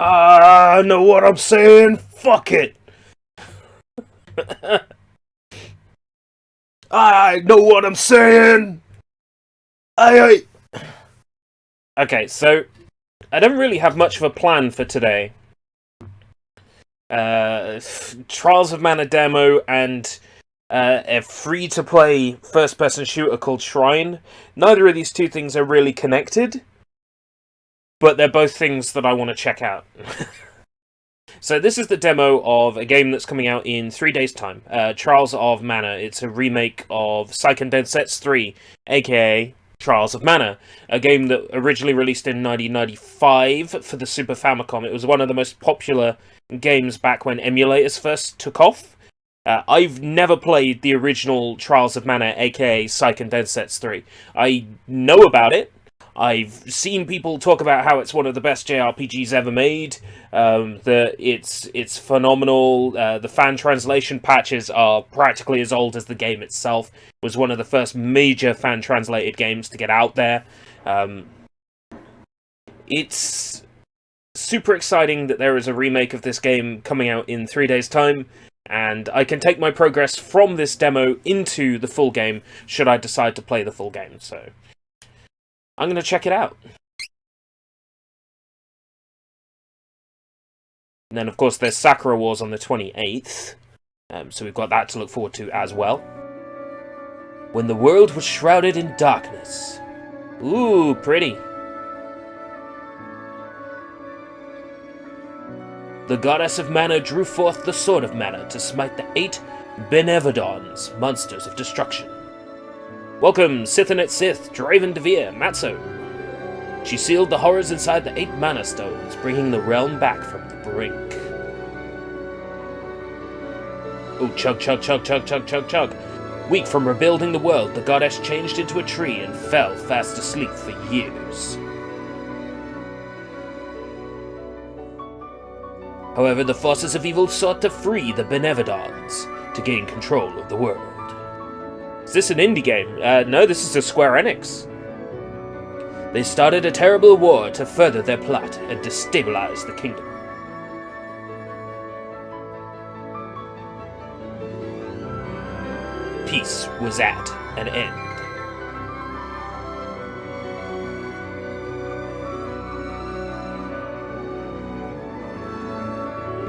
I know what I'm saying. Fuck it. I know what I'm saying. I. Okay, so I don't really have much of a plan for today. Trials of Mana demo and a free-to-play first-person shooter called Shrine. Neither of these two things are really connected, but they're both things that I want to check out. So this is the demo of a game that's coming out in 3 days' time. Trials of Mana. It's a remake of Seiken Densetsu 3, aka Trials of Mana, a game that originally released in 1995 for the Super Famicom. It was one of the most popular games back when emulators first took off. I've never played the original Trials of Mana, aka Seiken Densetsu 3. I know about it. I've seen people talk about how it's one of the best JRPGs ever made. That it's phenomenal. The fan translation patches are practically as old as the game itself. It was one of the first major fan translated games to get out there. It's super exciting that there is a remake of this game coming out in 3 days' time, and I can take my progress from this demo into the full game should I decide to play the full game. So I'm going to check it out. And then, of course, there's Sakura Wars on the 28th. So we've got that to look forward to as well. When the world was shrouded in darkness. Ooh, pretty. The goddess of Mana drew forth the Sword of Mana to smite the 8 Benevodons, monsters of destruction. Welcome, Sithonette Sith, Draven Devere, Matzo. She sealed the horrors inside the 8 Mana Stones, bringing the realm back from the brink. Oh, chug, chug, chug, chug, chug, chug, chug. Weak from rebuilding the world, the goddess changed into a tree and fell fast asleep for years. However, the forces of evil sought to free the Benevodons to gain control of the world. Is this an indie game? No, this is a Square Enix. They started a terrible war to further their plot and destabilize the kingdom. Peace was at an end.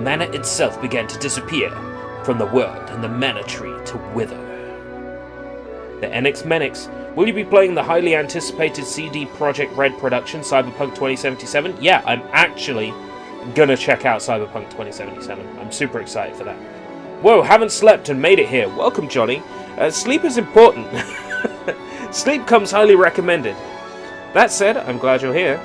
Mana itself began to disappear from the world and the mana tree to wither. The Enix Menix, will you be playing the highly anticipated CD Projekt Red production Cyberpunk 2077? Yeah, I'm actually gonna check out Cyberpunk 2077. I'm super excited for that. Whoa, haven't slept and made it here. Welcome, Johnny. Sleep is important. Sleep comes highly recommended. That said, I'm glad you're here.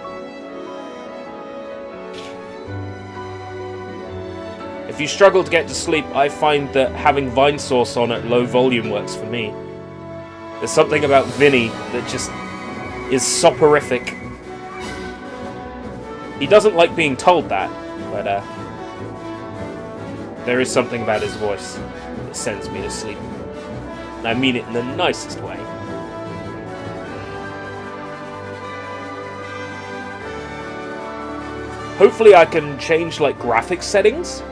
If you struggle to get to sleep, I find that having Vinesauce on at low volume works for me. There's something about Vinny that just is soporific. He doesn't like being told that, but there is something about his voice that sends me to sleep. And I mean it in the nicest way. Hopefully I can change, like, graphics settings.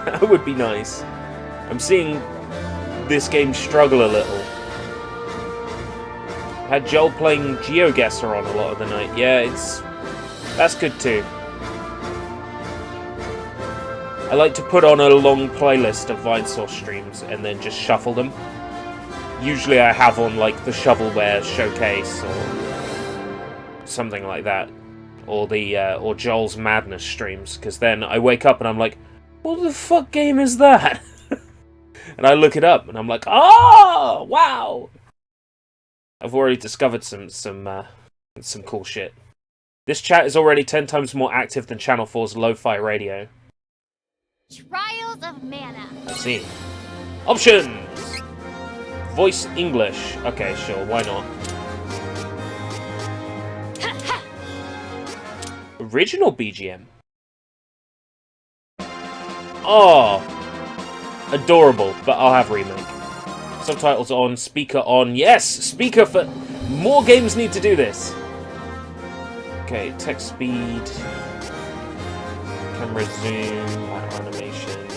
That would be nice. I'm seeing this game struggle a little. I had Joel playing GeoGuessr on a lot of the night. Yeah, that's good too. I like to put on a long playlist of Vinesauce streams and then just shuffle them. Usually I have on, like, the Shovelware Showcase or something like that. Or the or Joel's Madness streams, because then I wake up and I'm like, what the fuck game is that? And I look it up and I'm like, oh, wow! I've already discovered some cool shit. This chat is already 10 times more active than Channel 4's Lo-Fi radio. Trials of Mana. I see. Options! Voice English. Okay, sure, why not? Original BGM. Oh, adorable, but I'll have remake. Subtitles on, speaker on. Yes, speaker for... More games need to do this. Okay, text speed. and resume. Battle animations.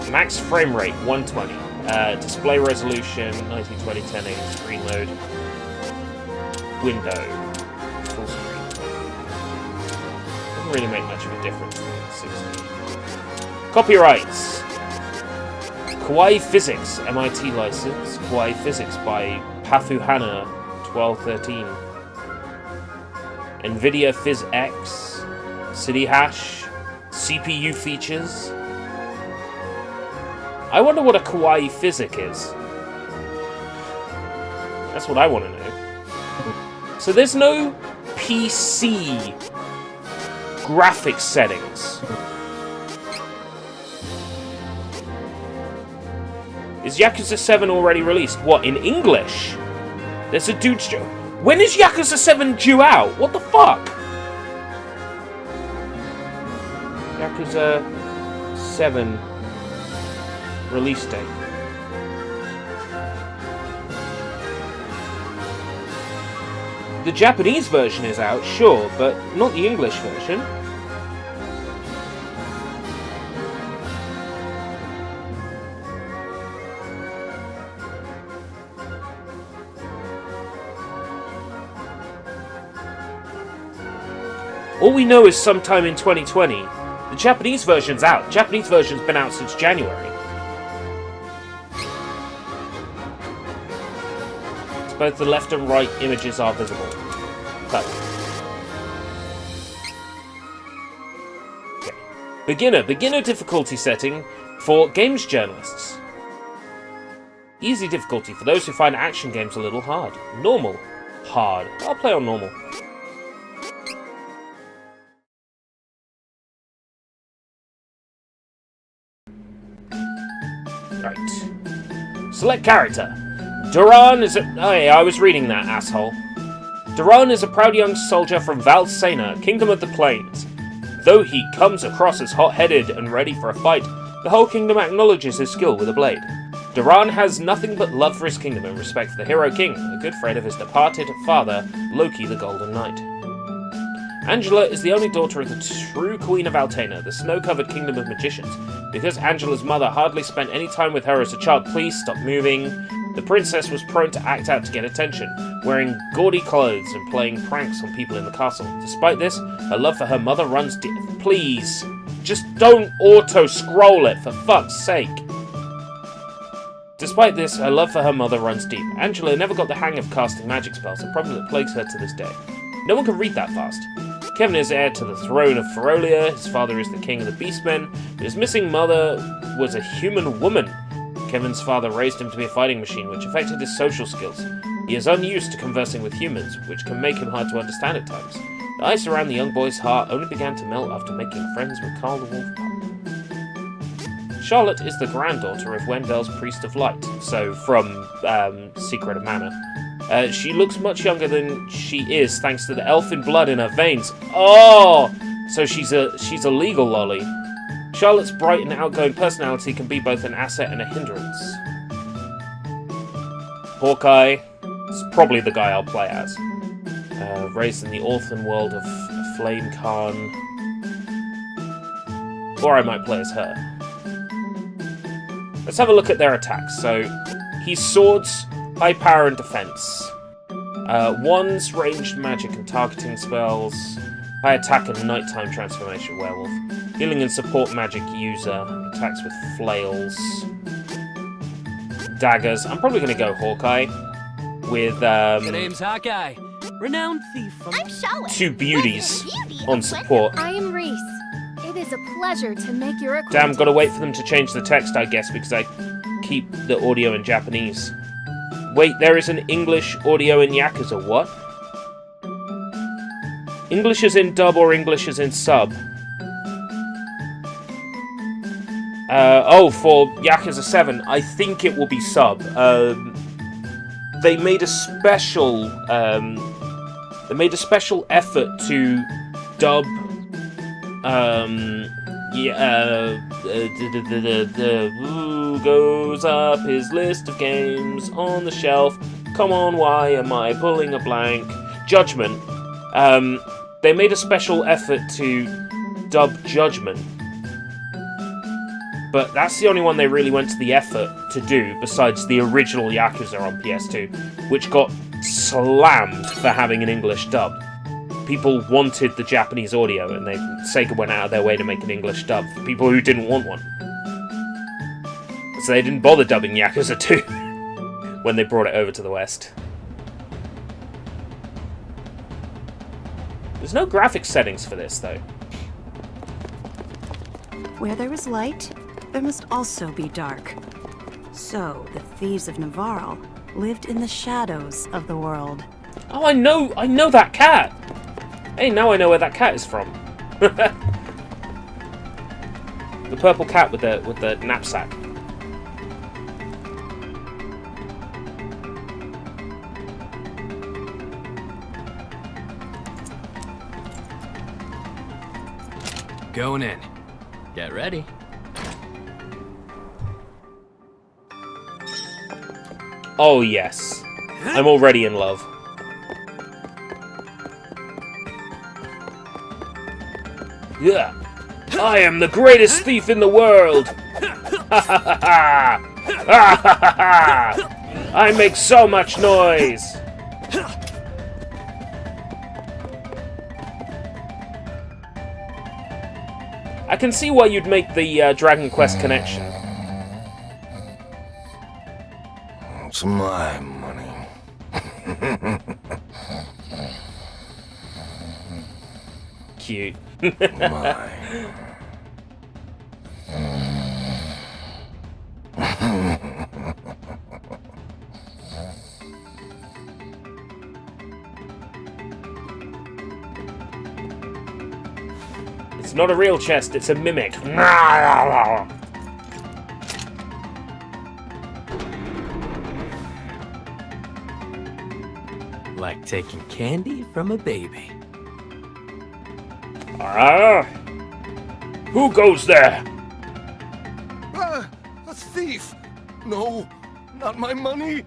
Max frame rate 120. Display resolution 1920 1080 screen mode. Window full screen. Doesn't really make much of a difference in 60. Copyrights. Kawaii Physics MIT license. Kawaii Physics by Pafu Hana 1213. NVIDIA PhysX, City Hash, CPU features. I wonder what a Kawaii Physic is. That's what I want to know. So there's no PC graphics settings. Is Yakuza 7 already released? What, in English? There's a dude's joke. When is Yakuza 7 due out? What the fuck? Yakuza 7 release date. The Japanese version is out, sure, but not the English version. All we know is sometime in 2020. The Japanese version's out. Japanese version's been out since January. So both the left and right images are visible. But okay. Beginner difficulty setting for games journalists. Easy difficulty for those who find action games a little hard. Normal. Hard. I'll play on normal. Right. Select character. Duran is a... Oh yeah, I was reading that, asshole. Duran is a proud young soldier from Valsena, Kingdom of the Plains. Though he comes across as hot-headed and ready for a fight, the whole kingdom acknowledges his skill with a blade. Duran has nothing but love for his kingdom and respect for the hero king, a good friend of his departed father, Loki the Golden Knight. Angela is the only daughter of the true Queen of Altena, the snow-covered kingdom of magicians. Because Angela's mother hardly spent any time with her as a child, please stop moving. The princess was prone to act out to get attention, wearing gaudy clothes and playing pranks on people in the castle. Despite this, her love for her mother runs deep. Please, just don't auto-scroll it, for fuck's sake. Despite this, her love for her mother runs deep. Angela never got the hang of casting magic spells, a problem that plagues her to this day. No one can read that fast. Kevin is heir to the throne of Ferolia, his father is the king of the Beastmen, but his missing mother was a human woman. Kevin's father raised him to be a fighting machine, which affected his social skills. He is unused to conversing with humans, which can make him hard to understand at times. The ice around the young boy's heart only began to melt after making friends with Carl the Wolf Pup. Charlotte is the granddaughter of Wendel's Priest of Light, so from Secret of Mana. She looks much younger than she is, thanks to the elfin blood in her veins. Oh! So she's a legal lolly. Charlotte's bright and outgoing personality can be both an asset and a hindrance. Hawkeye is probably the guy I'll play as. Raised in the Orphan world of Flame Khan. Or I might play as her. Let's have a look at their attacks. So, he's swords, high power and defense. Wands, ranged magic and targeting spells. High attack and nighttime transformation werewolf. Healing and support magic user. Attacks with flails. Daggers. I'm probably going to go Hawkeye. With, The name's Hawkeye. Renowned thief from... I'm Charlotte. two beauties Beauty on of support. I am Reese. It is a pleasure to make your acquaintance. Damn, gotta wait for them to change the text, I guess, because I keep the audio in Japanese. Wait, there is an English audio in Yakuza, what? English is in dub or English is in sub? For Yakuza 7, I think it will be sub. They made a special, effort to dub, who goes up his list of games on the shelf. Come on, why am I pulling a blank? Judgment. they made a special effort to dub Judgment, but that's the only one they really went to the effort to do, besides the original Yakuza on PS2, which got slammed for having an English dub. People wanted the Japanese audio, and Sega went out of their way to make an English dub for people who didn't want one. So they didn't bother dubbing Yakuza 2 when they brought it over to the West. There's no graphics settings for this, though. Where there is light, there must also be dark. So, the thieves of Navarre lived in the shadows of the world. Oh, I know that cat! Hey, now I know where that cat is from. The purple cat with the knapsack. Going in. Get ready. Oh, yes. I'm already in love. Yeah. I am the greatest thief in the world! Ha ha ha ha! Ha ha ha! I make so much noise! I can see why you'd make the Dragon Quest connection. It's my money. Cute. Mine. It's not a real chest, it's a mimic. Like taking candy from a baby. Ah! Who goes there? Ah, a thief! No, not my money!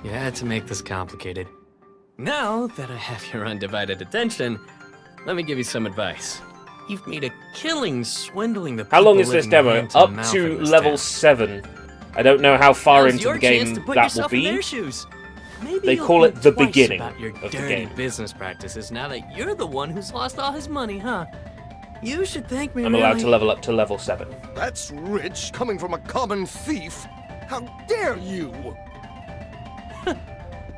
You had to make this complicated. Now that I have your undivided attention, let me give you some advice. You've made a killing swindling the people. How long is this living demo? hand to Up mouth to in this level town. 7. I don't know how far Now's into your the game chance to put that will yourself in be. their shoes. Maybe They you'll call it think the twice beginning about your of the dirty game. business practices now that you're the one who's lost all his money, huh? You should thank me. I'm allowed to really. level up to level 7. That's rich coming from a common thief! How dare you!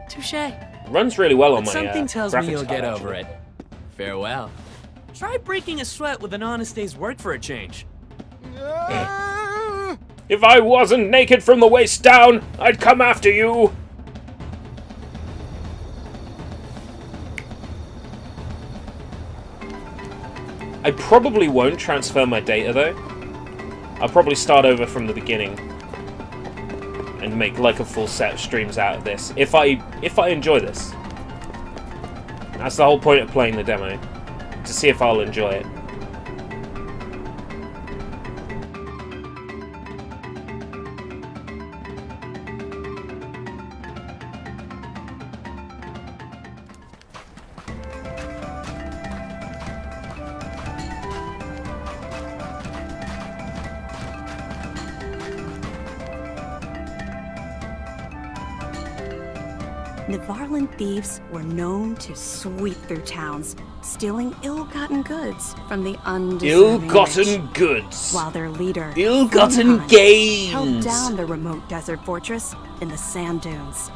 Touche. Runs really well on But my something tells me graphics you'll card, get over actually. it. Farewell. Try breaking a sweat with an honest day's work for a change. Ah! If I wasn't naked from the waist down, I'd come after you! I probably won't transfer my data, though. I'll probably start over from the beginning and make like a full set of streams out of this. If I enjoy this. That's the whole point of playing the demo. To see if I'll enjoy it. Navarran thieves were known to sweep through towns, stealing ill-gotten goods from the undeserving rich, Ill-gotten goods. while their leader, Ill-gotten Funheim, gains. held down the remote desert fortress in the sand dunes.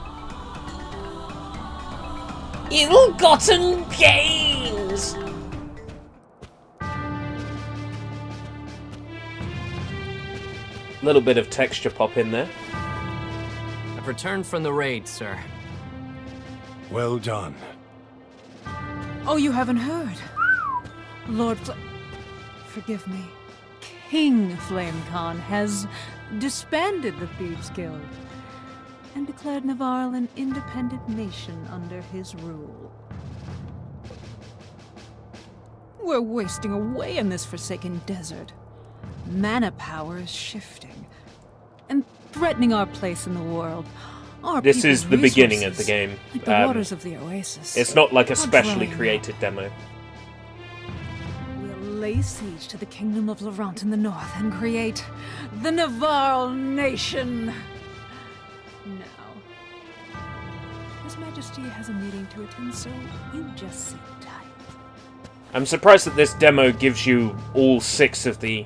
Ill-gotten gains. Little bit of texture pop in there. I've returned from the raid, sir. Well done. Oh, you haven't heard? Forgive me. King Flame Khan has disbanded the Thieves' Guild and declared Navarre an independent nation under his rule. We're wasting away in this forsaken desert. Mana power is shifting and threatening our place in the world. Our This is people's the beginning of the resources, game. like the waters of the oasis. It's not like a are specially drying created demo. We'll lay siege to the kingdom of Laurent in the north and create the Navarre nation. Now, His Majesty has a meeting to attend, so you just sit tight. I'm surprised that this demo gives you all 6 of the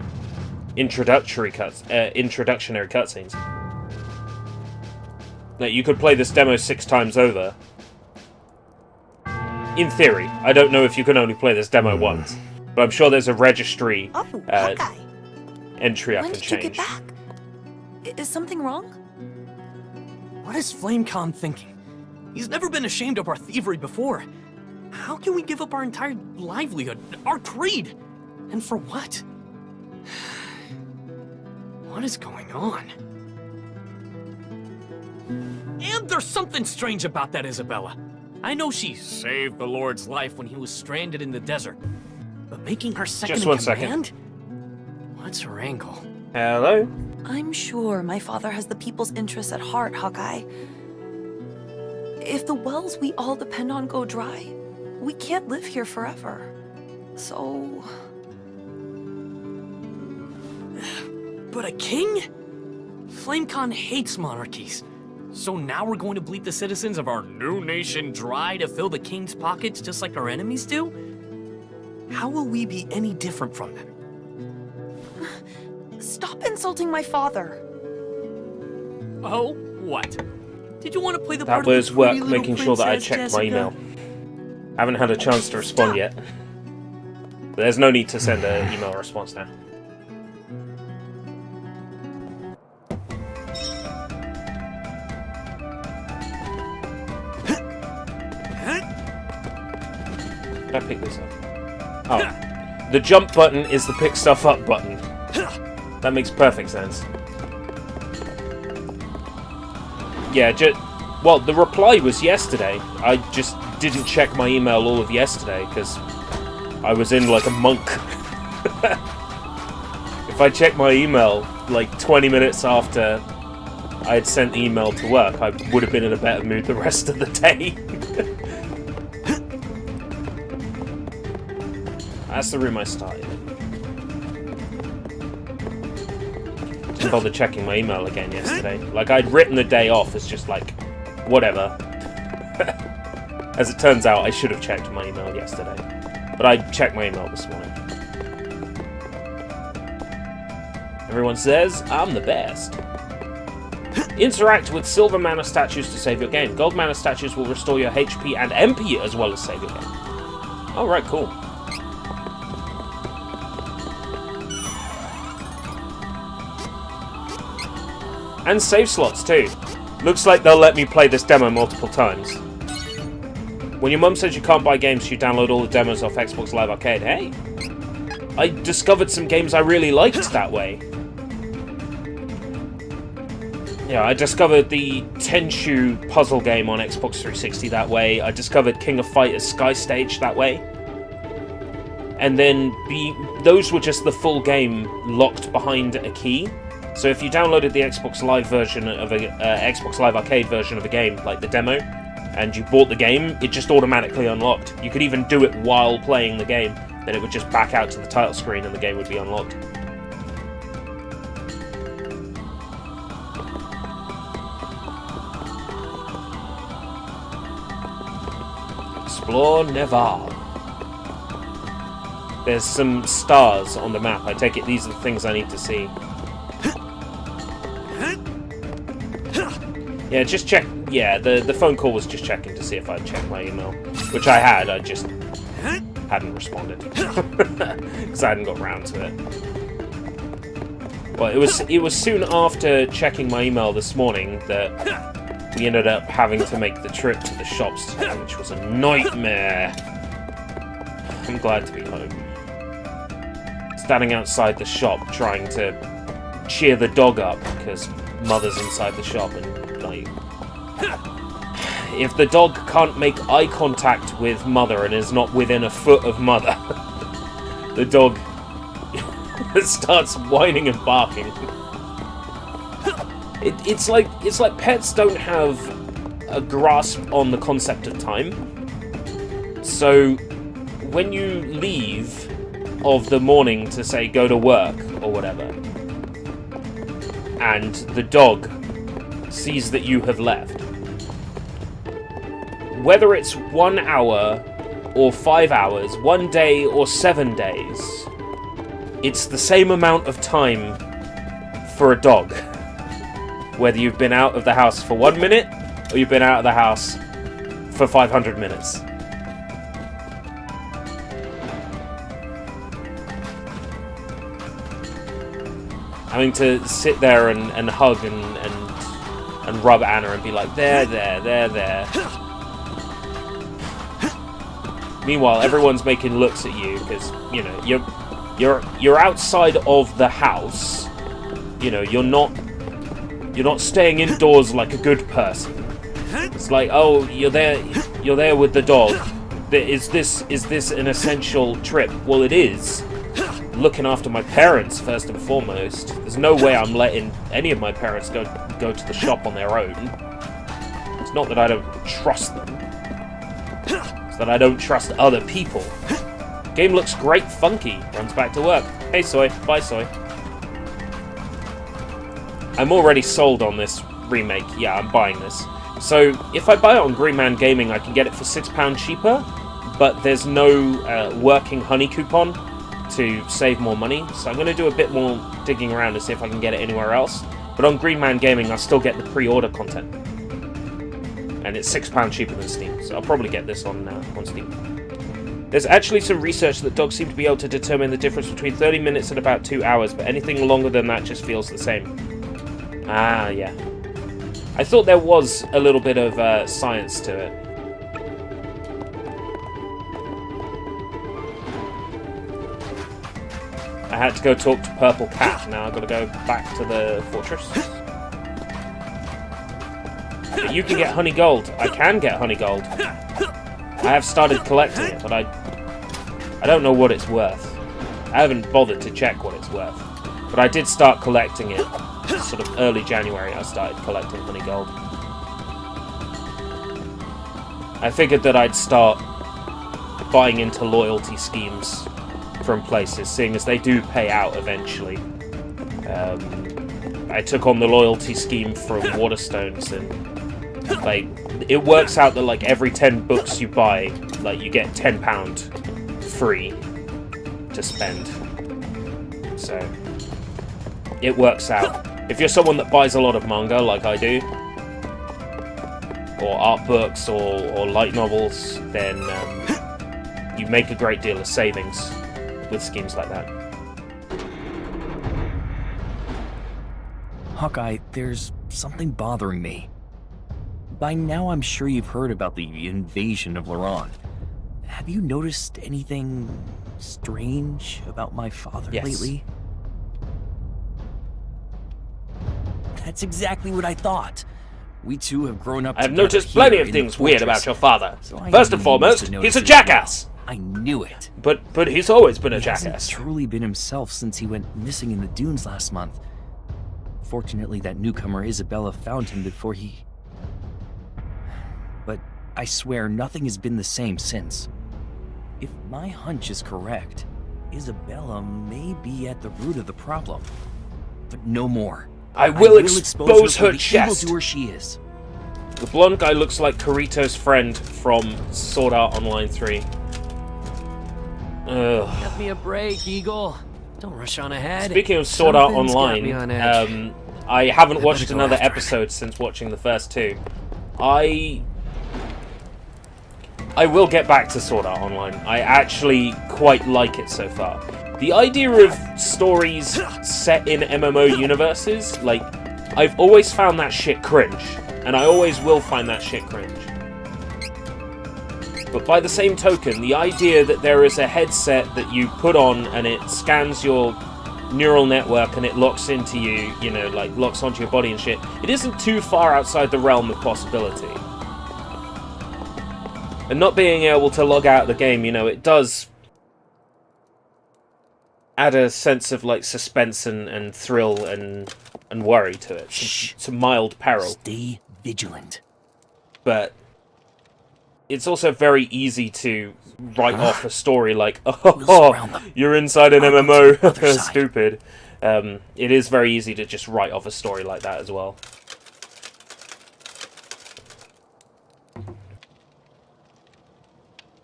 introductionary cutscenes. Like, you could play this demo 6 times over. In theory. I don't know if you can only play this demo once. But I'm sure there's a registry entry I When can did you change. get back? Is something wrong? What is FlameCon thinking? He's never been ashamed of our thievery before. How can we give up our entire livelihood, our creed? And for what? What is going on? And there's something strange about that Isabella. I know she saved the Lord's life when he was stranded in the desert. But making her second Just in one command? second. What's her angle? Hello? I'm sure my father has the people's interests at heart, Hawkeye. If the wells we all depend on go dry, we can't live here forever. So... But a king? FlameCon hates monarchies. So now we're going to bleed the citizens of our new nation dry to fill the king's pockets just like our enemies do? How will we be any different from them? Stop insulting my father. Oh, what? Did you want to play the That part was of the pretty work little making sure that I princess, checked my Jessica? email. I haven't had a chance to respond yet. There's no need to send an email response now. Did I pick this up? Oh. The jump button is the pick stuff up button. That makes perfect sense. Yeah, well, the reply was yesterday. I just didn't check my email all of yesterday, because I was in like a monk. If I checked my email like 20 minutes after I had sent the email to work, I would have been in a better mood the rest of the day. That's the room I started. Didn't bother checking my email again yesterday. Like, I'd written the day off as just like, whatever. As it turns out, I should have checked my email yesterday. But I checked my email this morning. Everyone says, I'm the best. Interact with silver mana statues to save your game. Gold mana statues will restore your HP and MP as well as save your game. Alright, cool. And save slots too. Looks like they'll let me play this demo multiple times. When your mum says you can't buy games, you download all the demos off Xbox Live Arcade. Hey! I discovered some games I really liked that way. Yeah, I discovered the Tenchu puzzle game on Xbox 360 that way. I discovered King of Fighters Sky Stage that way. And then those were just the full game locked behind a key. So if you downloaded the Xbox Live version of Xbox Live Arcade version of a game, like the demo, and you bought the game, it just automatically unlocked. You could even do it while playing the game. Then it would just back out to the title screen and the game would be unlocked. Explore Navarre. There's some stars on the map. I take it these are the things I need to see. Yeah, just check. Yeah, the phone call was just checking to see if I'd checked my email. Which I had, I just hadn't responded. Because I hadn't got round to it. Well, it was soon after checking my email this morning that we ended up having to make the trip to the shops today, which was a nightmare. I'm glad to be home. Standing outside the shop trying to cheer the dog up because Mother's inside the shop and, like... If the dog can't make eye contact with Mother and is not within a foot of Mother, the dog starts whining and barking. It's like pets don't have a grasp on the concept of time. So when you leave of the morning to say go to work or whatever, and the dog sees that you have left, whether it's 1 hour or 5 hours, 1 day or 7 days, it's the same amount of time for a dog. Whether you've been out of the house for 1 minute or you've been out of the house for 500 minutes. Having to sit there and hug and rub Anna and be like, there. Meanwhile, everyone's making looks at you because, you know, you're outside of the house. You know, you're not staying indoors like a good person. It's like, oh, you're there with the dog. Is this an essential trip? Well, it is. Looking after my parents first and foremost. There's no way I'm letting any of my parents go to the shop on their own. It's not that I don't trust them. It's that I don't trust other people. Game looks great, funky. Runs back to work. Hey, Soy. Bye, Soy. I'm already sold on this remake. Yeah, I'm buying this. So, if I buy it on Green Man Gaming, I can get it for £6 cheaper, but there's no working honey coupon to save more money, so I'm going to do a bit more digging around to see if I can get it anywhere else. But on Green Man Gaming, I still get the pre-order content. And it's £6 cheaper than Steam, so I'll probably get this on Steam. There's actually some research that dogs seem to be able to determine the difference between 30 minutes and about 2 hours, but anything longer than that just feels the same. Ah, yeah. I thought there was a little bit of science to it. I had to go talk to Purple Cat. Now I've got to go back to the fortress. But you can get honey gold. I can get honey gold. I have started collecting it, but I don't know what it's worth. I haven't bothered to check what it's worth. But I did start collecting it. Sort of early January I started collecting honey gold. I figured that I'd start buying into loyalty schemes from places, seeing as they do pay out eventually. I took on the loyalty scheme from Waterstones, and like it works out that like every 10 books you buy, like you get £10 free to spend. So it works out. If you're someone that buys a lot of manga, like I do, or art books or light novels, then you make a great deal of savings with schemes like that. Hawkeye, there's something bothering me. By now I'm sure you've heard about the invasion of Laron. Have you noticed anything strange about my father lately? That's exactly what I thought. We two have grown up I've together noticed here plenty of in the things weird fortress, about your father. so I First and knew foremost, you must have he's a noticed it as well. jackass. I knew it. But he's always been a He hasn't jackass. truly been himself since he went missing in the dunes last month. Fortunately, that newcomer Isabella found him before he... But I swear nothing has been the same since. If my hunch is correct, Isabella may be at the root of the problem. But no more. I will expose her for the chest. evildoer she is. The blonde guy looks like Kirito's friend from Sword Art Online 3. Ugh. Give me a break, Eagle. Don't rush on ahead. Speaking of Sword Art Something's got me Online, on edge. I haven't watched better go another after it. episode since watching the first two. I will get back to Sword Art Online. I actually quite like it so far. The idea of stories set in MMO universes, like, I've always found that shit cringe. And I always will find that shit cringe. But by the same token, the idea that there is a headset that you put on and it scans your neural network and it locks into you, you know, like locks onto your body and shit, it isn't too far outside the realm of possibility. And not being able to log out of the game, you know, it does add a sense of like suspense and thrill and and worry to it. Some mild peril. Stay vigilant. But it's also very easy to write off a story like, oh, you're inside an MMO, stupid. It is very easy to just write off a story like that as well.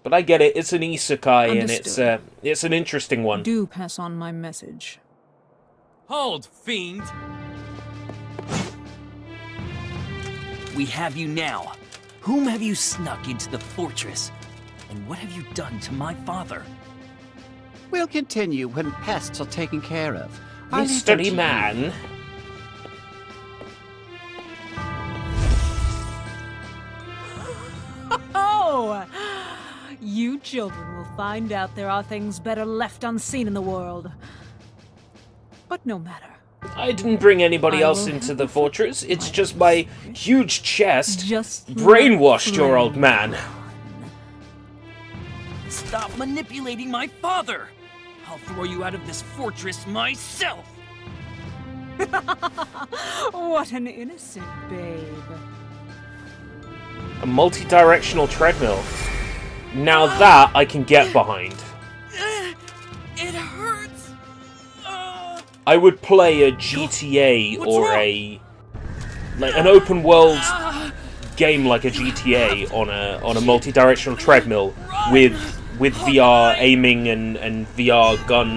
But I get it, it's an isekai, Understood. and it's an interesting one. Do pass on my message. Hold, fiend! We have you now. Whom have you snuck into the fortress? And what have you done to my father? We'll continue when pests are taken care of. I'll leave them to Mystery you. man. Oh! You children will find out there are things better left unseen in the world. But no matter. I didn't bring anybody I else will into have the the fortress. It's just my huge chest Just brainwashed your old man. Stop manipulating my father! I'll throw you out of this fortress myself! What an innocent babe. A multi-directional treadmill. Now that I can get behind. It hurts! I would play a GTA What's or wrong? like an open world game like a GTA on a multi-directional treadmill with VR aiming and VR gun.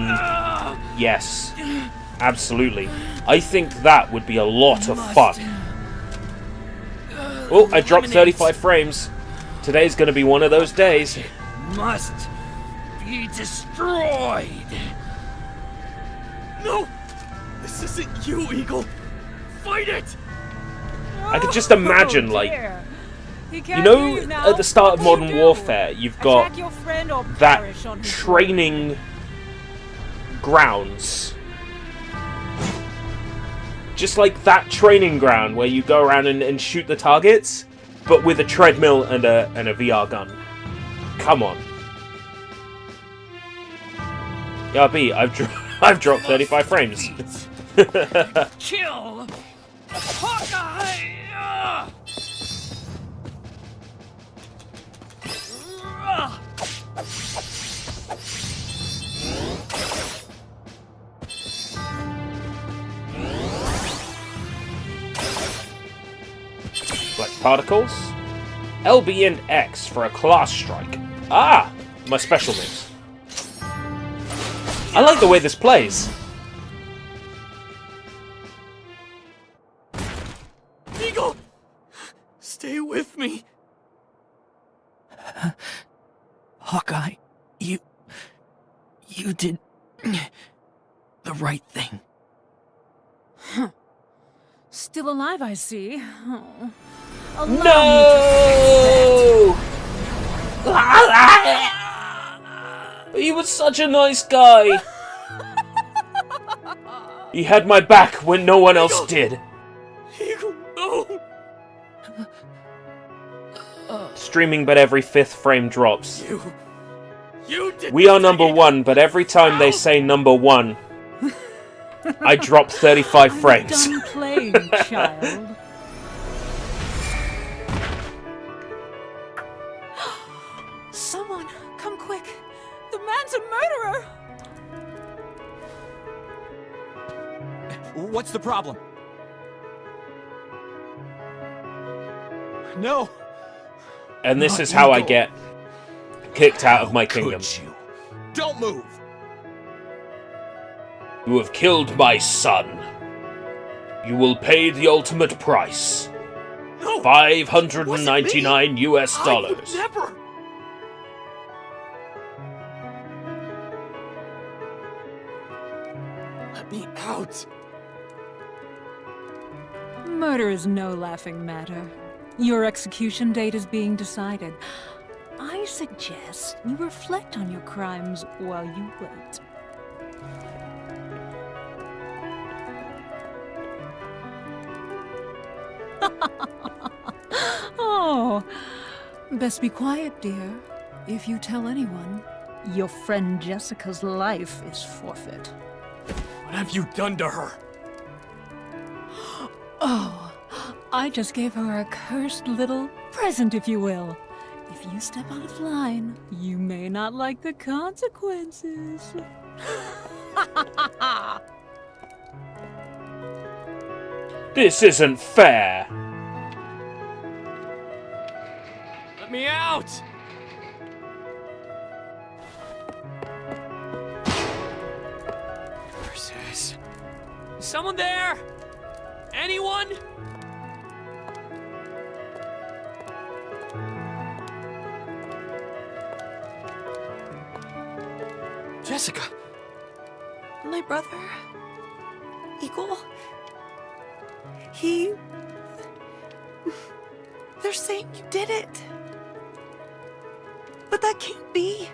Yes, absolutely. I think that would be a lot of fun. Oh, I dropped 35 frames. Today's going to be one of those days. Must be destroyed! No! This isn't you, Eagle! Fight it! I could just imagine, like, you you know, at the start of Modern Warfare, you've got that training grounds. Just like that training ground where you go around and shoot the targets, but with a treadmill and a VR gun. Come on. Yeah, B, I've dropped 35 frames. Kill! Hawkeye! Black particles. LB and X for a class strike. Ah! My special mix. I like the way this plays. Eagle! Stay with me. Hawkeye, you did the right thing. Still alive, I see. Oh. No! He was such a nice guy. He had my back when no one else did. Eagle, no! Streaming, but every 5th frame drops. You did We are this number thing. 1, but every time they say number 1, I drop 35 I'm frames. done playing, child. Someone, come quick. The man's a murderer. What's the problem? No! And this Not is how I Eagle. get kicked out of my kingdom. Could you? Don't move! You have killed my son. You will pay the ultimate price. No! 599 US I would dollars. never! Let me out! Murder is no laughing matter. Your execution date is being decided. I suggest you reflect on your crimes while you wait. Oh, best be quiet, dear. If you tell anyone, your friend Jessica's life is forfeit. What have you done to her? Oh, I just gave her a cursed little present, if you will. If you step out of line, you may not like the consequences. This isn't fair. Let me out! Is someone there? Anyone? Jessica! My brother, Eagle, they're saying you did it. But that can't be.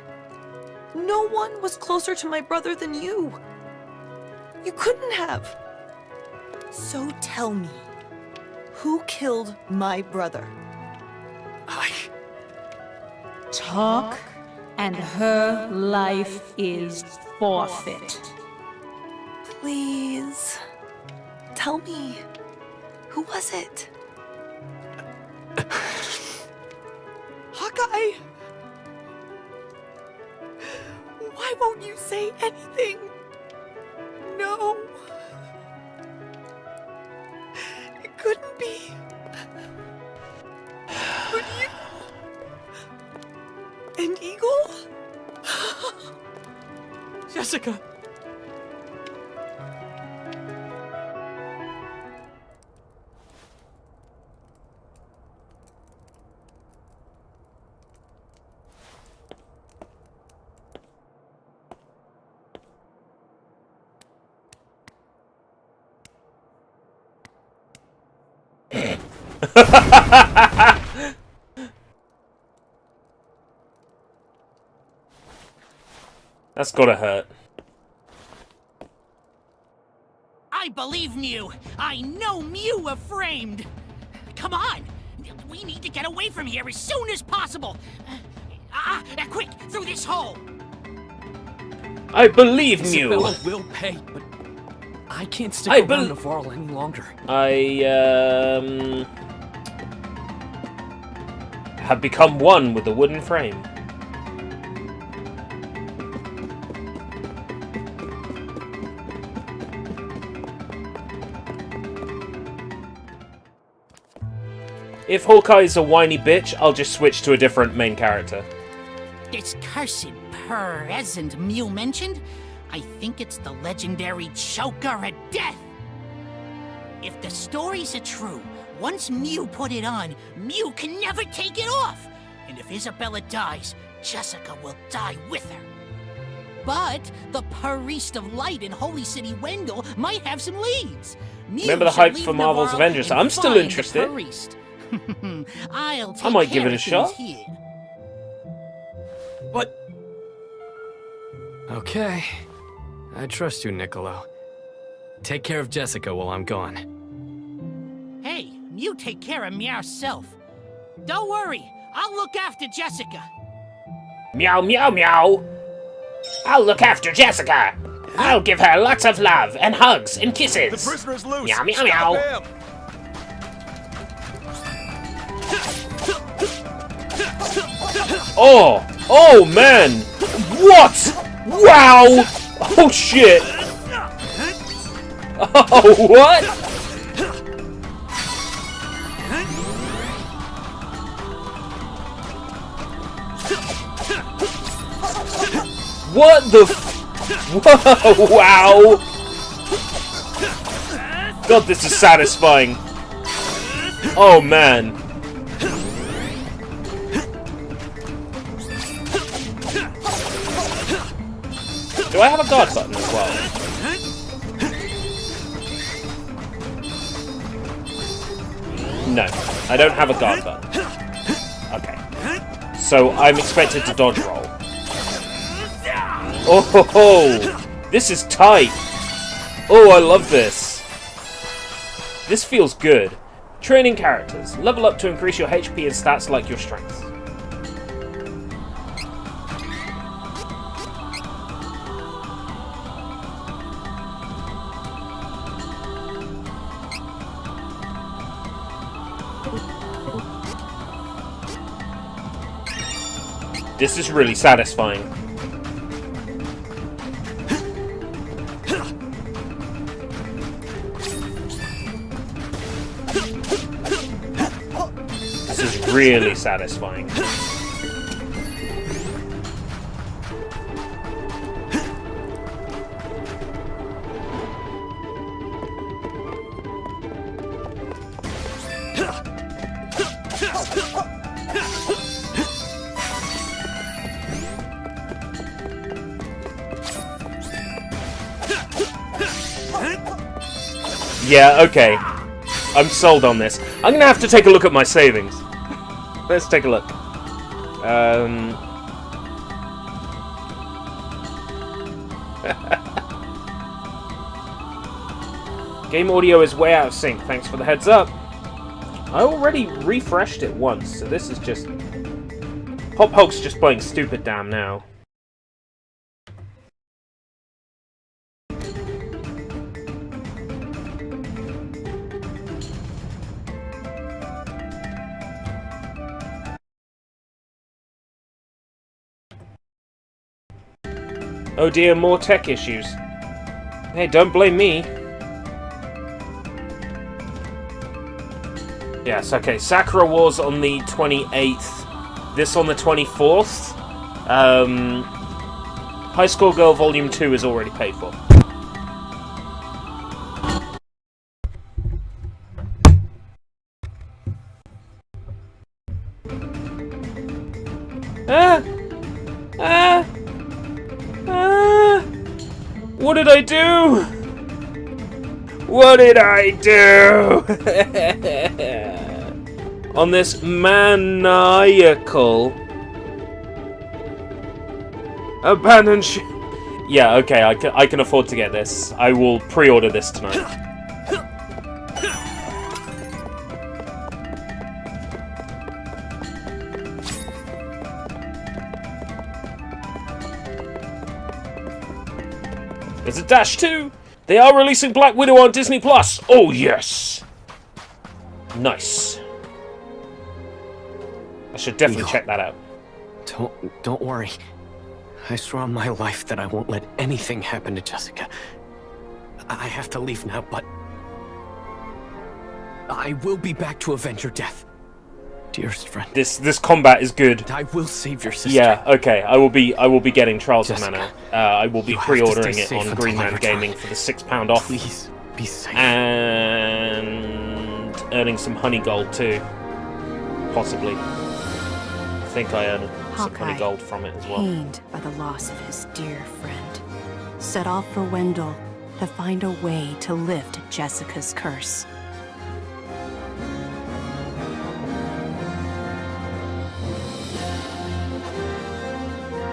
No one was closer to my brother than you. You couldn't have. So tell me, who killed my brother? Talk, and her life is forfeit. Please, tell me, who was it? Hawkeye! Why won't you say anything? No. It couldn't be. Could you? And Eagle? Jessica! That's gotta hurt. I believe Mew. I know Mew are framed. Come on. We need to get away from here as soon as possible. Quick, through this hole. I believe Mew. Isabella will pay, but I can't stick around Navarre any longer. I have become one with the wooden frame. If Hawkeye's a whiny bitch, I'll just switch to a different main character. This cursed present Mew mentioned, I think it's the legendary Choker of Death. If the stories are true, once Mew put it on, Mew can never take it off. And if Isabella dies, Jessica will die with her. But the Priest of Light in Holy City Wendell might have some leads. Mew Remember the should hype leave for Marvel's Navarre Avengers? and I'm still find the interested. Priest. I might give it a shot. Here. What? Okay. I trust you, Niccolo. Take care of Jessica while I'm gone. Hey, you take care of me yourself. Don't worry, I'll look after Jessica. Meow, meow, meow. I'll look after Jessica. I'll give her lots of love and hugs and kisses. The prisoner's loose. Meow, meow, Stop meow. him. Oh man. What? Wow. Oh shit. Oh, what? What the Whoa, wow! God, this is satisfying. Oh, man. Do I have a guard button as well? No, I don't have a guard button. Okay. So I'm expected to dodge roll. Oh ho ho! This is tight! Oh, I love this! This feels good. Training characters. Level up to increase your HP and stats like your strength. This is really satisfying. This is really satisfying. Yeah, okay. I'm sold on this. I'm gonna have to take a look at my savings. Let's take a look. Game audio is way out of sync. Thanks for the heads up. I already refreshed it once, so this is just... Pop Hulk's just playing stupid damn now. Oh dear, more tech issues. Hey, don't blame me. Yes, okay. Sakura Wars on the 28th. This on the 24th. High School Girl Volume 2 is already paid for. What did I do? What did I do? On this maniacal abandoned ship. Yeah, okay, I can afford to get this. I will pre-order this tonight. Is it Dash 2? They are releasing Black Widow on Disney Plus. Oh yes. Nice. I should definitely check that out. Don't worry. I swear on my life that I won't let anything happen to Jessica. I have to leave now, but I will be back to avenge your death. Dearest friend. This combat is good. I will save your sister. Yeah, okay. I will be getting Trials of Mana. I will be pre-ordering it on Green Man Gaming for the £6 off. Please be safe. And earning some honey gold too. Possibly. I think I earn some honey gold from it as well. Pained by the loss of his dear friend, set off for Wendell to find a way to lift Jessica's curse.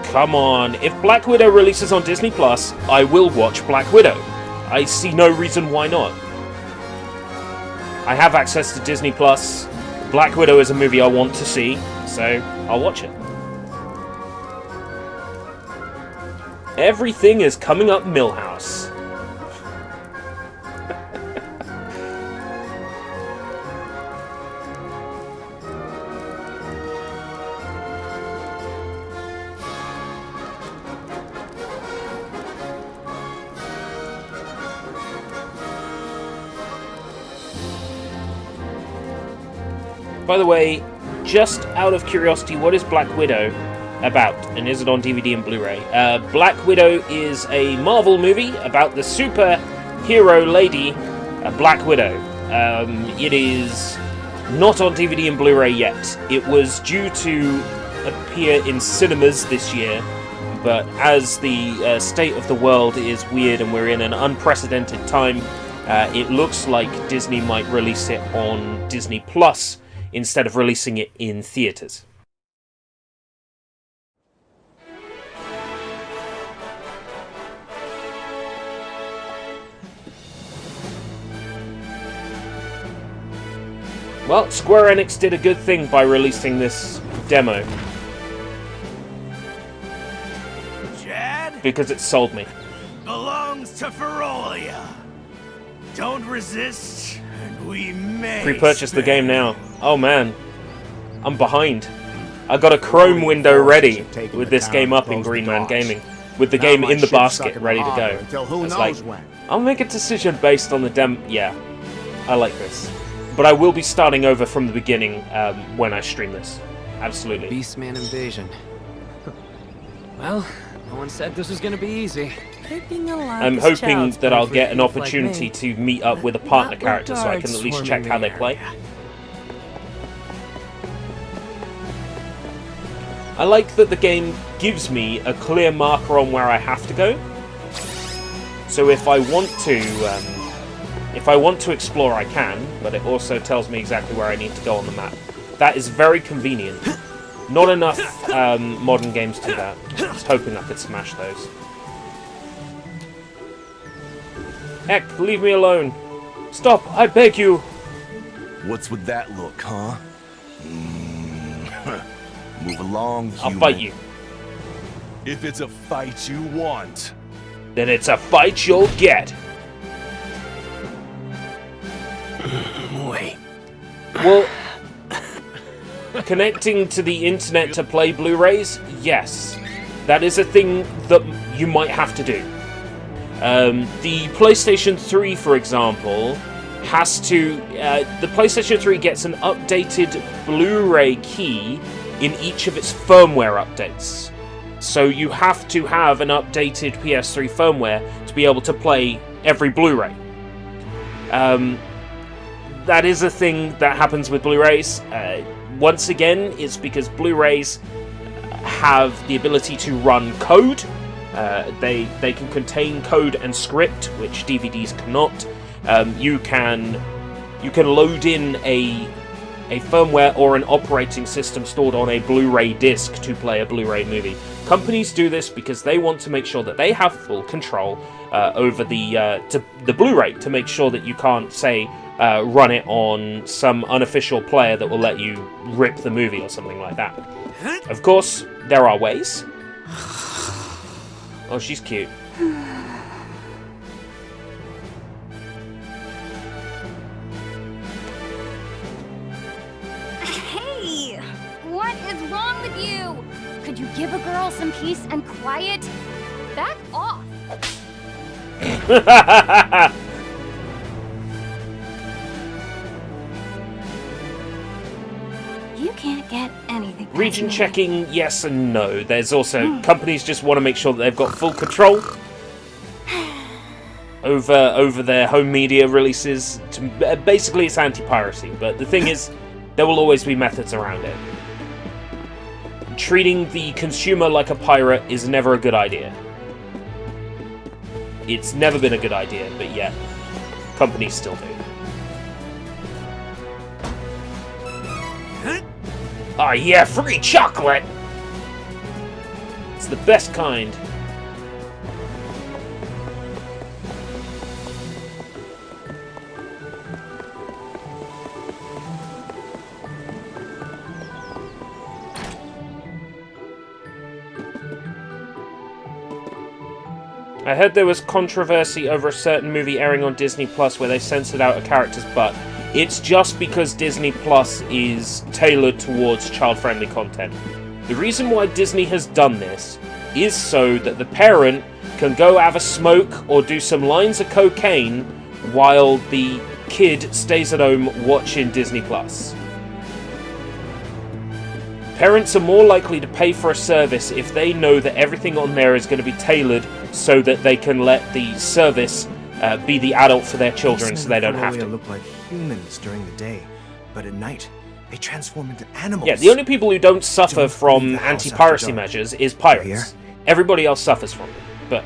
Come on, if Black Widow releases on Disney Plus, I will watch Black Widow. I see no reason why not. I have access to Disney Plus. Black Widow is a movie I want to see, so I'll watch it. Everything is coming up Milhouse. By the way, just out of curiosity, what is Black Widow about? And is it on DVD and Blu-ray? Black Widow is a Marvel movie about the superhero lady, Black Widow. It is not on DVD and Blu-ray yet. It was due to appear in cinemas this year, but as the state of the world is weird and we're in an unprecedented time, it looks like Disney might release it on Disney Plus instead of releasing it in theaters. Well, Square Enix did a good thing by releasing this demo. Chad? Because it sold me. Belongs to Ferolia. Don't resist, and we may Pre-purchase the game now. Oh man, I'm behind. I got a Chrome window ready with this game up in Green Man Gaming, with the game in the basket ready to go. It's like, I'll make a decision based on the Yeah, I like this. But I will be starting over from the beginning when I stream this. Absolutely. Beastman invasion. Well, no one said this was gonna be easy. I'm hoping that I'll get an opportunity to meet up with a partner character so I can at least check how they play. I like that the game gives me a clear marker on where I have to go. So if I want to explore, I can, but it also tells me exactly where I need to go on the map. That is very convenient. Not enough modern games do that. I was hoping I could smash those. Heck, leave me alone. Stop, I beg you. What's with that look, huh? Move along, human. I'll fight you. If it's a fight you want, then it's a fight you'll get. Wait. Well, connecting to the internet to play Blu-rays? Yes. That is a thing that you might have to do. The PlayStation 3, for example, has to... the PlayStation 3 gets an updated Blu-ray key in each of its firmware updates. So you have to have an updated PS3 firmware to be able to play every Blu-ray. That is a thing that happens with Blu-rays. Once again, it's because Blu-rays have the ability to run code. They can contain code and script, which DVDs cannot. You can load in a firmware or an operating system stored on a Blu-ray disc to play a Blu-ray movie. Companies do this because they want to make sure that they have full control over the Blu-ray, to make sure that you can't, say, run it on some unofficial player that will let you rip the movie or something like that. Of course, there are ways. Oh, she's cute. Hey! What is wrong with you? Could you give a girl some peace and quiet? Back off! You can't get anything. Region checking, yes and no. There's also companies just want to make sure that they've got full control over their home media releases. Basically, it's anti-piracy, but the thing is, there will always be methods around it. Treating the consumer like a pirate is never a good idea. It's never been a good idea, but yet, companies still do. Oh yeah, free chocolate! It's the best kind. I heard there was controversy over a certain movie airing on Disney Plus where they censored out a character's butt. It's just because Disney Plus is tailored towards child-friendly content. The reason why Disney has done this is so that the parent can go have a smoke or do some lines of cocaine while the kid stays at home watching Disney Plus. Parents are more likely to pay for a service if they know that everything on there is going to be tailored so that they can let the service be the adult for their children, so they don't have to. Look like humans during the day, but at night they transform into animals. Yeah, the only people who don't suffer from anti-piracy measures is pirates. Everybody else suffers from it. But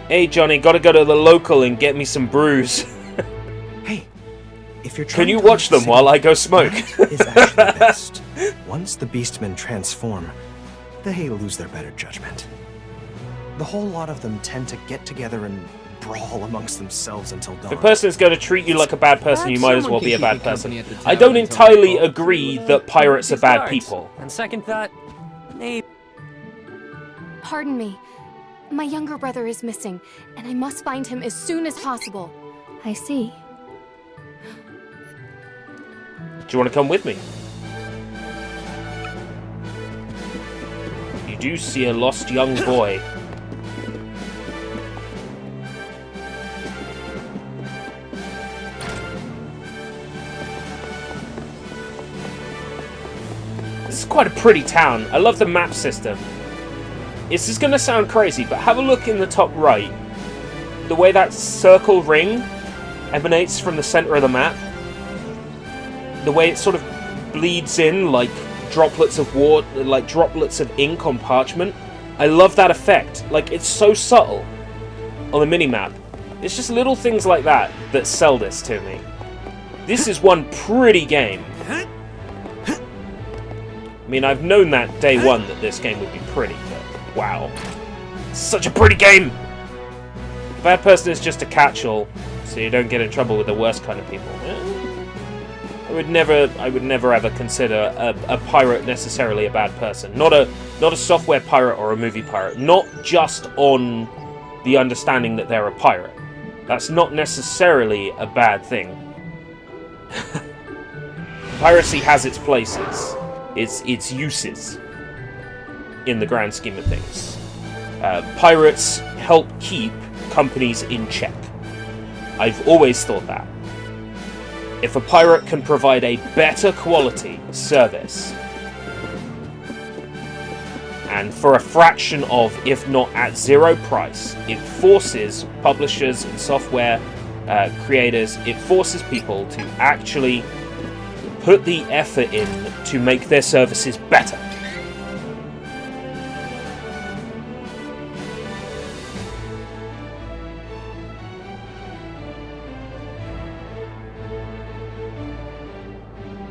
hey, Johnny, gotta go to the local and get me some brews. Hey, if you're can you watch them while I go smoke? Is actually best. Once the Beastmen transform, they lose their better judgment. The whole lot of them tend to get together and brawl amongst themselves until dawn. If a person is going to treat you like a bad person, you might as well be a bad person. I don't entirely agree that pirates are bad people. And second thought, maybe. Pardon me. My younger brother is missing, and I must find him as soon as possible. I see. Do you want to come with me? do see a lost young boy. This is quite a pretty town. I love the map system. This is going to sound crazy, but have a look in the top right. The way that circle ring emanates from the center of the map. The way it sort of bleeds in like droplets of water, like droplets of ink on parchment. I love that effect. Like, it's so subtle on the minimap. It's just little things like that that sell this to me. This is one pretty game. I mean, I've known that day one that this game would be pretty, but wow. Such a pretty game! Bad person is just a catch-all, so you don't get in trouble with the worst kind of people. I would never ever consider a pirate necessarily a bad person. Not a software pirate or a movie pirate. Not just on the understanding that they're a pirate. That's not necessarily a bad thing. Piracy has its places. Its uses in the grand scheme of things. Pirates help keep companies in check. I've always thought that. If a pirate can provide a better quality service, and for a fraction of, if not at zero price, it forces publishers and software creators, it forces people to actually put the effort in to make their services better.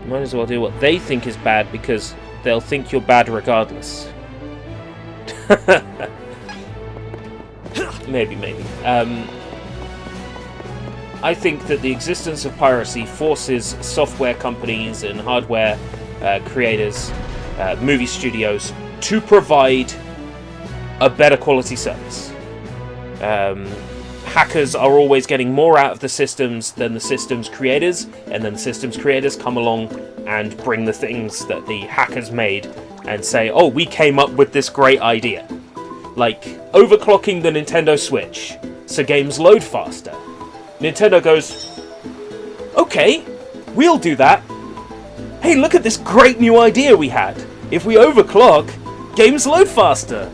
Might as well do what they think is bad, because they'll think you're bad regardless. Maybe. I think that the existence of piracy forces software companies and hardware creators, movie studios, to provide a better quality service. Hackers are always getting more out of the systems than the systems creators, and then the systems creators come along and bring the things that the hackers made and say, oh, we came up with this great idea. Like overclocking the Nintendo Switch so games load faster. Nintendo goes, okay, we'll do that. Hey, look at this great new idea we had. If we overclock, games load faster.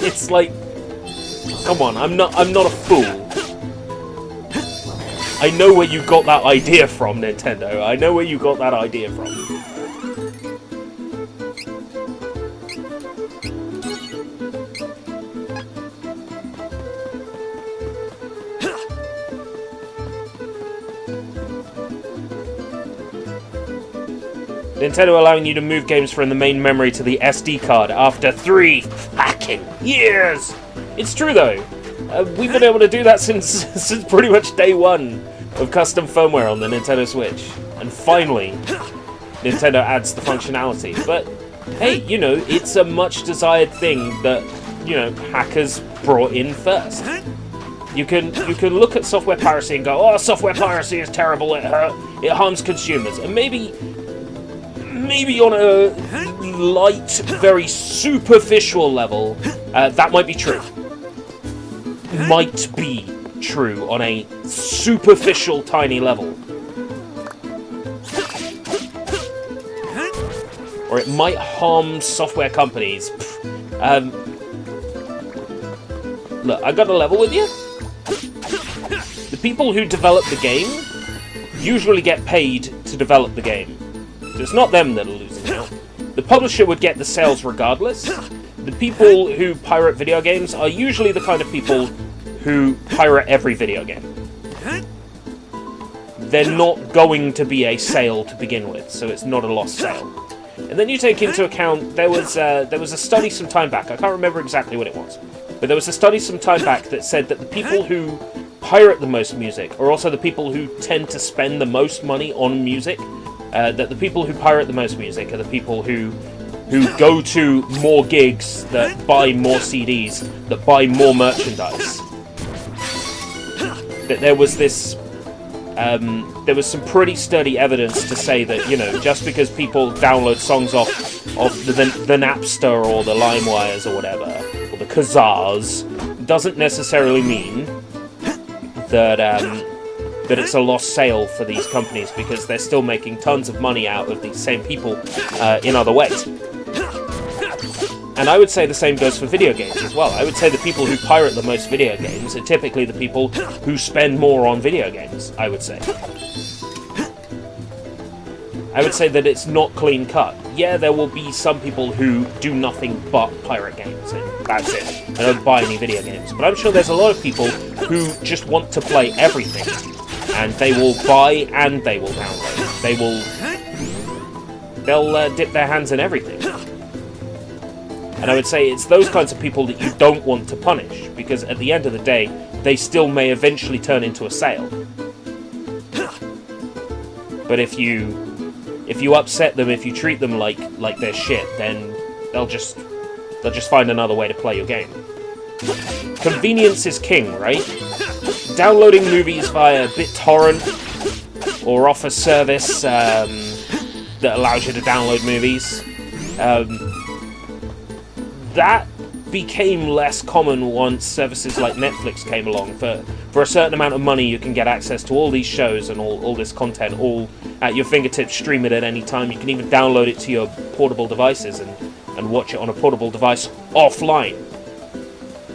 It's like, come on, I'm not a fool. I know where you got that idea from, Nintendo. I know where you got that idea from. Nintendo allowing you to move games from the main memory to the SD card after 3 fucking years! It's true though. We've been able to do that since pretty much day one of custom firmware on the Nintendo Switch. And finally, Nintendo adds the functionality. But hey, you know, it's a much desired thing that, you know, hackers brought in first. You can look at software piracy and go, oh, software piracy is terrible, it harms consumers. And maybe on a light, very superficial level, that might be true. Might be true on a superficial, tiny level. Or it might harm software companies. Look, I got a level with you. The people who develop the game usually get paid to develop the game. So it's not them that are losing out. The publisher would get the sales regardless. The people who pirate video games are usually the kind of people who pirate every video game. They're not going to be a sale to begin with, so it's not a lost sale. And then you take into account, there was a study some time back, I can't remember exactly what it was, but there was a study some time back that said that the people who pirate the most music are also the people who tend to spend the most money on music. That the people who pirate the most music are the people who go to more gigs, that buy more CDs, that buy more merchandise. That there was this there was some pretty sturdy evidence to say that, you know, just because people download songs off the Napster or the LimeWires or whatever, or the Kazars, doesn't necessarily mean that that it's a lost sale for these companies, because they're still making tons of money out of these same people in other ways. And I would say the same goes for video games as well. I would say the people who pirate the most video games are typically the people who spend more on video games, I would say. I would say that it's not clean cut. Yeah, there will be some people who do nothing but pirate games, and that's it. They don't buy any video games. But I'm sure there's a lot of people who just want to play everything, and they will buy and they will download. They'll dip their hands in everything. And I would say it's those kinds of people that you don't want to punish, because at the end of the day, they still may eventually turn into a sale. But if you upset them, if you treat them like they're shit, then they'll just find another way to play your game. Convenience is king, right? Downloading movies via BitTorrent or off a service that allows you to download movies. That became less common once services like Netflix came along. For a certain amount of money, you can get access to all these shows and all this content, all at your fingertips, stream it at any time. You can even download it to your portable devices and watch it on a portable device offline.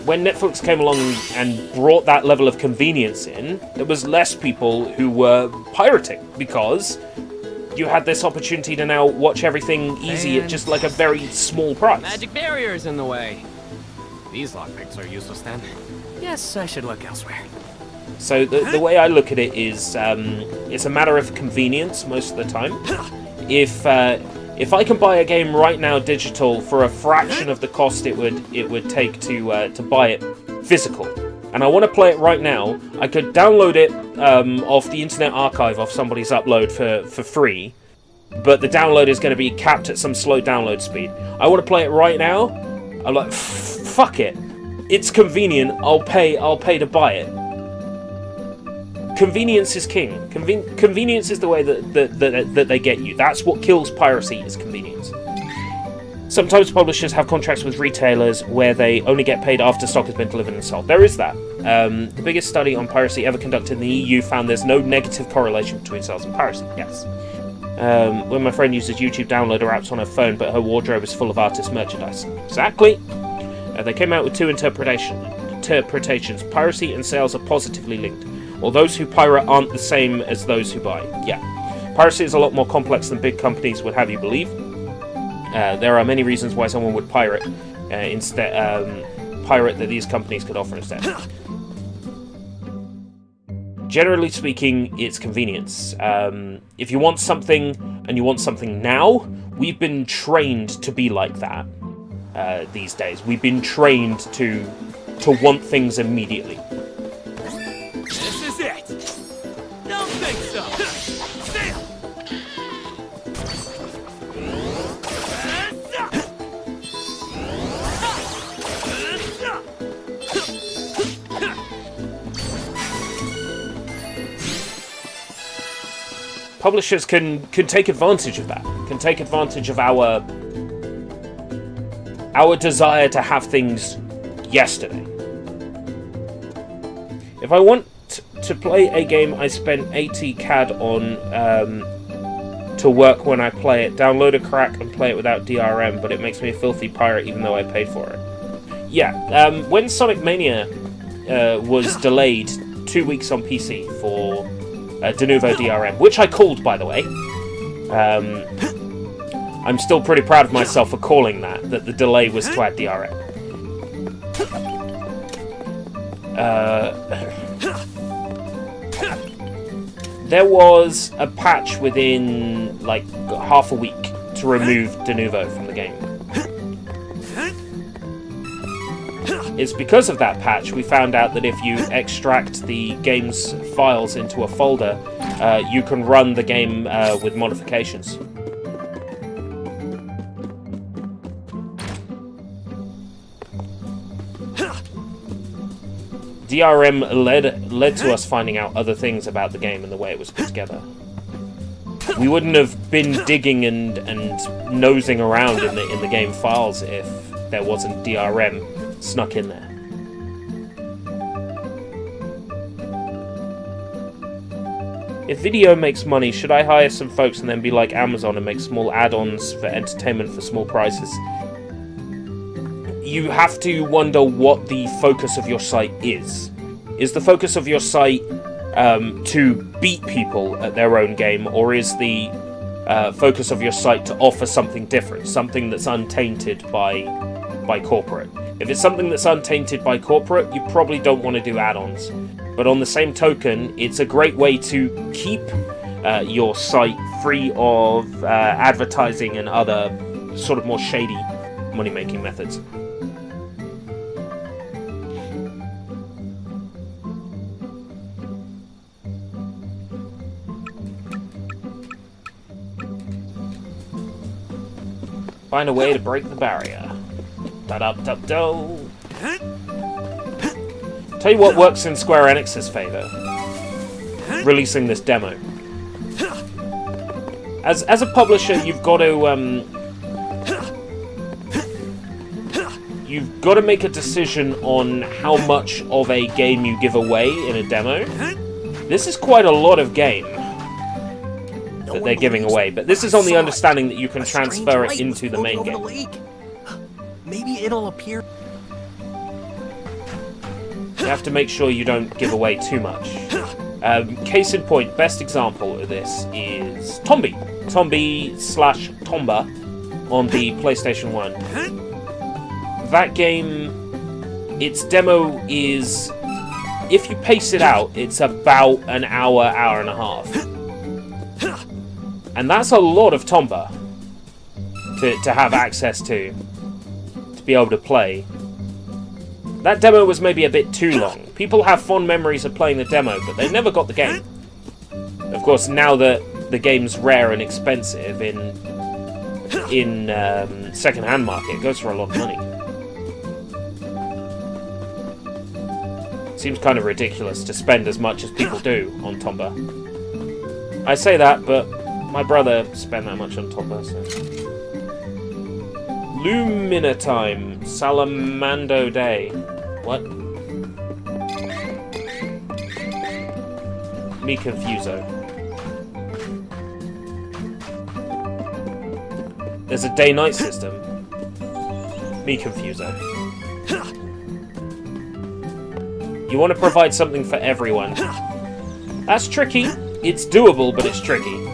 When Netflix came along and brought that level of convenience in, there was less people who were pirating, because you had this opportunity to now watch everything easy at just like a very small price. Magic barriers in the way. These lockpicks are useless then. Yes, I should look elsewhere. So the way I look at it is, it's a matter of convenience most of the time. If I can buy a game right now digital for a fraction of the cost it would take to buy it physical, and I want to play it right now, I could download it off the Internet Archive, off somebody's upload for free, but the download is going to be capped at some slow download speed. I want to play it right now. I'm like, fuck it. It's convenient. I'll pay to buy it. Convenience is king. Convenience is the way that they get you. That's what kills piracy, is convenience. Sometimes publishers have contracts with retailers where they only get paid after stock has been delivered and sold. There is that. The biggest study on piracy ever conducted in the EU found there's no negative correlation between sales and piracy. Yes. When my friend uses YouTube downloader apps on her phone, but her wardrobe is full of artist merchandise. Exactly. They came out with two interpretations. Piracy and sales are positively linked. Well, those who pirate aren't the same as those who buy. Yeah. Piracy is a lot more complex than big companies would have you believe. There are many reasons why someone would pirate pirate that these companies could offer instead. Generally speaking, it's convenience. If you want something, and you want something now, we've been trained to be like that these days. We've been trained to want things immediately. This is it! Don't think so! Publishers can take advantage of that. Can take advantage of our desire to have things yesterday. If I want to play a game I spent 80 CAD on to work when I play it, download a crack and play it without DRM, but it makes me a filthy pirate even though I paid for it. Yeah, when Sonic Mania was delayed 2 weeks on PC for Denuvo DRM, which I called, by the way. I'm still pretty proud of myself for calling that the delay was to add DRM. There was a patch within, like, half a week to remove Denuvo from the game. It's because of that patch we found out that if you extract the game's files into a folder, you can run the game with modifications. DRM led to us finding out other things about the game and the way it was put together. We wouldn't have been digging and nosing around in the game files if there wasn't DRM snuck in there. If video makes money, should I hire some folks and then be like Amazon and make small add-ons for entertainment for small prices? You have to wonder what the focus of your site is. Is the focus of your site to beat people at their own game, or is the focus of your site to offer something different, something that's untainted by corporate? If it's something that's untainted by corporate, you probably don't want to do add-ons. But on the same token, it's a great way to keep your site free of advertising and other sort of more shady money-making methods. Find a way to break the barrier. Da-da-da-do. Tell you what works in Square Enix's favour. Releasing this demo. As a publisher, you've got to make a decision on how much of a game you give away in a demo. This is quite a lot of game that they're giving away, but this is on the understanding that you can transfer it into the main game. Maybe it'll appear. You have to make sure you don't give away too much. Case in point, best example of this is Tombi. Tombi/Tomba on the PlayStation 1. That game, its demo is, if you pace it out, it's about an hour, hour and a half. And that's a lot of Tomba to have access to be able to play. That demo was maybe a bit too long. People have fond memories of playing the demo, but they never got the game. Of course, now that the game's rare and expensive in second-hand market, it goes for a lot of money. Seems kind of ridiculous to spend as much as people do on Tomba. I say that, but my brother spent that much on Tomba, so... Lumina time. Salamando Day. What? Me confuso. There's a day-night system. Me confuso. You want to provide something for everyone. That's tricky. It's doable, but it's tricky.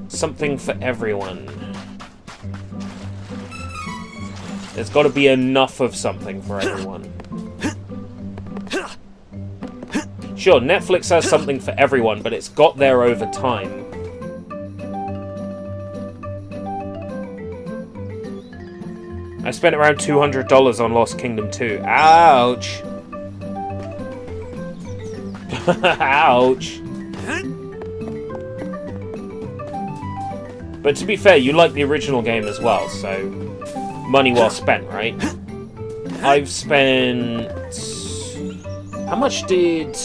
Something for everyone. There's got to be enough of something for everyone. Sure, Netflix has something for everyone, but it's got there over time. I spent around $200 on Lost Kingdom 2. Ouch! Ouch! But to be fair, you like the original game as well, so money well spent, right? I've spent... How much did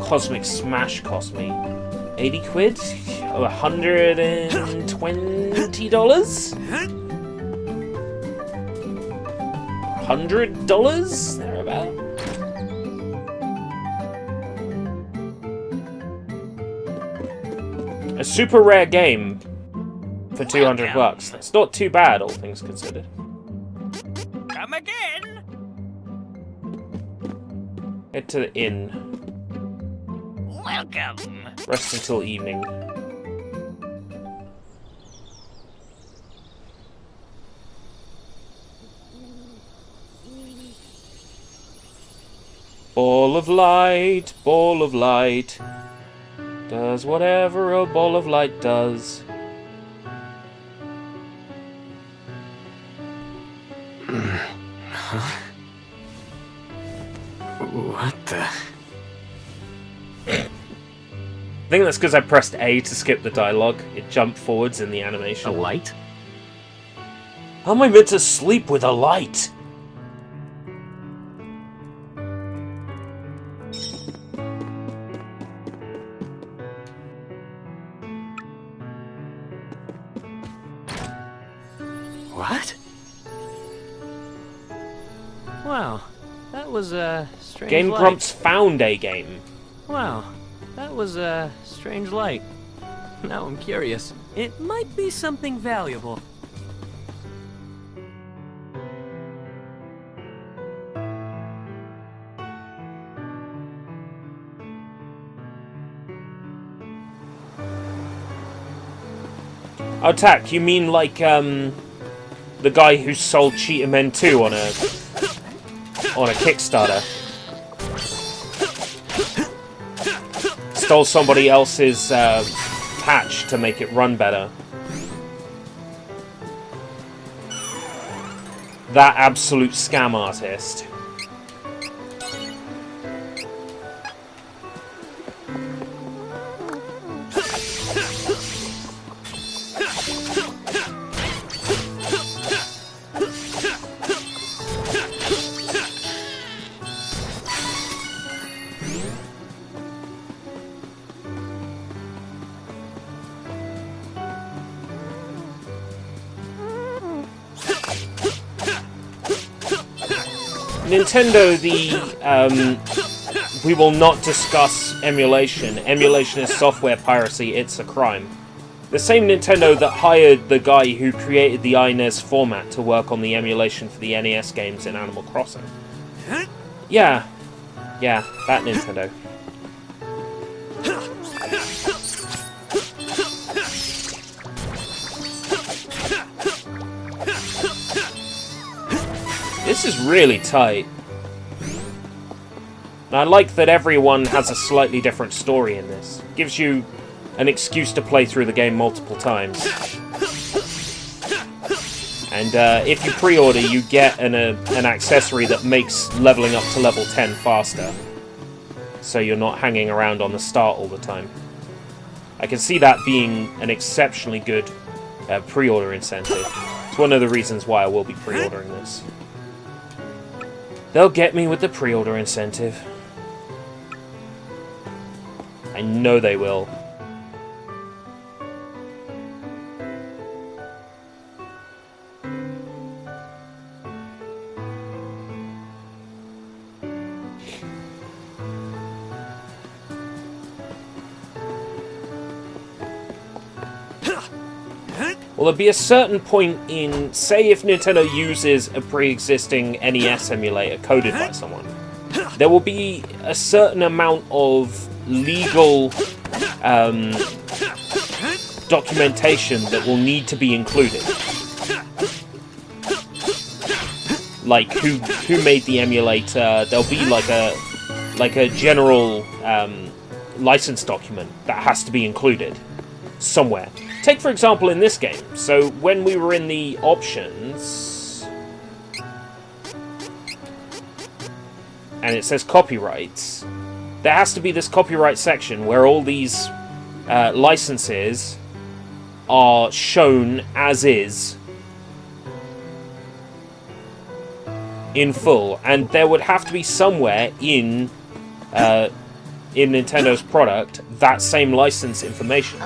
Cosmic Smash cost me? 80 quid? Oh, $120? $100? Thereabout. A super rare game for $200. That's not too bad, all things considered. Come again? Head to the inn. Welcome. Rest until evening. Ball of light, does whatever a ball of light does. Huh? What the... think that's because I pressed A to skip the dialogue. It jumped forwards in the animation. A light? How am I meant to sleep with a light? What? Wow, that was a strange Game light. Grumps found a game. Wow, that was a strange light. Now I'm curious. It might be something valuable. Oh, Tak, you mean like, the guy who sold Cheetah Men 2 on a Kickstarter? Stole somebody else's, patch to make it run better. That absolute scam artist. Nintendo, we will not discuss emulation. Emulation is software piracy, it's a crime. The same Nintendo that hired the guy who created the iNES format to work on the emulation for the NES games in Animal Crossing. Yeah, that Nintendo. This is really tight. And I like that everyone has a slightly different story in this. Gives you an excuse to play through the game multiple times. And if you pre-order, you get an accessory that makes leveling up to level 10 faster. So you're not hanging around on the start all the time. I can see that being an exceptionally good pre-order incentive. It's one of the reasons why I will be pre-ordering this. They'll get me with the pre-order incentive. I know they will. Well, there'll be a certain point in, say if Nintendo uses a pre-existing NES emulator coded by someone, there will be a certain amount of legal documentation that will need to be included. Like who made the emulator. There'll be like a general license document that has to be included somewhere. Take, for example, in this game. So, when we were in the options, and it says copyrights, there has to be this copyright section where all these licenses are shown as is, in full. And there would have to be somewhere in Nintendo's product that same license information.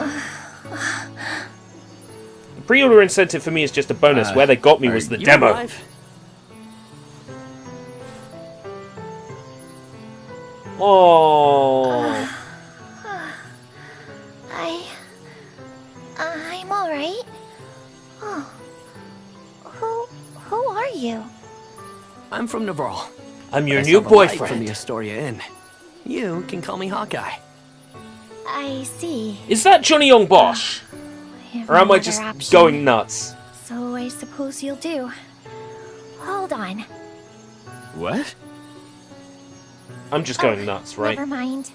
Pre-order incentive for me is just a bonus. Where they got me was the demo. Alive? Oh. I'm all right. Oh, who are you? I'm from Navarre. I'm your I new saw the light from boyfriend. the Astoria Inn. You can call me Hawkeye. I see. Is that Johnny Young Bosch? I have Or am no I other just option. going nuts? So I suppose you'll do. Hold on. What? I'm just going nuts, right? Never mind.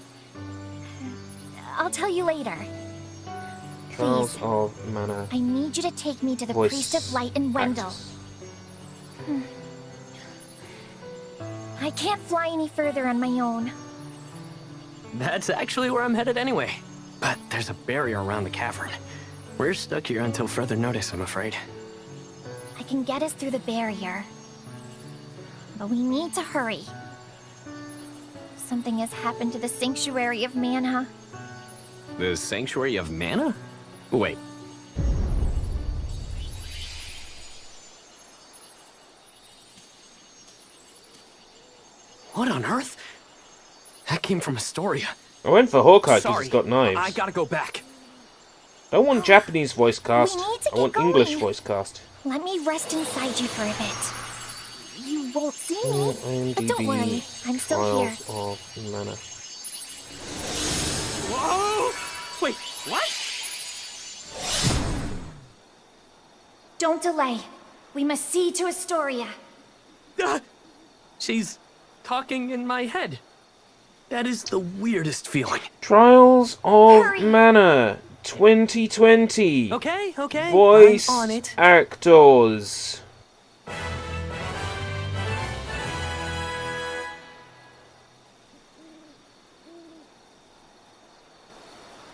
I'll tell you later. Trials of Mana. I need you to take me to the Voice Priest of Light in Wendell. actors. I can't fly any further on my own. That's actually where I'm headed anyway. But there's a barrier around the cavern. We're stuck here until further notice, I'm afraid. I can get us through the barrier. But we need to hurry. Something has happened to the Sanctuary of Mana. The Sanctuary of Mana? Wait. What on earth? That came from Astoria. I went for Hawkeye because Sorry, he's got knives. I gotta go back. I don't want Japanese voice cast. We need to I want get English going. voice cast. Let me rest inside you for a bit. You won't see me, but don't worry, I'm still here. Trials of Mana. Whoa! Wait, what? Don't delay. We must see to Astoria. She's talking in my head. That is the weirdest feeling. Trials of Hurry. Mana 2020. Okay, Voice I'm on it. actors.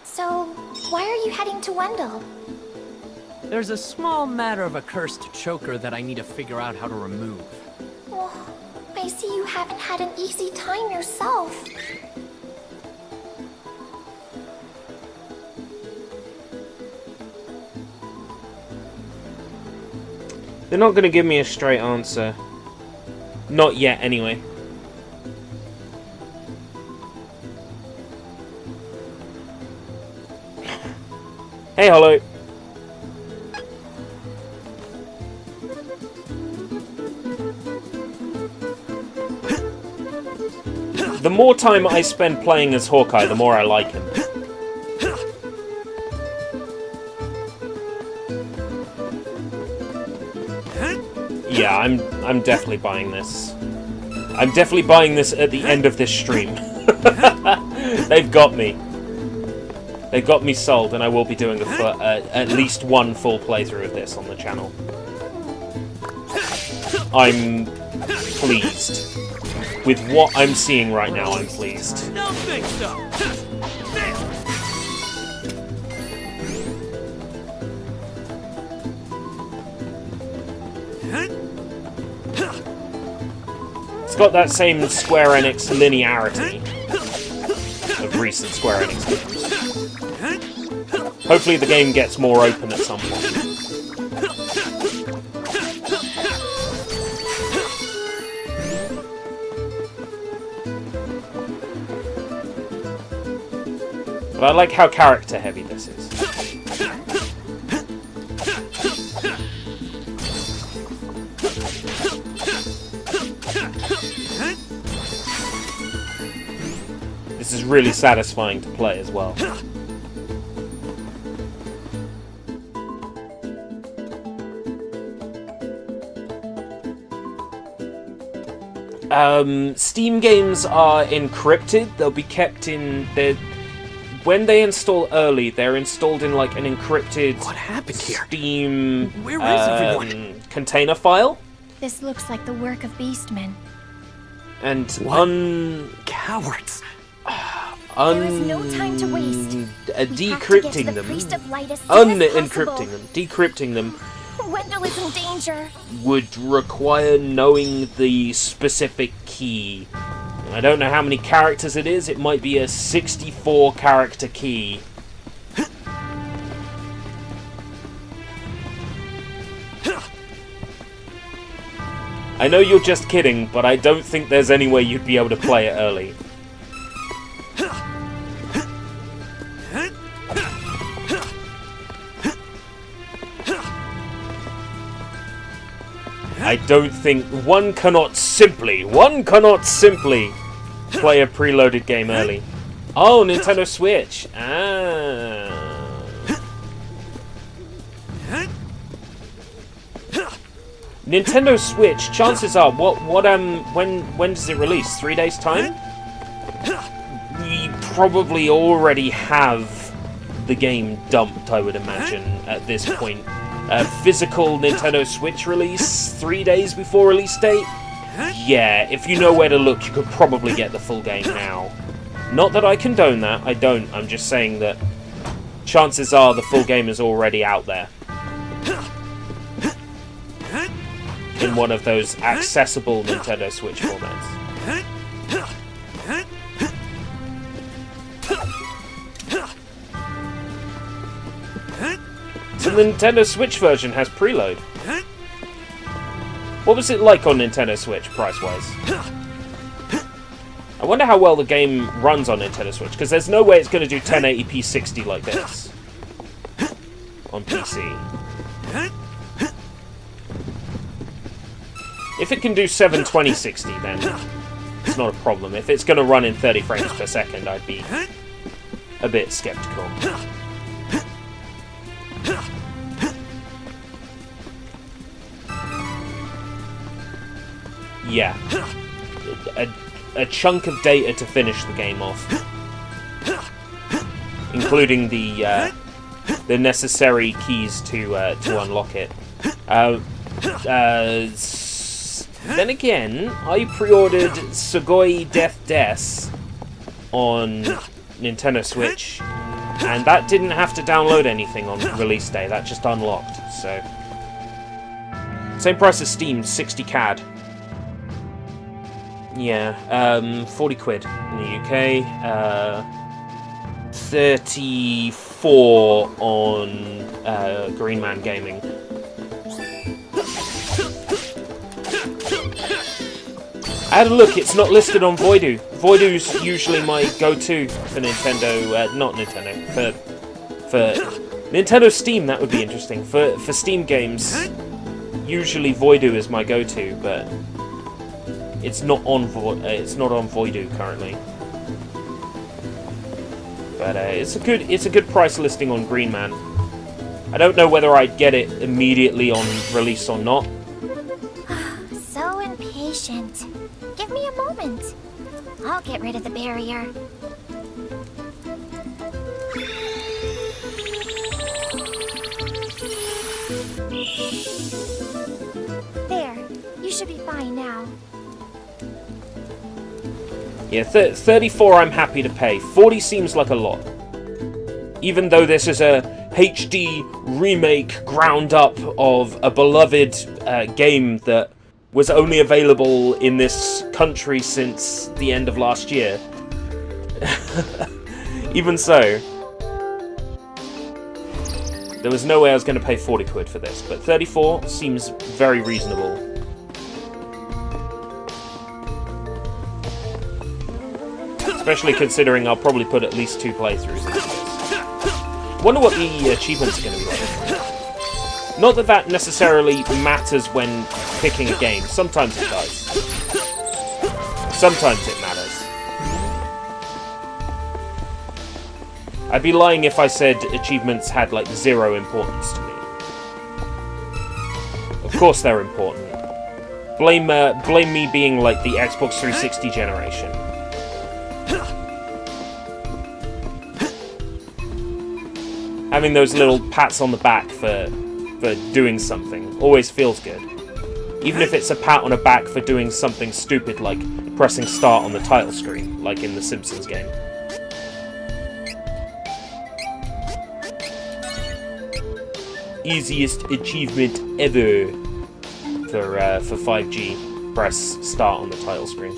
So, why are you heading to Wendell? There's a small matter of a cursed choker that I need to figure out how to remove. Oh, I see you haven't had an easy time yourself. They're not going to give me a straight answer. Not yet, anyway. Hey, Hollow. The more time I spend playing as Hawkeye, the more I like him. Yeah, I'm definitely buying this. I'm definitely buying this at the end of this stream. They've got me. They've got me sold, and I will be doing at least one full playthrough of this on the channel. I'm pleased. With what I'm seeing right now, I'm pleased. Don't think so. It's got that same Square Enix linearity of recent Square Enix games. Hopefully the game gets more open at some point. But I like how character heavy this is. This is really satisfying to play as well. Steam games are encrypted. They'll be kept in their... When they install early, they're installed in like an encrypted Steam Where is everyone? Container file. This looks like the work of Beastmen. And cowards. There is no time to waste. Decrypting them, Priest of Light as soon as possible. unencrypting them, decrypting them Wendell is in danger. would require knowing the specific key. I don't know how many characters it is. It might be a 64 character key. I know you're just kidding, but I don't think there's any way you'd be able to play it early. I don't think one cannot simply play a preloaded game early. Oh, Nintendo Switch. Nintendo Switch. Chances are, when does it release? 3 days time? We probably already have the game dumped, I would imagine, at this point. Physical Nintendo Switch release 3 days before release date? Yeah, if you know where to look, you could probably get the full game now. Not that I condone that, I don't. I'm just saying that chances are the full game is already out there. In one of those accessible Nintendo Switch formats. So the Nintendo Switch version has preload. What was it like on Nintendo Switch, price-wise? I wonder how well the game runs on Nintendo Switch, because there's no way it's going to do 1080p 60 like this on PC. If it can do 720 60, then it's not a problem. If it's going to run in 30 frames per second, I'd be a bit skeptical. Yeah. A chunk of data to finish the game off. Including the necessary keys to unlock it. Then again, I pre-ordered Sugoi Death Death on Nintendo Switch, and that didn't have to download anything on release day, that just unlocked, so... Same price as Steam, 60 CAD. Yeah, 40 quid in the UK, 34 on Green Man Gaming. I had a look, it's not listed on Voodoo. Voodoo's usually my go-to for Nintendo, not Nintendo, for Nintendo Steam, that would be interesting. For Steam games, usually Voodoo is my go-to, but it's not on Voodoo currently. But it's a good price listing on Green Man. I don't know whether I'd get it immediately on release or not. So impatient. Give me a moment. I'll get rid of the barrier. There. You should be fine now. Yeah, 34 I'm happy to pay. 40 seems like a lot. Even though this is a HD remake ground up of a beloved game that was only available in this country since the end of last year. Even so, there was no way I was going to pay 40 quid for this, but 34 seems very reasonable. Especially considering I'll probably put at least 2 playthroughs into this. Wonder what the achievements are going to be like. Not that that necessarily matters when picking a game. Sometimes it does. Sometimes it matters. I'd be lying if I said achievements had, like, 0 importance to me. Of course they're important. Blame me being, like, the Xbox 360 generation. Having those little pats on the back for doing something always feels good. Even if it's a pat on the back for doing something stupid like pressing start on the title screen, like in the Simpsons game. Easiest achievement ever for 5G. Press start on the title screen.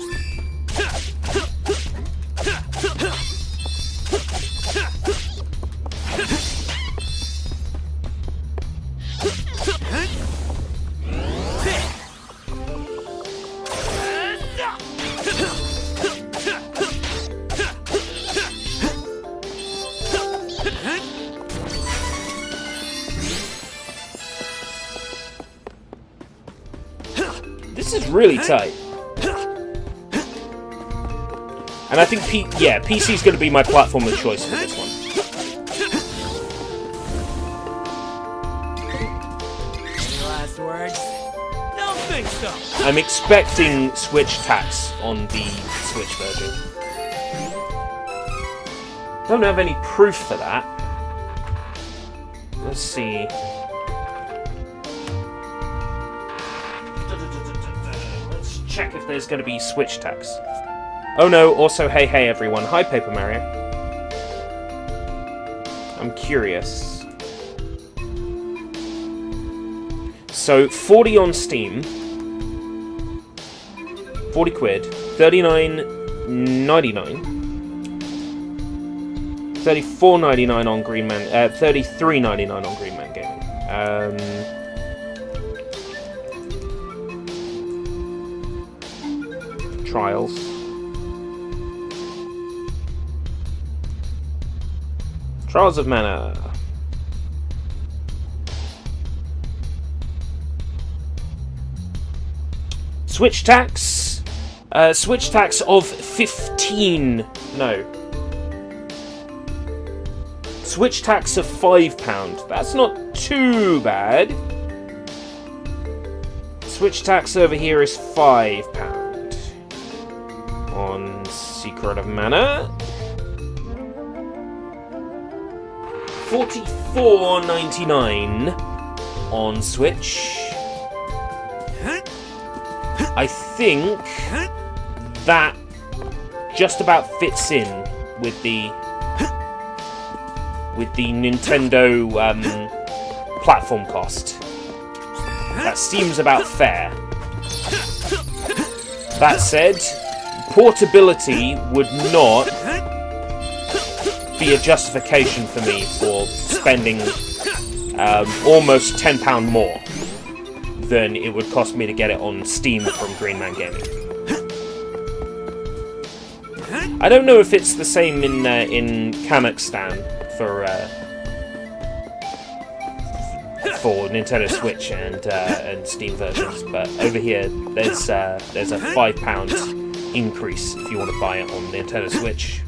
This is really tight. And I think PC's going to be my platform of choice for this one. Any last words? Don't think so. I'm expecting Switch tax on the Switch version. Don't have any proof for that. Let's see. Let's check if there's going to be Switch tax. Oh no, also hey everyone. Hi Paper Mario. I'm curious. So 40 on Steam, 40 quid, 39.99, 34.99 on Green Man, 33.99 on Green Man Gaming. Trials. Trials of Mana. Switch tax. Switch tax of 15. No. Switch tax of £5. That's not too bad. Switch tax over here is £5 on Secret of Mana. $44.99 on Switch. I think that just about fits in with the Nintendo platform cost. That seems about fair. That said, portability would not be a justification for me for spending almost £10 more than it would cost me to get it on Steam from Green Man Gaming. I don't know if it's the same in Kazakhstan for Nintendo Switch and Steam versions, but over here there's a £5 increase if you want to buy it on Nintendo Switch.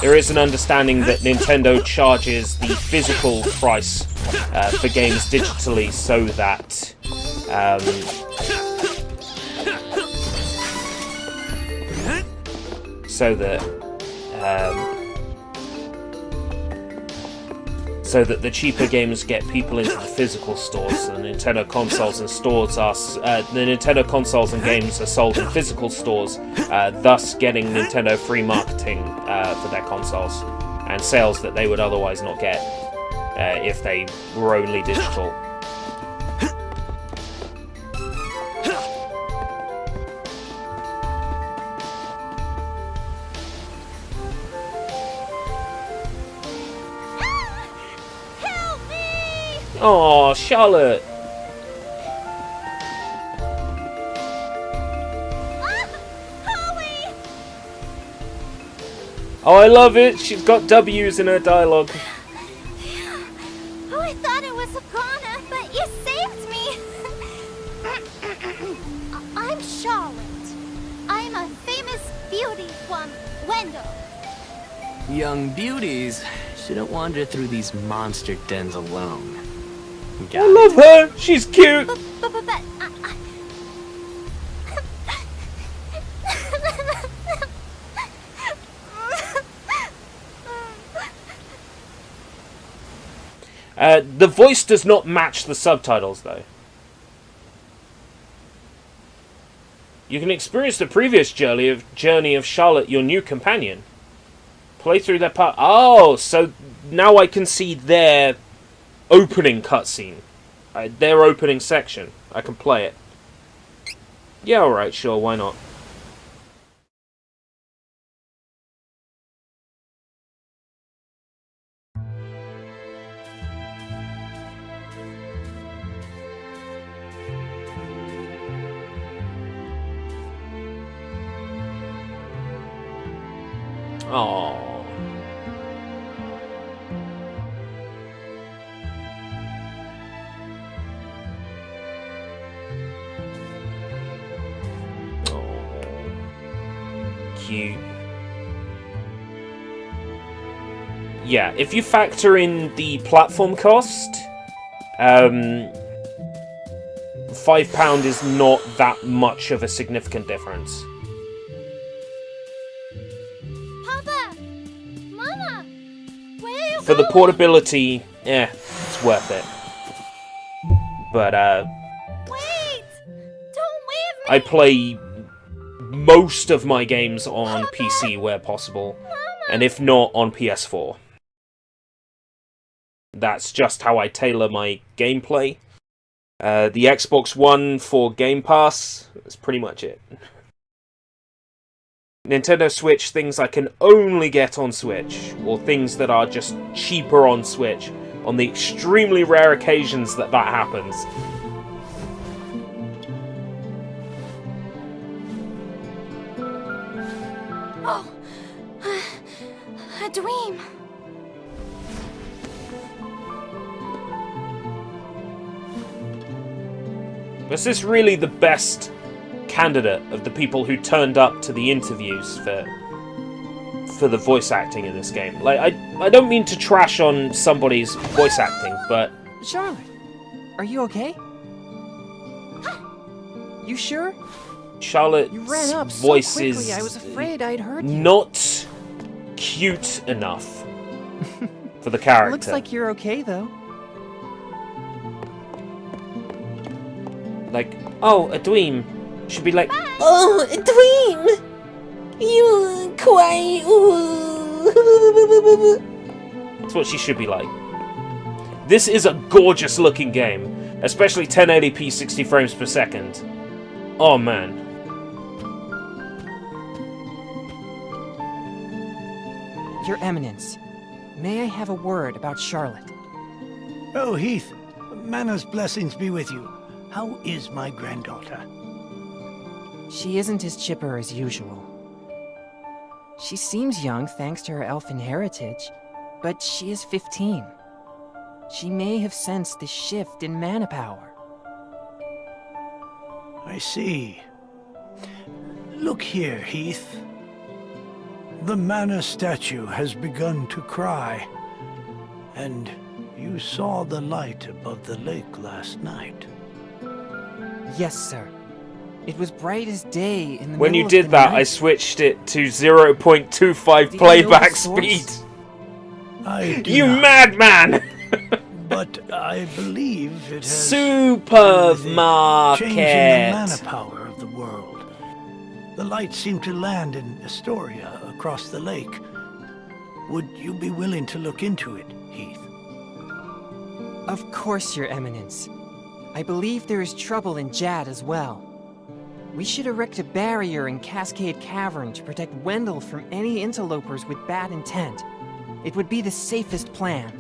There is an understanding that Nintendo charges the physical price for games digitally so that the cheaper games get people into the physical stores. The Nintendo consoles and stores are the Nintendo consoles and games are sold in physical stores, thus getting Nintendo free marketing for their consoles and sales that they would otherwise not get if they were only digital. Oh, Charlotte! Oh, I love it! She's got W's in her dialogue. Oh, I thought it was Iguana, but you saved me! I'm Charlotte. I'm a famous beauty from Wendell. Young beauties shouldn't wander through these monster dens alone. I love her! She's cute! The voice does not match the subtitles, though. You can experience the previous journey of Charlotte, your new companion. Play through their part. Oh, so now I can see their opening cutscene. Their opening section. I can play it. Yeah, alright, sure, why not? Oh. Cute. Yeah, if you factor in the platform cost, £5 is not that much of a significant difference. Papa! Mama! Where are you For the going? portability, yeah, it's worth it. But, Wait! Don't leave me! I play most of my games on PC where possible, and if not, on PS4. That's just how I tailor my gameplay. The Xbox One for Game Pass, that's pretty much it. Nintendo Switch, things I can only get on Switch, or things that are just cheaper on Switch, on the extremely rare occasions that that happens. Oh, a dream. Was this really the best candidate of the people who turned up to the interviews for the voice acting in this game? Like, I don't mean to trash on somebody's voice acting, but... Charlotte, are you okay? You sure? Charlotte's You ran up so voice quickly, is I was afraid I'd hurt you. not cute enough for the character. Looks like you're okay, though. Like, oh, a dweem. Should be like, Oh, a dream! You cry. that's what she should be like. This is a gorgeous looking game, especially 1080p 60 frames per second. Oh man. Your Eminence, may I have a word about Charlotte? Oh, Heath, Mana's blessings be with you. How is my granddaughter? She isn't as chipper as usual. She seems young thanks to her elfin heritage, but she is 15. She may have sensed the shift in mana power. I see. Look here, Heath. The Mana statue has begun to cry, and you saw the light above the lake last night. Yes, sir. It was bright as day in the When middle you of did the that, night. I switched it to 0.25 playback speed. I do You not, madman! but I believe it has Supermarket. changing the mana power of the world. The light seemed to land in Astoria across the lake. Would you be willing to look into it, Heath? Of course, Your Eminence. I believe there is trouble in Jad as well. We should erect a barrier in Cascade Cavern to protect Wendell from any interlopers with bad intent. It would be the safest plan.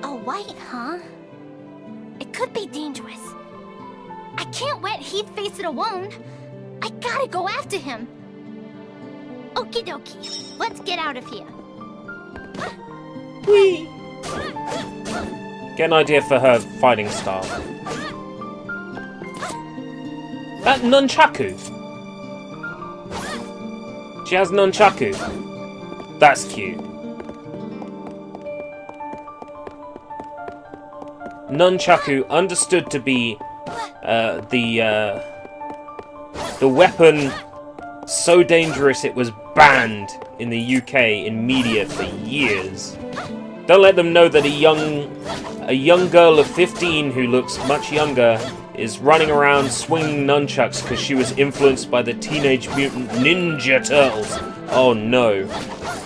A white, huh? It could be dangerous. I can't let Heath face it alone. I gotta go after him. Okie dokie, let's get out of here. Whee! Get an idea for her fighting style. That nunchaku. She has nunchaku. That's cute. Nunchaku understood to be the weapon so dangerous it was banned in the UK in media for years. Don't let them know that a young girl of 15 who looks much younger is running around swinging nunchucks because she was influenced by the Teenage Mutant Ninja Turtles. Oh no.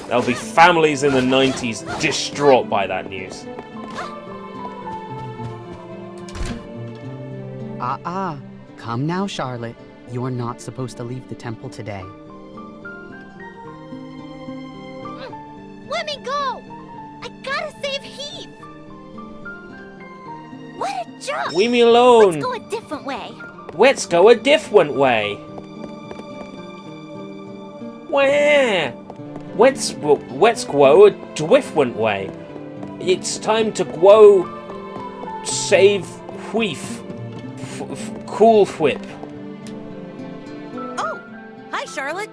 There'll be families in the 90s distraught by that news. Come now, Charlotte. You're not supposed to leave the temple today. Let me go! I gotta save Heath! What a jerk! Leave me alone! Let's go a different way. Let's go a different way. Where? Let's go a different way. It's time to go save Whiff. Cool Whip. Oh, hi, Charlotte.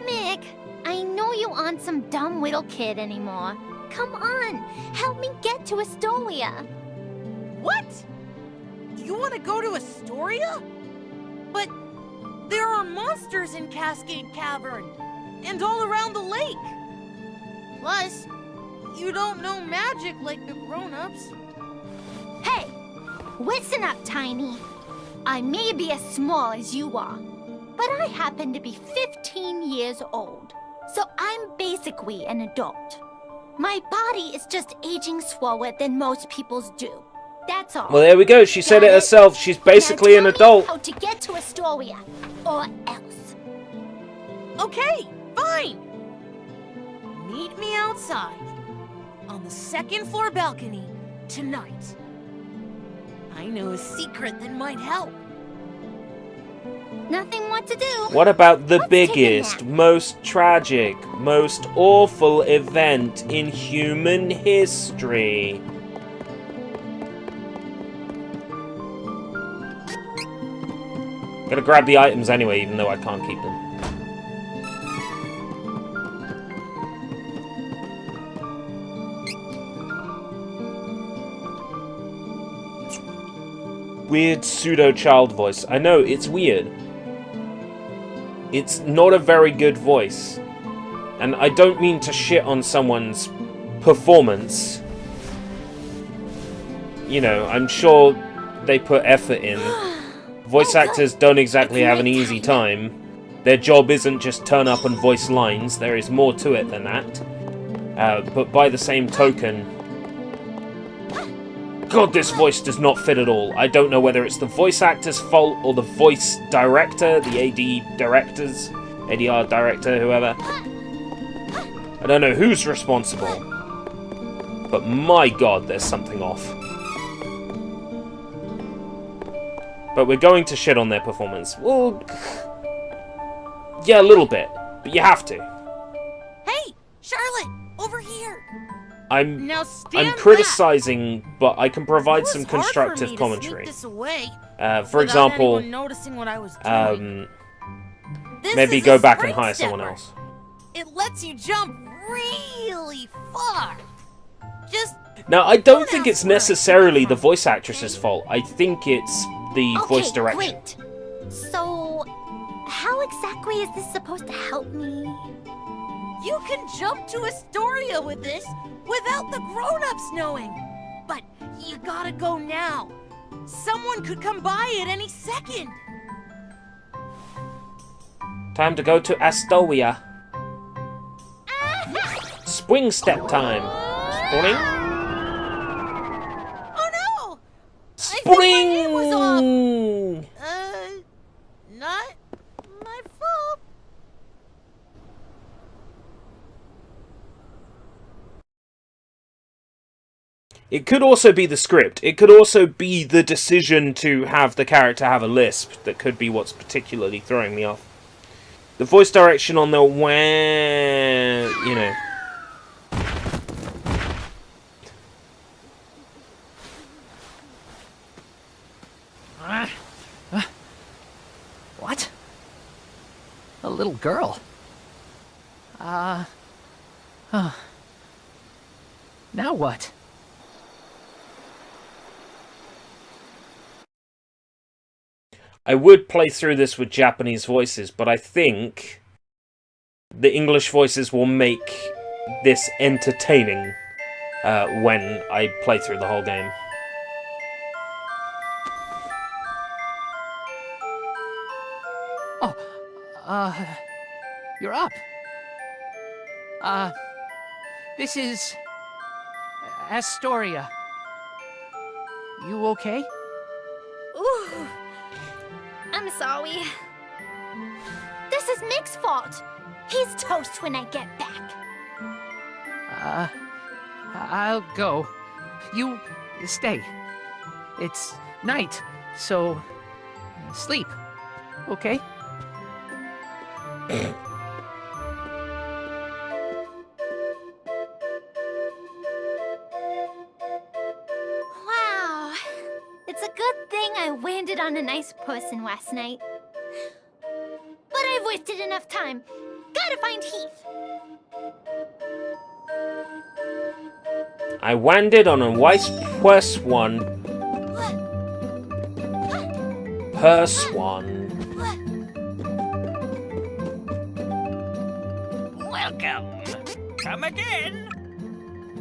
Mick, I know you aren't some dumb little kid anymore. Come on, help me get to Astoria. What? You want to go to Astoria? But there are monsters in Cascade Cavern and all around the lake. Plus, you don't know magic like the grown-ups. Listen up, Tiny. I may be as small as you are, but I happen to be 15 years old. So I'm basically an adult. My body is just aging slower than most people's do. That's all. Well, there we go. She said it herself. She's basically an adult. How to get to Astoria, or else. Okay, fine. Meet me outside, on the second floor balcony, tonight. I know a secret that might help. Nothing what to do. What about the biggest, most tragic, most awful event in human history? Gotta grab the items anyway, even though I can't keep them. Weird pseudo-child voice. I know, it's weird. It's not a very good voice. And I don't mean to shit on someone's performance. You know, I'm sure they put effort in. Voice actors don't exactly have an easy time. Their job isn't just turn up and voice lines. There is more to it than that. But by the same token... God, this voice does not fit at all. I don't know whether it's the voice actor's fault or the voice director, the AD directors, ADR director, whoever. I don't know who's responsible. But my God, there's something off. But we're going to shit on their performance. Well, yeah, a little bit. But you have to. Hey, Charlotte, over here. I'm Now stand criticizing, but I can provide It some was hard for constructive me to commentary. sneak this away For without example, anyone noticing what I was doing. This maybe is go a back and spring hire someone stepper. else. It lets you jump really far. Just Now, I don't think it's necessarily the voice actress's fault. I think it's the voice direction. Great. So, how exactly is this supposed to help me? you can jump to Astoria with this without the grown-ups knowing. But you gotta go now. Someone could come by at any second. Time to go to Astoria. Spring step time. Spring? Oh no! Spring! Not my fault. It could also be the script. It could also be the decision to have the character have a lisp that could be what's particularly throwing me off. The voice direction on the you know. What? A little girl? Now what? I would play through this with Japanese voices, but I think the English voices will make this entertaining when I play through the whole game. Oh, you're up. This is Astoria. You okay? Ooh. I'm sorry. This is Mick's fault. He's toast when I get back. I'll go. You stay. It's night, so sleep, okay? Wow. It's a good thing I landed on a nice person last night. But I've wasted enough time. Gotta find Heath. I landed on a wise person. Welcome. Come again.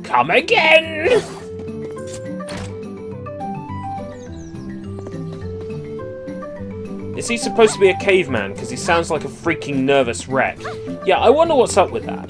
Come again! Is he supposed to be a caveman? Because he sounds like a freaking nervous wreck. Yeah, I wonder what's up with that.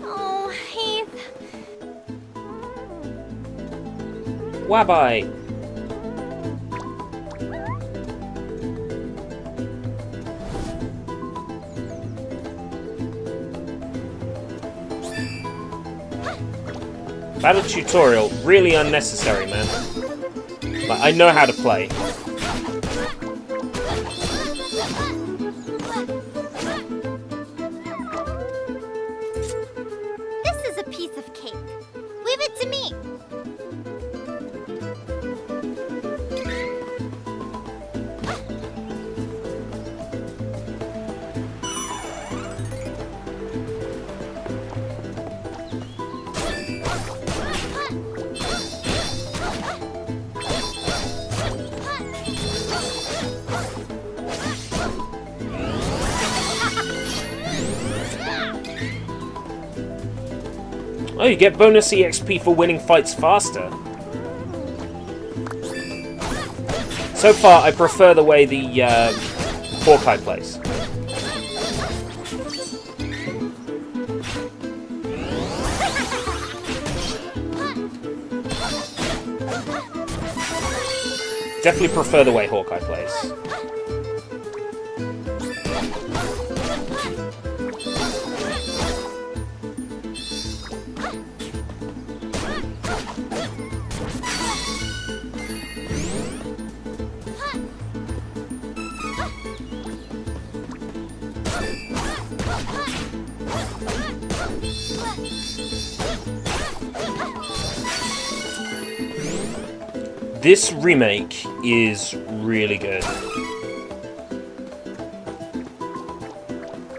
Oh, Heath. Wabbai. Battle tutorial, really unnecessary, man. Like, I know how to play. This is a piece of cake. Leave it to me. Oh, you get bonus EXP for winning fights faster. So far, I prefer the way the Hawkeye plays. Definitely prefer the way Hawkeye plays. This remake is really good.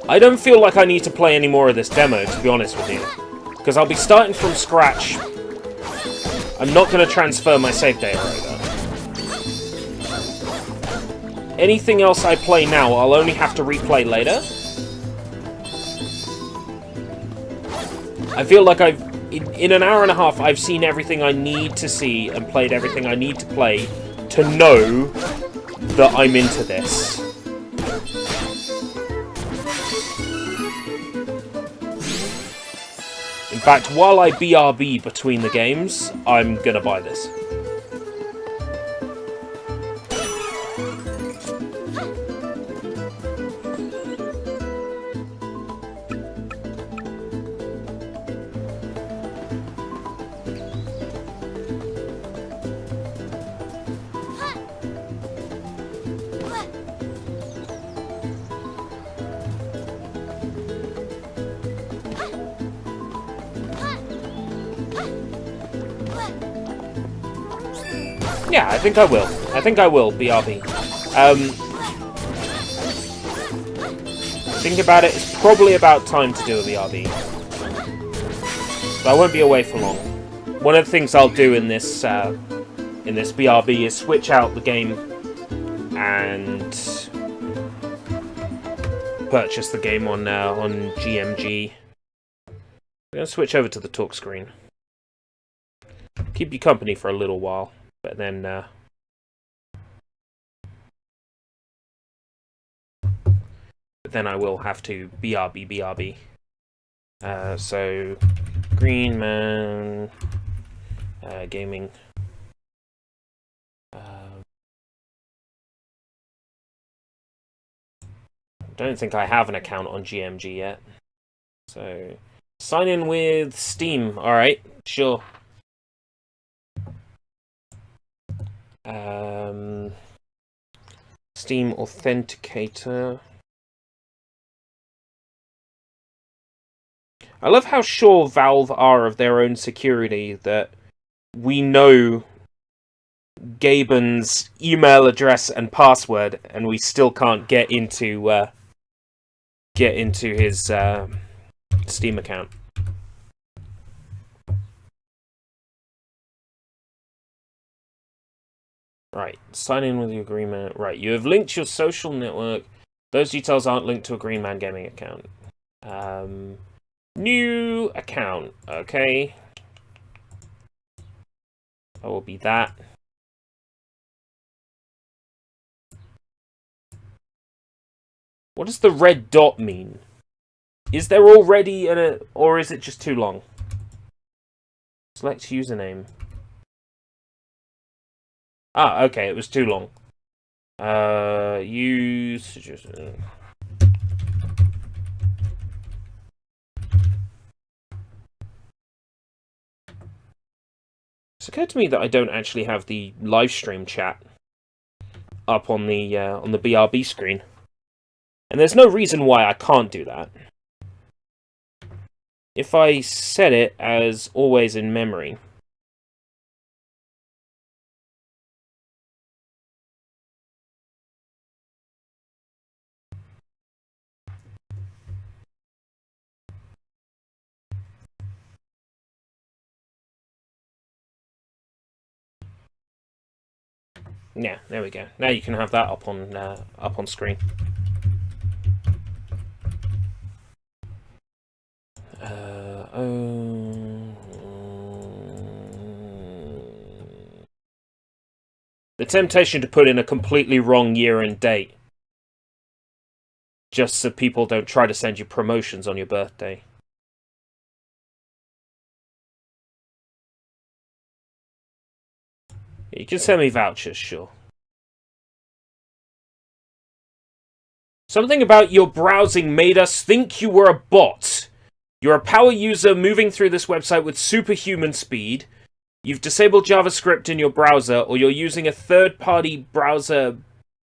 I don't feel like I need to play any more of this demo, to be honest with you. Because I'll be starting from scratch. I'm not going to transfer my save data over. Anything else I play now, I'll only have to replay later. I feel like in an hour and a half, I've seen everything I need to see and played everything I need to play to know that I'm into this. In fact, while I BRB between the games, I'm gonna buy this. Yeah, I think I will. I think I will, BRB. Think about it, it's probably about time to do a BRB. But I won't be away for long. One of the things I'll do in this BRB is switch out the game and purchase the game on GMG. I'm going to switch over to the talk screen. Keep you company for a little while. But then, I will have to BRB. So, Green Man, Gaming. Don't think I have an account on GMG yet. So, sign in with Steam. Alright, sure. Steam Authenticator. I love how sure Valve are of their own security, that we know Gaben's email address and password, and we still can't get into his Steam account. Right, sign in with your Green Man. Right, you have linked your social network. Those details aren't linked to a Green Man Gaming account. New account, okay. That will be that. What does the red dot mean? Is there already or is it just too long? Select username. Ah, okay, it was too long. Use... It's occurred to me that I don't actually have the live stream chat up on the BRB screen. And there's no reason why I can't do that. If I set it as always in memory. Yeah, there we go. Now you can have that up on screen. The temptation to put in a completely wrong year and date, just so people don't try to send you promotions on your birthday. You can send me vouchers, sure. Something about your browsing made us think you were a bot. You're a power user moving through this website with superhuman speed. You've disabled JavaScript in your browser, or you're using a third-party browser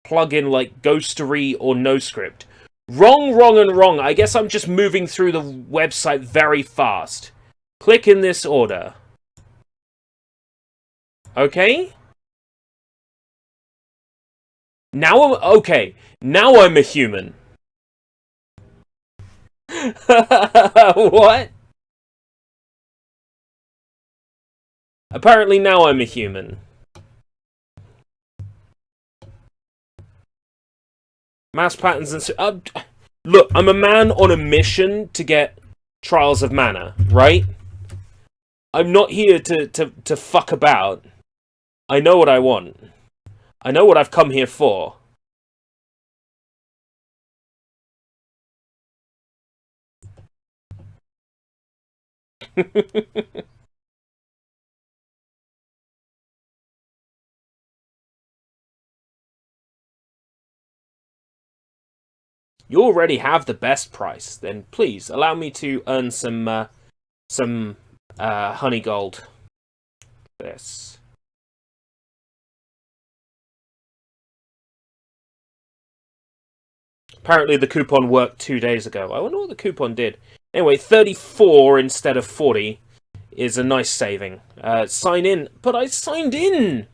plugin like Ghostery or NoScript. Wrong, wrong, and wrong. I guess I'm just moving through the website very fast. Click in this order. Okay? Now I'm a human. What? Apparently now I'm a human. Mouse patterns and... look, I'm a man on a mission to get Trials of Mana, right? I'm not here to fuck about. I know what I want. I know what I've come here for. You already have the best price, then please allow me to earn some honey gold. This. Apparently the coupon worked 2 days ago. I wonder what the coupon did. Anyway, 34 instead of 40 is a nice saving. Sign in. But I signed in!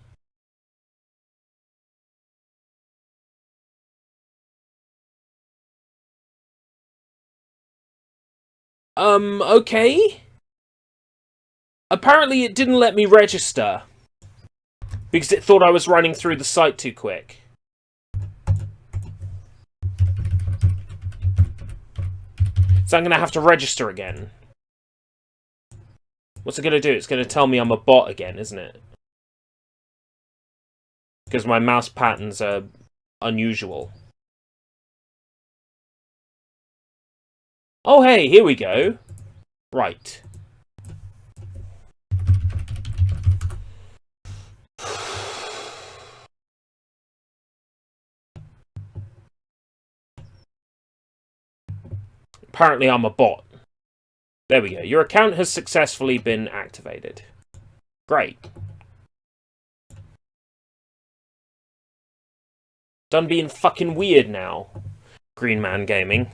Okay? Apparently it didn't let me register. Because it thought I was running through the site too quick. So I'm going to have to register again. What's it going to do? It's going to tell me I'm a bot again, isn't it? Because my mouse patterns are unusual. Oh, hey, here we go. Right. Apparently I'm a bot. There we go. Your account has successfully been activated. Great. Done being fucking weird now, Green Man Gaming.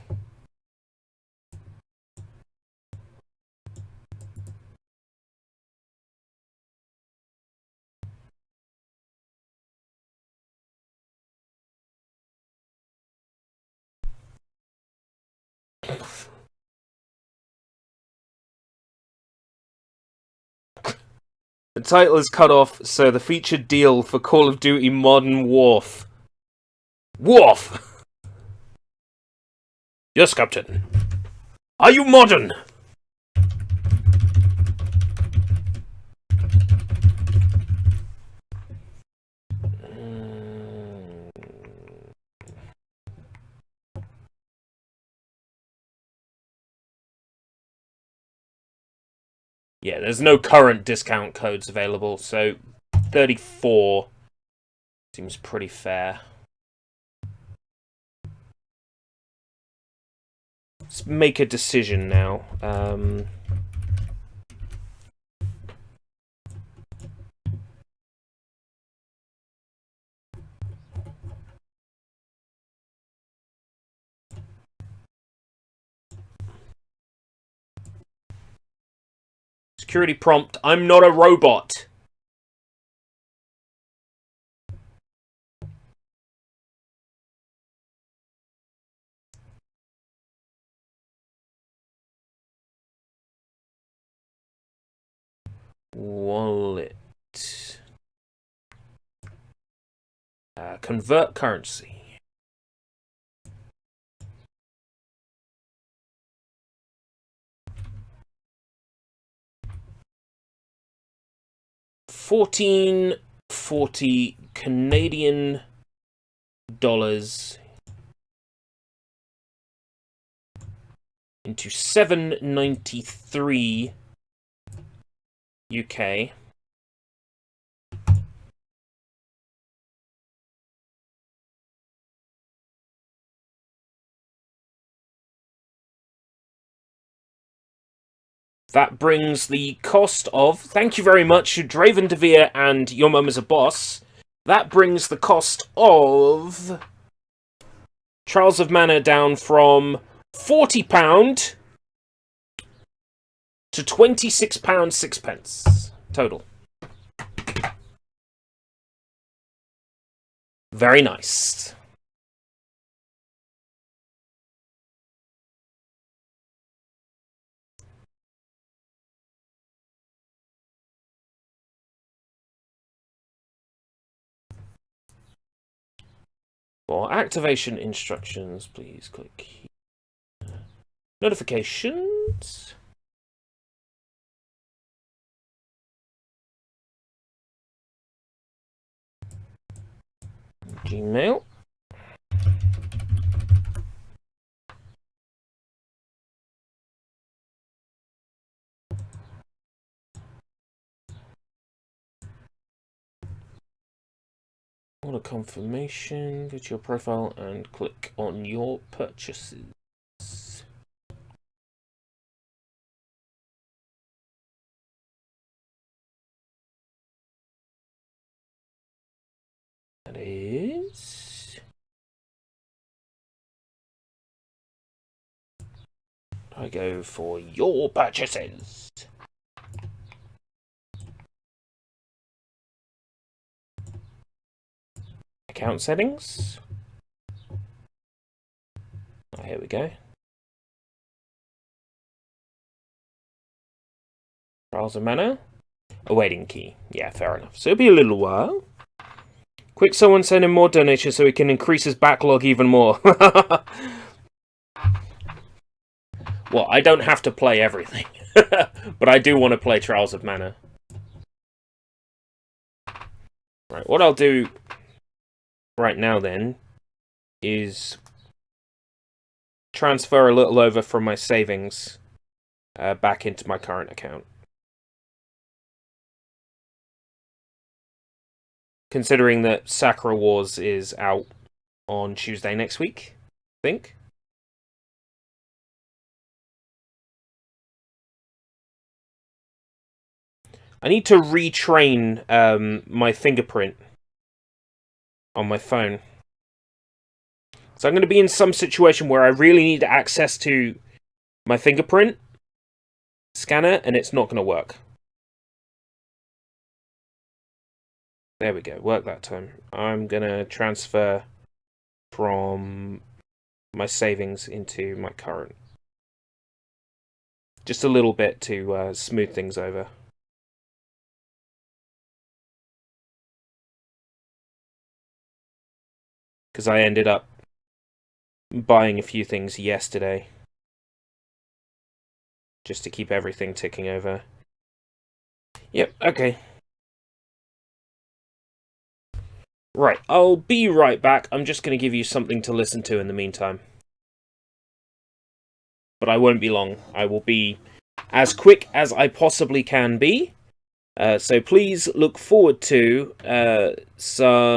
The title is cut off, so the featured deal for Call of Duty Modern Warfare. Worf! Yes, Captain. Are you modern? Yeah, there's no current discount codes available, so 34 seems pretty fair. Let's make a decision now. Security prompt, I'm not a robot. Wallet. Convert currency. $14.40 Canadian dollars into $7.93 UK. That brings the cost of, thank you very much, Draven Devere and Your Mum is a Boss. That brings the cost of Trials of Mana down from £40 to £26.06 total. Very nice. For activation instructions, please click here. Notifications. Gmail. Order confirmation, go to your profile and click on your purchases. That is... I go for your purchases. Account settings. Oh, here we go. Trials of Mana. Awaiting key. Yeah, fair enough. So it'll be a little while. Quick, someone send him more donations so he can increase his backlog even more. Well, I don't have to play everything. But I do want to play Trials of Mana. Right, what I'll do right now then is transfer a little over from my savings back into my current account. Considering that Sakura Wars is out on Tuesday next week, I think. I need to retrain my fingerprint on my phone. So I'm going to be in some situation where I really need access to my fingerprint scanner, and it's not going to work. There we go, work that time. I'm going to transfer from my savings into my current Just a little bit to smooth things over. Because I ended up buying a few things yesterday. Just to keep everything ticking over. Yep, okay. Right, I'll be right back. I'm just going to give you something to listen to in the meantime. But I won't be long. I will be as quick as I possibly can be. So please look forward to some...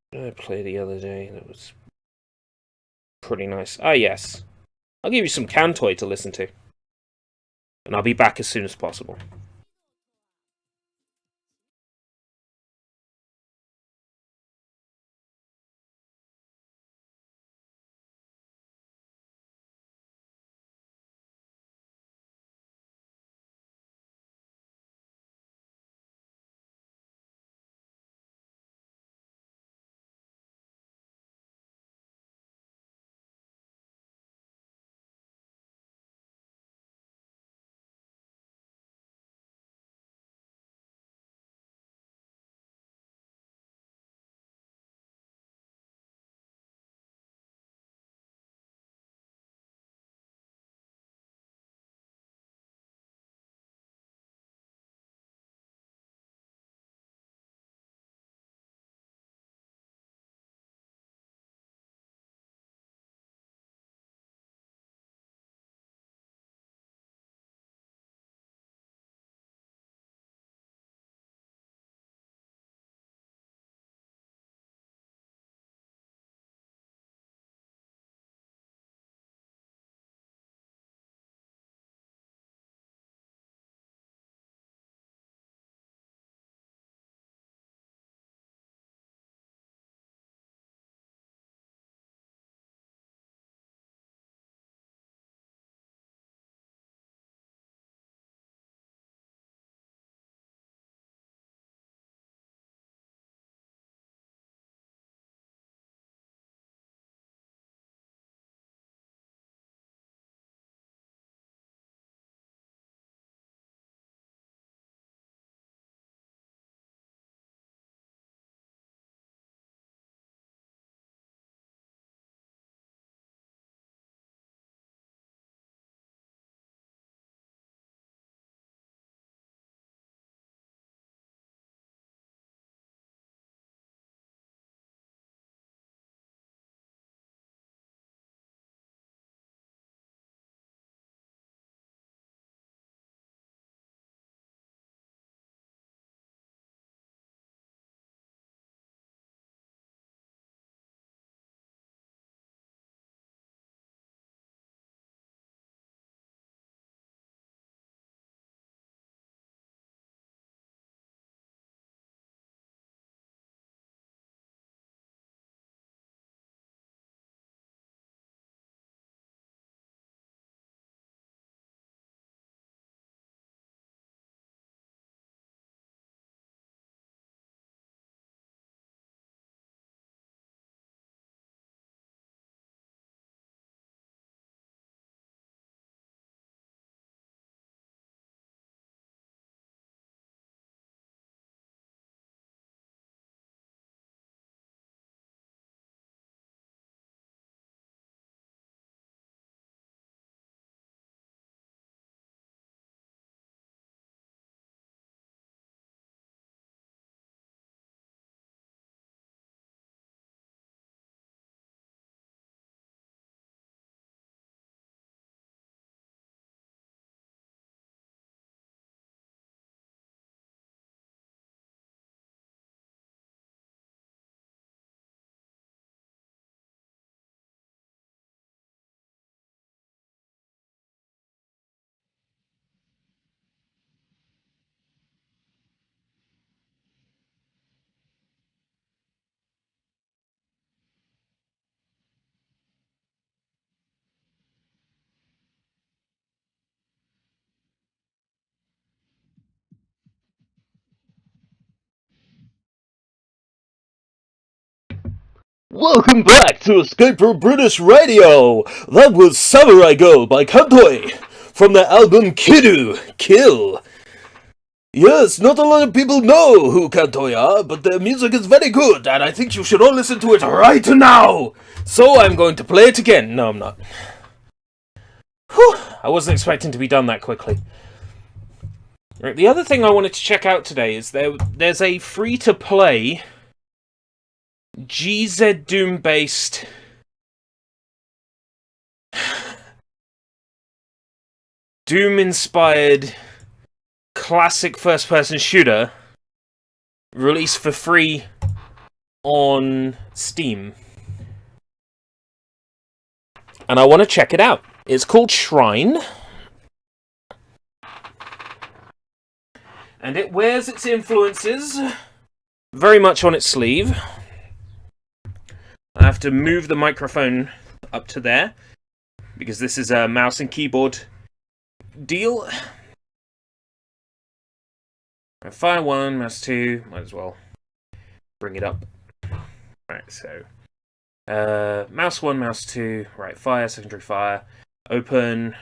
What did I play the other day? That was pretty nice. Ah, yes. I'll give you some Cantoy to listen to. And I'll be back as soon as possible. Welcome back to Escape from British Radio! That was Samurai Girl by Kantoi, from the album Kiru, Kill. Yes, not a lot of people know who Kantoi are, but their music is very good, and I think you should all listen to it right now! So I'm going to play it again. No, I'm not. Whew, I wasn't expecting to be done that quickly. Right, the other thing I wanted to check out today is there's a free-to-play GZ Doom-based Doom-inspired classic first-person shooter released for free on Steam. And I want to check it out. It's called Shrine. And it wears its influences very much on its sleeve. I have to move the microphone up to there, because this is a mouse and keyboard deal. Right, fire 1, mouse 2, might as well bring it up. Right, so mouse 1, mouse 2, right, fire, secondary fire, open,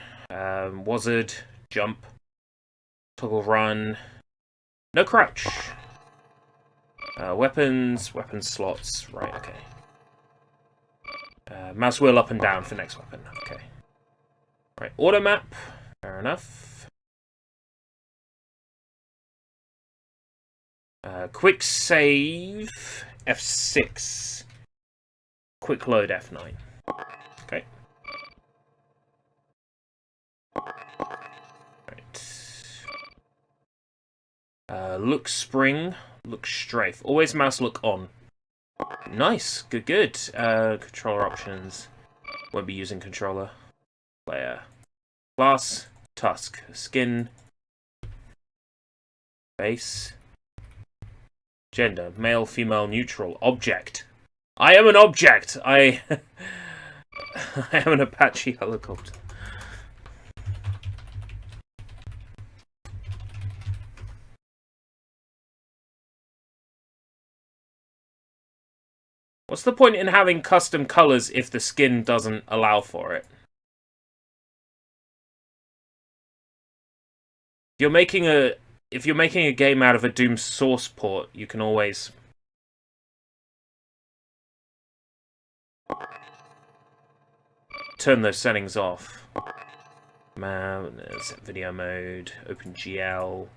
wizard, jump, toggle run, no crouch. Weapons, weapon slots, right, okay. Mouse wheel up and down for next weapon. Okay. Right, auto map. Fair enough. Quick save F6. Quick load F9. Okay. Right. Look spring. Look strafe. Always mouse look on. Nice, good, good. Controller options. Won't be using controller. Player. Class. Tusk. Skin. Base. Gender. Male, female, neutral. Object. I am an object! I am an Apache helicopter. What's the point in having custom colors if the skin doesn't allow for it? If you're making a game out of a Doom source port, you can always turn those settings off. Set video mode, OpenGL,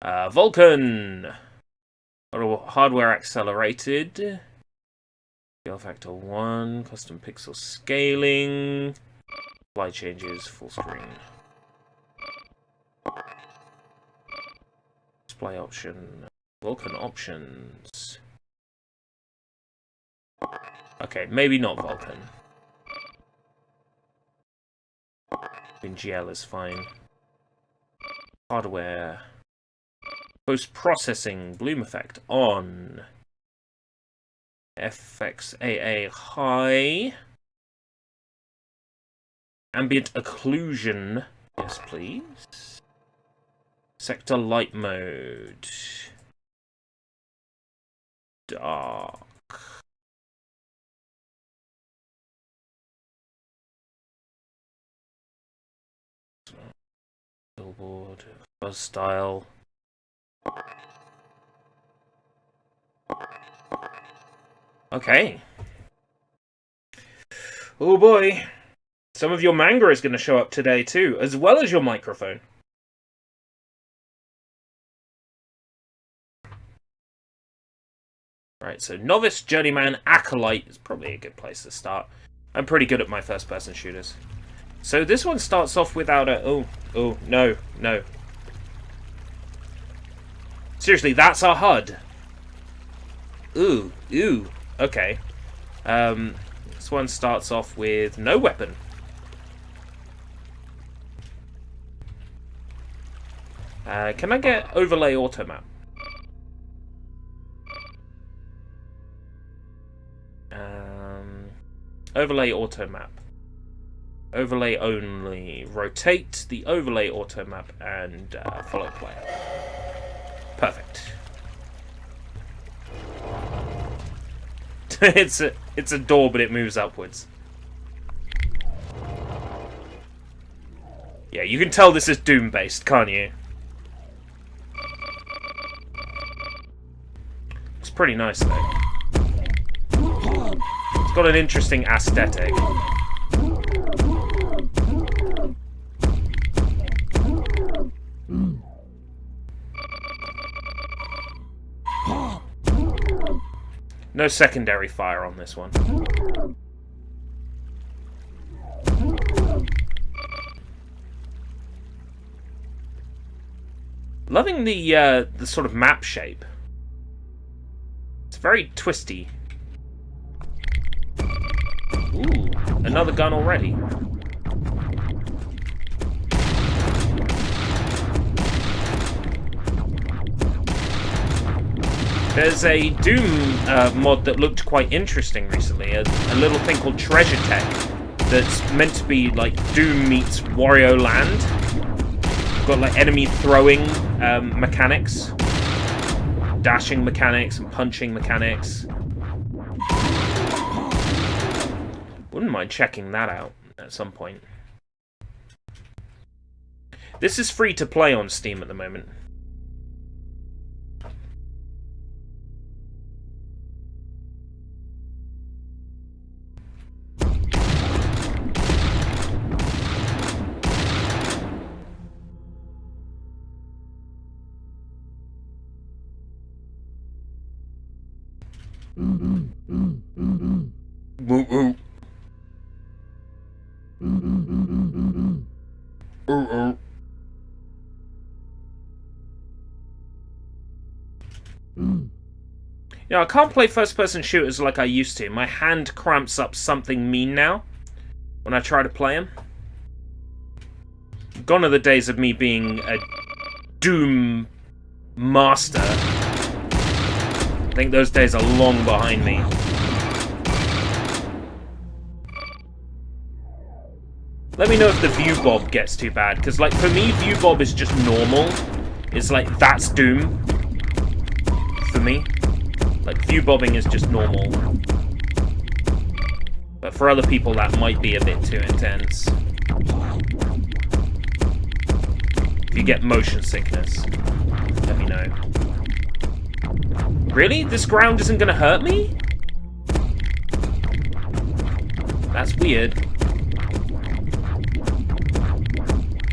Vulkan, hardware accelerated. Scale factor 1, custom pixel scaling, supply changes, full screen. Display option, Vulkan options. Okay, maybe not Vulkan. OpenGL is fine. Hardware. Post-processing, bloom effect on. FXAA high. Ambient occlusion. Yes, please. Sector light mode. Dark. Billboard. Fuzz style. Okay. Oh boy. Some of your manga is going to show up today too, as well as your microphone. Right, so Novice, Journeyman, Acolyte is probably a good place to start. I'm pretty good at my first-person shooters. So this one starts off without a... Oh, no. Seriously, that's our HUD. Ooh. Okay. This one starts off with no weapon. Can I get overlay auto map? Overlay auto map. Overlay only. Rotate the overlay auto map and follow player. Perfect. it's a door, but it moves upwards. Yeah, you can tell this is Doom-based, can't you? It's pretty nice, though. It's got an interesting aesthetic. No secondary fire on this one. Loving the sort of map shape. It's very twisty. Ooh, another gun already. There's a Doom mod that looked quite interesting recently. A little thing called Treasure Tech that's meant to be like Doom meets Wario Land. Got like enemy throwing mechanics, dashing mechanics, and punching mechanics. Wouldn't mind checking that out at some point. This is free to play on Steam at the moment. You know, I can't play first-person shooters like I used to. My hand cramps up something mean now when I try to play them. Gone are the days of me being a Doom master. I think those days are long behind me. Let me know if the view bob gets too bad, because like for me, view bob is just normal. It's like, that's Doom. For me. Like, view bobbing is just normal. But for other people, that might be a bit too intense. If you get motion sickness, let me know. Really? This ground isn't gonna hurt me? That's weird.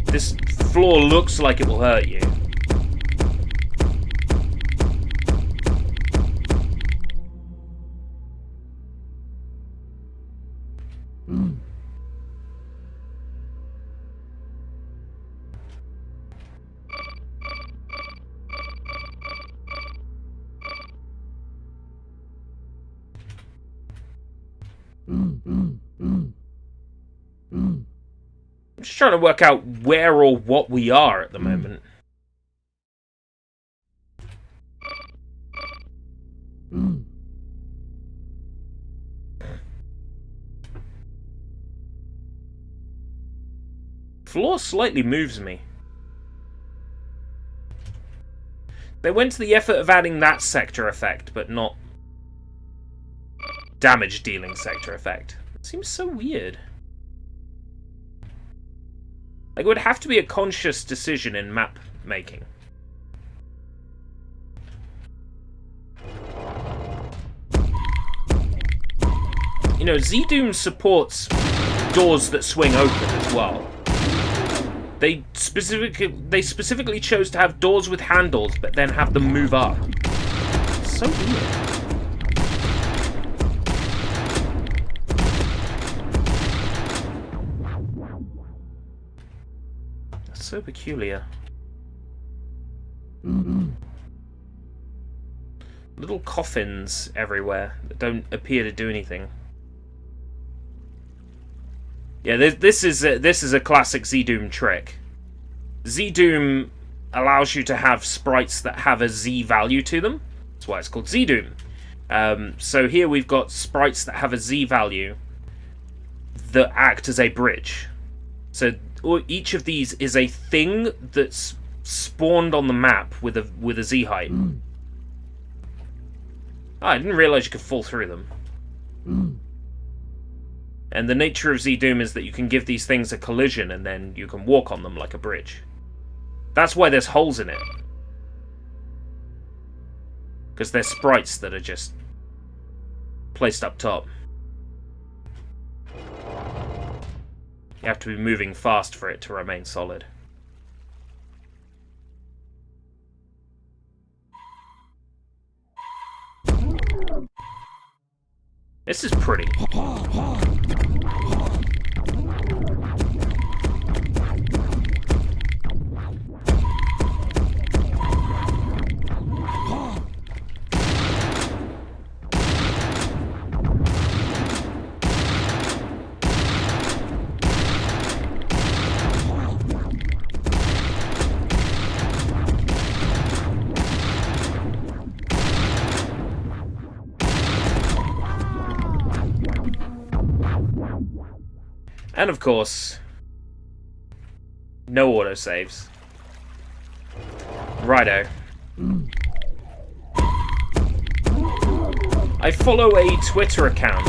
This floor looks like it will hurt you. I'm just trying to work out where or what we are at the moment. Floor slightly moves me. They went to the effort of adding that sector effect, but not damage dealing sector effect. It seems so weird. Like, it would have to be a conscious decision in map making. You know, Z-Doom supports doors that swing open as well. They specifically chose to have doors with handles, but then have them move up. It's so weird. That's so peculiar. Little coffins everywhere that don't appear to do anything. Yeah, this is a classic Z-Doom trick. Z-Doom allows you to have sprites that have a Z value to them. That's why it's called Z-Doom. So here we've got sprites that have a Z value that act as a bridge. So each of these is a thing that's spawned on the map with a Z height. Oh, I didn't realize you could fall through them. And the nature of Z-Doom is that you can give these things a collision and then you can walk on them like a bridge. That's why there's holes in it. Because there's sprites that are just placed up top. You have to be moving fast for it to remain solid. This is pretty. And of course, no autosaves. Righto. I follow a Twitter account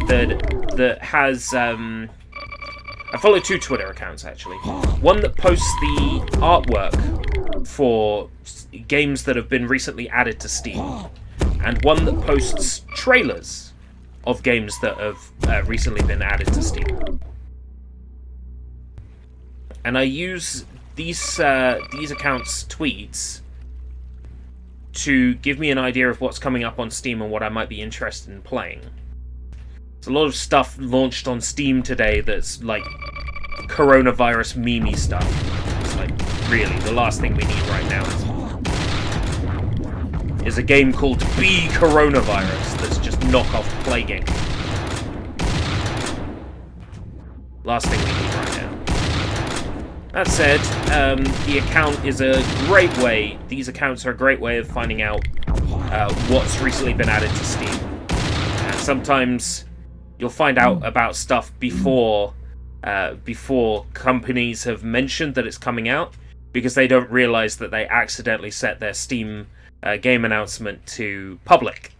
that has I follow two Twitter accounts actually. One that posts the artwork for games that have been recently added to Steam, and one that posts trailers of games that have recently been added to Steam. And I use these accounts' tweets to give me an idea of what's coming up on Steam and what I might be interested in playing. There's a lot of stuff launched on Steam today that's like coronavirus meme-y stuff. It's like, really, the last thing we need right now is a game called Be Coronavirus that's just knockoff plaguing. Last thing we need right now. That said, the account is a great way, these accounts are a great way of finding out what's recently been added to Steam. And sometimes you'll find out about stuff before companies have mentioned that it's coming out, because they don't realize that they accidentally set their Steam game announcement to public.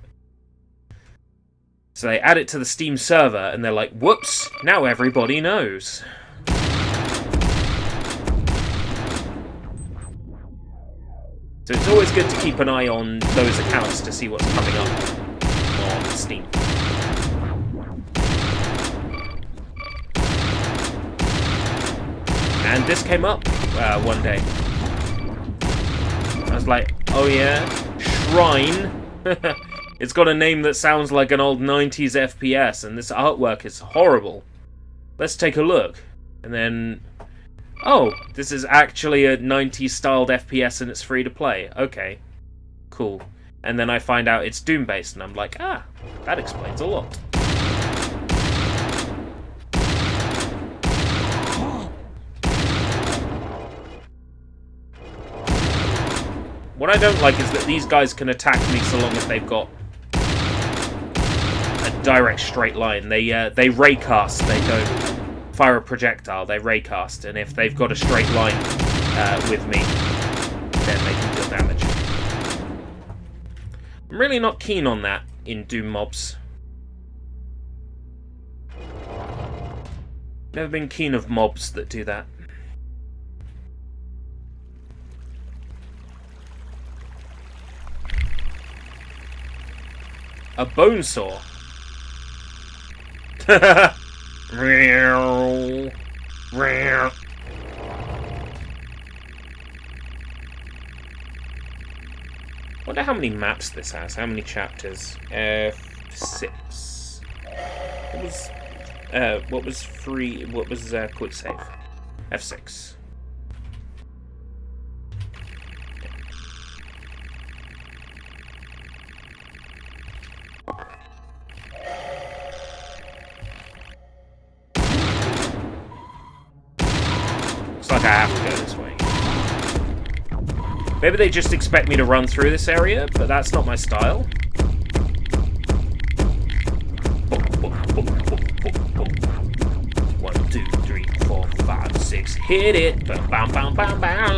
So they add it to the Steam server, and they're like, whoops, now everybody knows. So it's always good to keep an eye on those accounts to see what's coming up on Steam. And this came up one day. I was like, oh yeah, Shrine. It's got a name that sounds like an old 90s FPS, and this artwork is horrible. Let's take a look. And then, oh, this is actually a 90s styled FPS and it's free to play. Okay, cool. And then I find out it's Doom based, and I'm like, ah, that explains a lot. What I don't like is that these guys can attack me so long as they've got a direct straight line. They raycast, they don't fire a projectile, they raycast, and if they've got a straight line with me, then they can deal damage. I'm really not keen on that in Doom mobs. Never been keen of mobs that do that. A bone saw. Wonder how many maps this has. How many chapters? F6. What was free? What was quick save? F6. Looks like I have to go this way. Maybe they just expect me to run through this area, but that's not my style. 1, 2, 3, 4, 5, 6. Hit it! Bam, bam, bam, bam.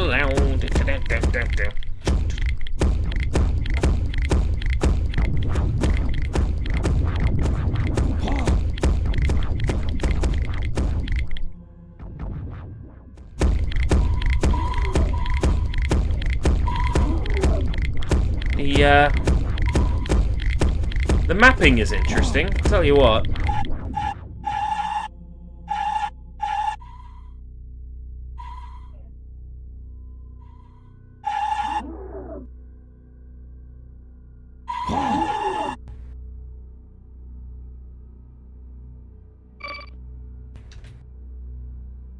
The mapping is interesting, I'll tell you what.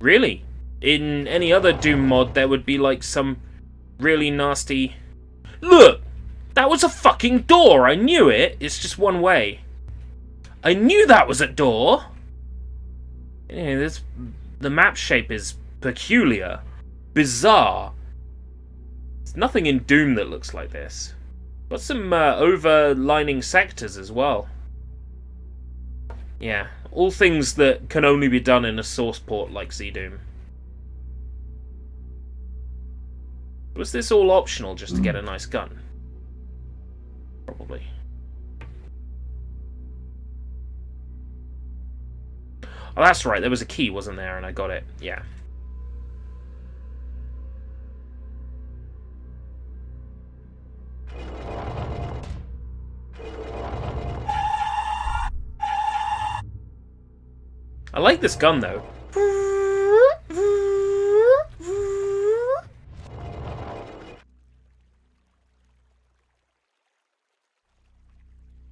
Really? In any other Doom mod, there would be like some really nasty... Look! That was a fucking door! I knew it! It's just one way. I knew that was a door! Yeah, the map shape is peculiar. Bizarre. There's nothing in Doom that looks like this. Got some overlining sectors as well. Yeah, all things that can only be done in a source port like ZDoom. Was this all optional just to get a nice gun? Probably. Oh, that's right, there was a key, wasn't there? And I got it, yeah. I like this gun, though.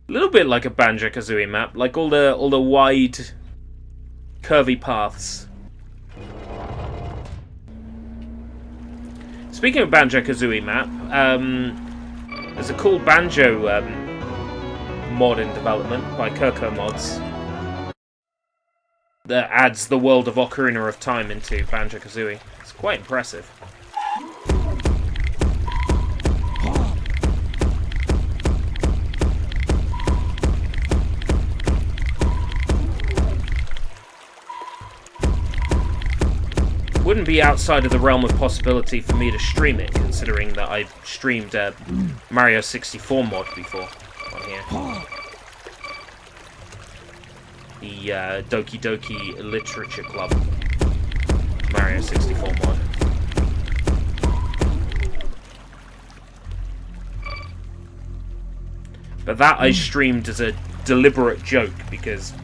A little bit like a Banjo-Kazooie map, like all the wide, curvy paths. Speaking of Banjo-Kazooie map, there's a cool Banjo mod in development by Kirko Mods that adds the world of Ocarina of Time into Banjo-Kazooie. It's quite impressive. Wouldn't be outside of the realm of possibility for me to stream it, considering that I've streamed Mario 64 mod before on here. The Doki Doki Literature Club Mario 64 mod. But that I streamed as a deliberate joke because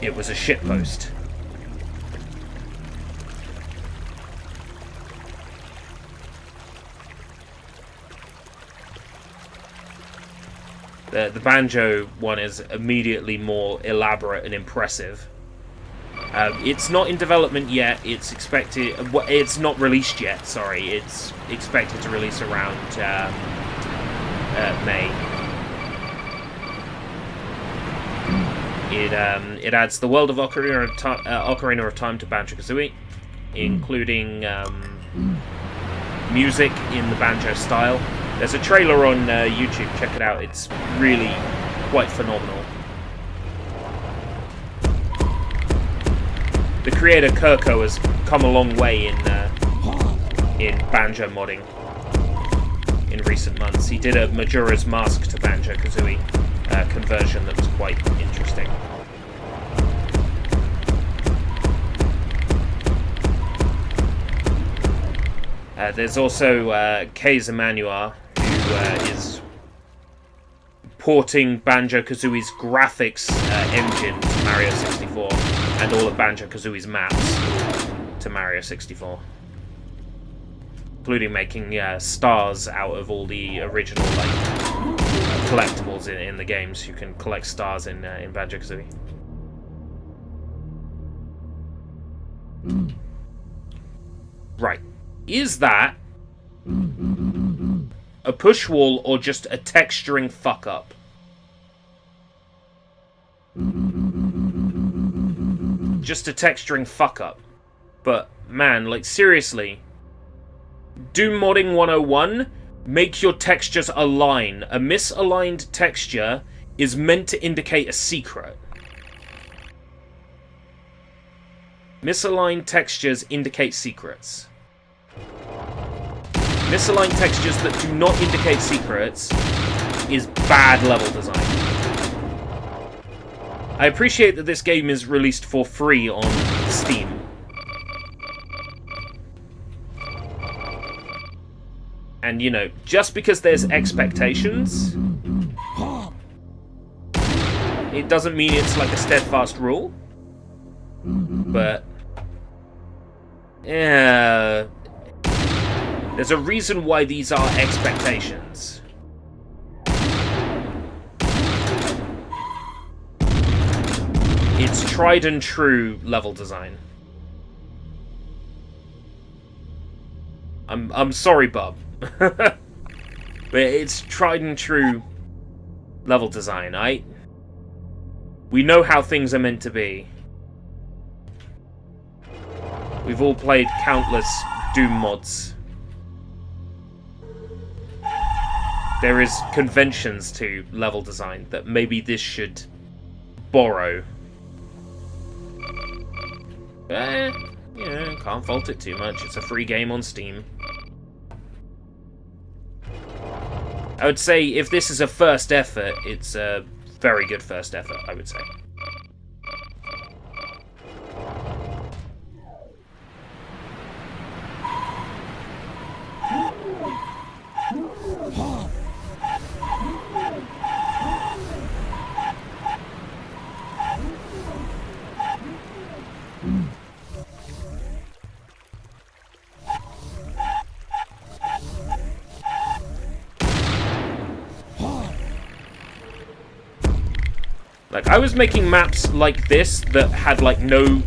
it was a shitpost. The Banjo one is immediately more elaborate and impressive. It's not in development yet. It's expected. It's not released yet. Sorry, it's expected to release around May. It adds the world of Ocarina of Time to Banjo-Kazooie, including music in the Banjo style. There's a trailer on YouTube, check it out, it's really quite phenomenal. The creator Kirko has come a long way in Banjo modding in recent months. He did a Majora's Mask to Banjo-Kazooie conversion that was quite interesting. There's also Keiz Emanuel, who is porting Banjo-Kazooie's graphics engine to Mario 64 and all of Banjo-Kazooie's maps to Mario 64, including making stars out of all the original collectibles in the games. You can collect stars in Banjo-Kazooie. Right. Is that a push wall or just a texturing fuck up? Just a texturing fuck up. But man, like seriously, Doom Modding 101, make your textures align. A misaligned texture is meant to indicate a secret. Misaligned textures indicate secrets. Misaligned textures that do not indicate secrets is bad level design. I appreciate that this game is released for free on Steam. And, you know, just because there's expectations, it doesn't mean it's like a steadfast rule. But, yeah, there's a reason why these are expectations. It's tried and true level design. I'm sorry, Bob. But it's tried and true level design. We know how things are meant to be. We've all played countless Doom mods. There is conventions to level design that maybe this should borrow. Yeah, can't fault it too much. It's a free game on Steam. I would say if this is a first effort, it's a very good first effort, I would say. Like, I was making maps like this that had, like, no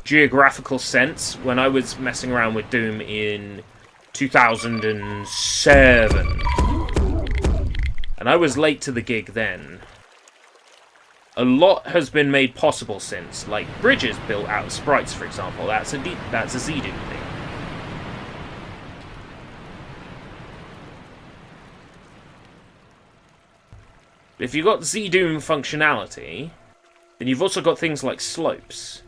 geographical sense when I was messing around with Doom in 2007. And I was late to the gig then. A lot has been made possible since, like bridges built out of sprites, for example. That's a Z-Doom thing. If you've got Z-Doom functionality, then you've also got things like slopes.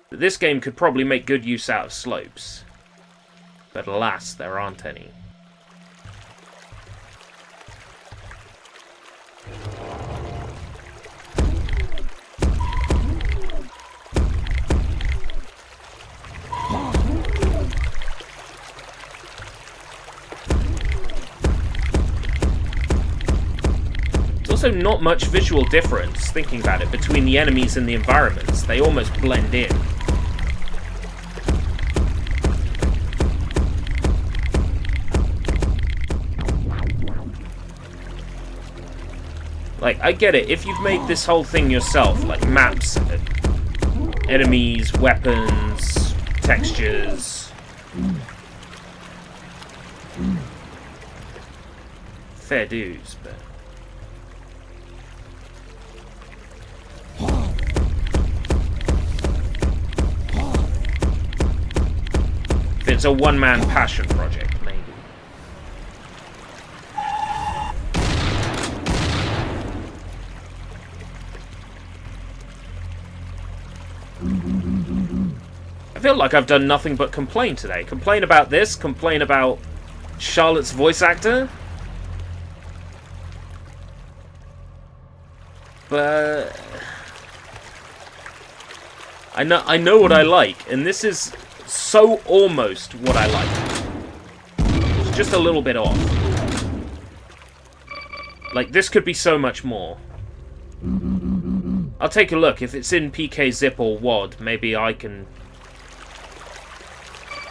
This game could probably make good use out of slopes. But alas, there aren't any. Also not much visual difference, thinking about it, between the enemies and the environments. They almost blend in. Like, I get it, if you've made this whole thing yourself, like maps, enemies, weapons, textures. Fair dues, but... if it's a one-man passion project, maybe. I feel like I've done nothing but complain today. Complain about this, complain about Charlotte's voice actor. But I know what I like, and this is so almost what I like. It's just a little bit off. Like, this could be so much more. I'll take a look. If it's in PKZip or WOD, maybe I can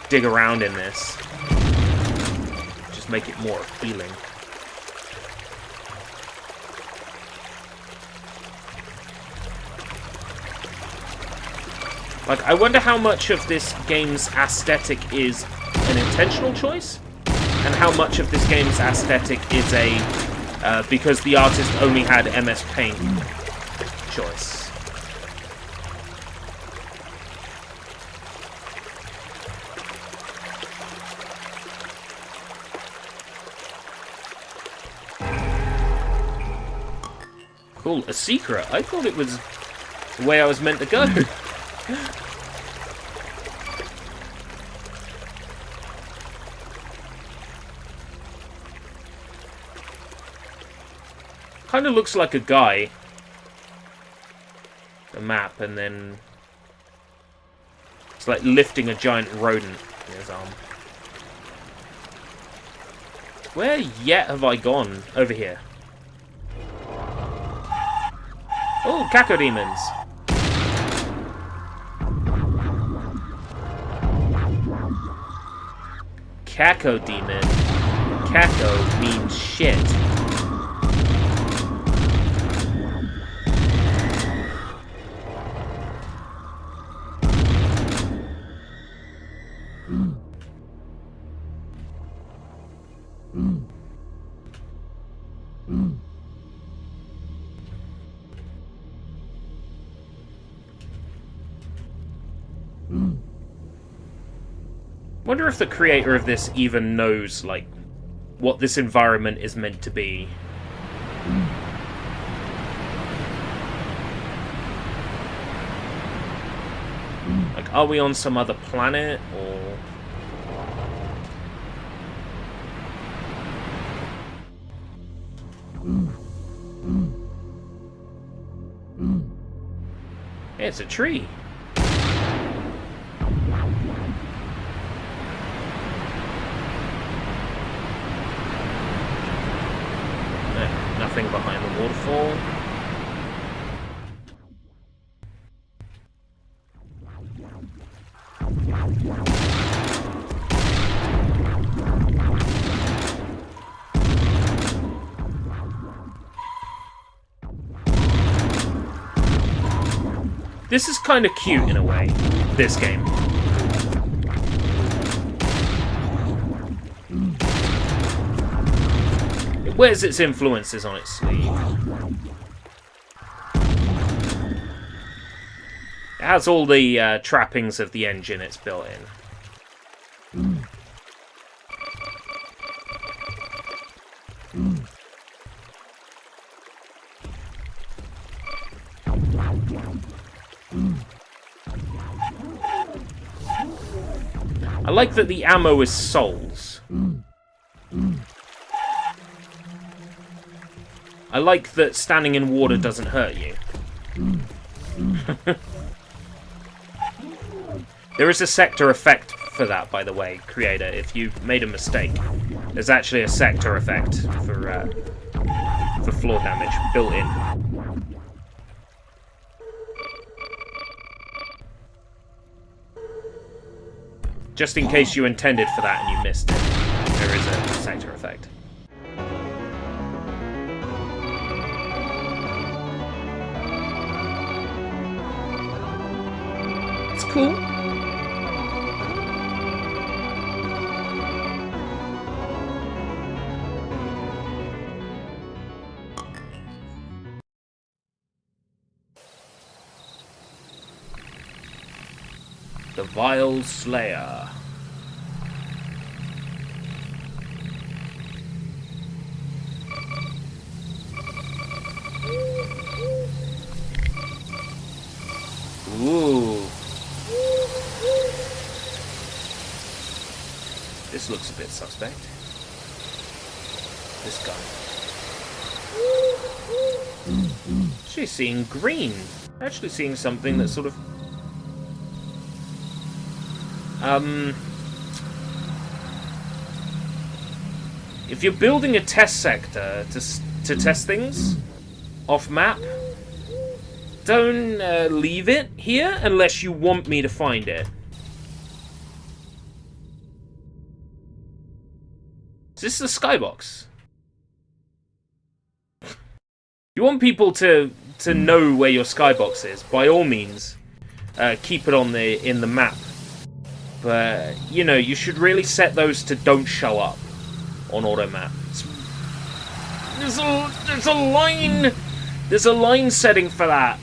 dig around in this. Just make it more appealing. Like, I wonder how much of this game's aesthetic is an intentional choice, and how much of this game's aesthetic is a because the artist only had MS Paint choice. Cool, a secret. I thought it was the way I was meant to go. Kind of looks like a guy. A map, and then it's like lifting a giant rodent in his arm. Where yet have I gone? Over here. Oh, Cacodemons. Cacodemon. Caco means shit. Wonder if the creator of this even knows, like, what this environment is meant to be. Like, are we on some other planet, or... Hey, it's a tree. Nothing behind the waterfall. This is kind of cute in a way, this game. It wears its influences on its sleeve. It has all the trappings of the engine it's built in. I like that the ammo is souls. I like that standing in water doesn't hurt you. There is a sector effect for that, by the way, creator. If you made a mistake, there's actually a sector effect for floor damage built in. Just in case you intended for that and you missed it, there is a sector effect. It's cool. The Vile Slayer. Ooh. This looks a bit suspect. This guy. She's seeing green. Actually seeing something that's sort of... if you're building a test sector to test things off map, don't leave it here unless you want me to find it. Is this the skybox? You want people to know where your skybox is, by all means, keep it on in the map. But, you know, you should really set those to don't show up on automap. There's a line setting for that.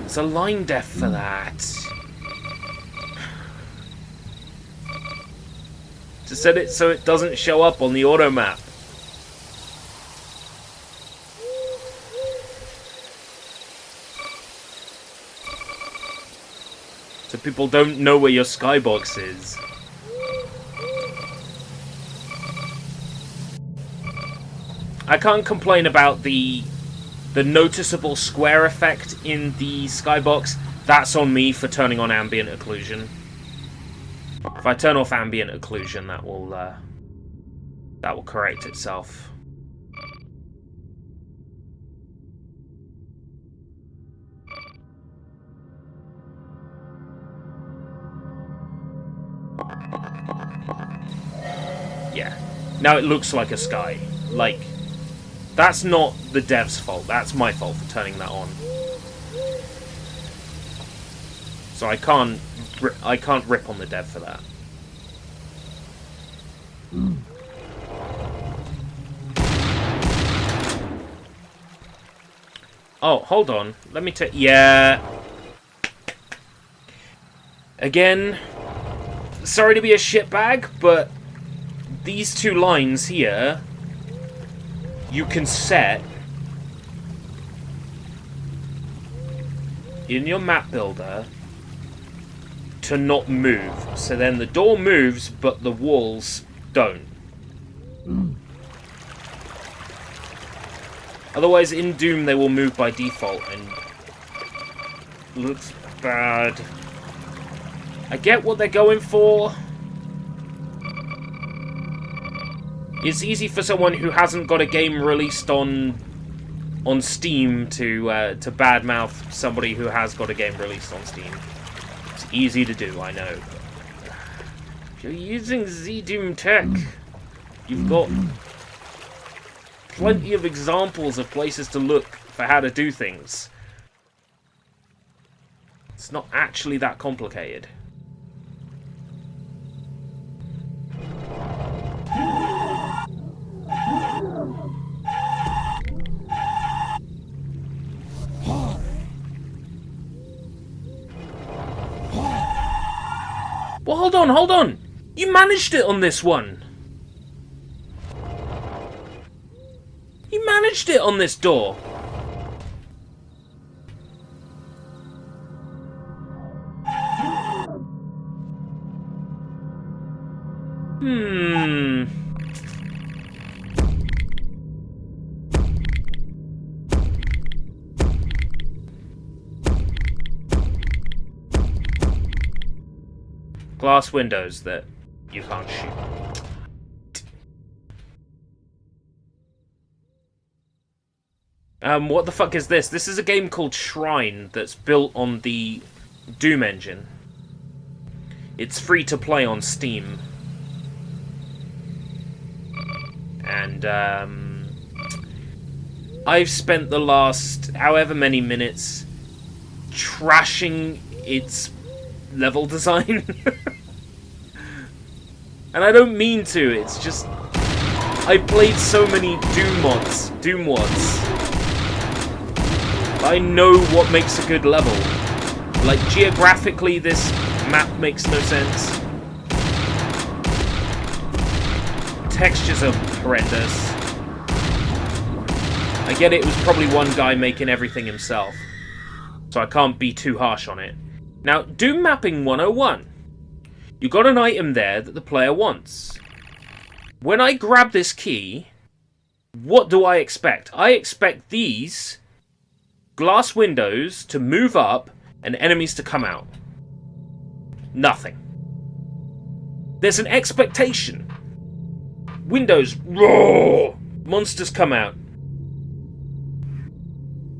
It's a line def for that. To set it so it doesn't show up on the auto map. So people don't know where your skybox is. I can't complain about the noticeable square effect in the skybox. That's on me for turning on ambient occlusion. If I turn off ambient occlusion, that will correct itself. Yeah. Now it looks like a sky. Like, that's not the dev's fault. That's my fault for turning that on. So I can't rip on the dev for that. Oh, hold on. Let me take... Yeah. Again, sorry to be a shitbag, but these two lines here, you can set in your map builder to not move. So then the door moves, but the walls don't. Otherwise, in Doom, they will move by default, and looks bad. I get what they're going for. It's easy for someone who hasn't got a game released on Steam to badmouth somebody who has got a game released on Steam. It's easy to do, I know. If you're using Z-Doom tech, you've got plenty of examples of places to look for how to do things. It's not actually that complicated. Well, hold on! You managed it on this one! You managed it on this door! Glass windows that you can't shoot. What the fuck is this? This is a game called Shrine that's built on the Doom engine. It's free to play on Steam. And, I've spent the last however many minutes trashing its level design. And I don't mean to, it's just I've played so many Doom mods. I know what makes a good level. Like, geographically, this map makes no sense. Textures are horrendous. I get it was probably one guy making everything himself, so I can't be too harsh on it. Now, Doom Mapping 101. You got an item there that the player wants. When I grab this key, what do I expect? I expect these glass windows to move up and enemies to come out. Nothing. There's an expectation. Windows, roar! Monsters come out.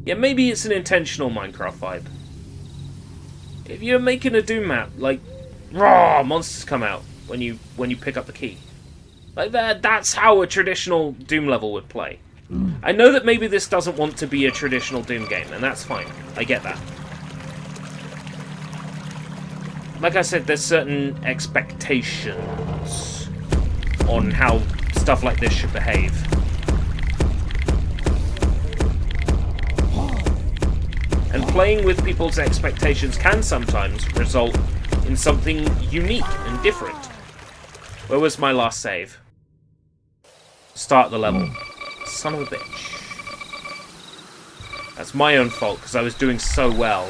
Yeah, maybe it's an intentional Minecraft vibe. If you're making a Doom map, like, raw, monsters come out when you pick up the key. Like that's how a traditional Doom level would play. I know that maybe this doesn't want to be a traditional Doom game, and that's fine. I get that. Like I said, there's certain expectations on how stuff like this should behave. And playing with people's expectations can sometimes result in something unique and different. Where was my last save? Start the level. Son of a bitch. That's my own fault, because I was doing so well.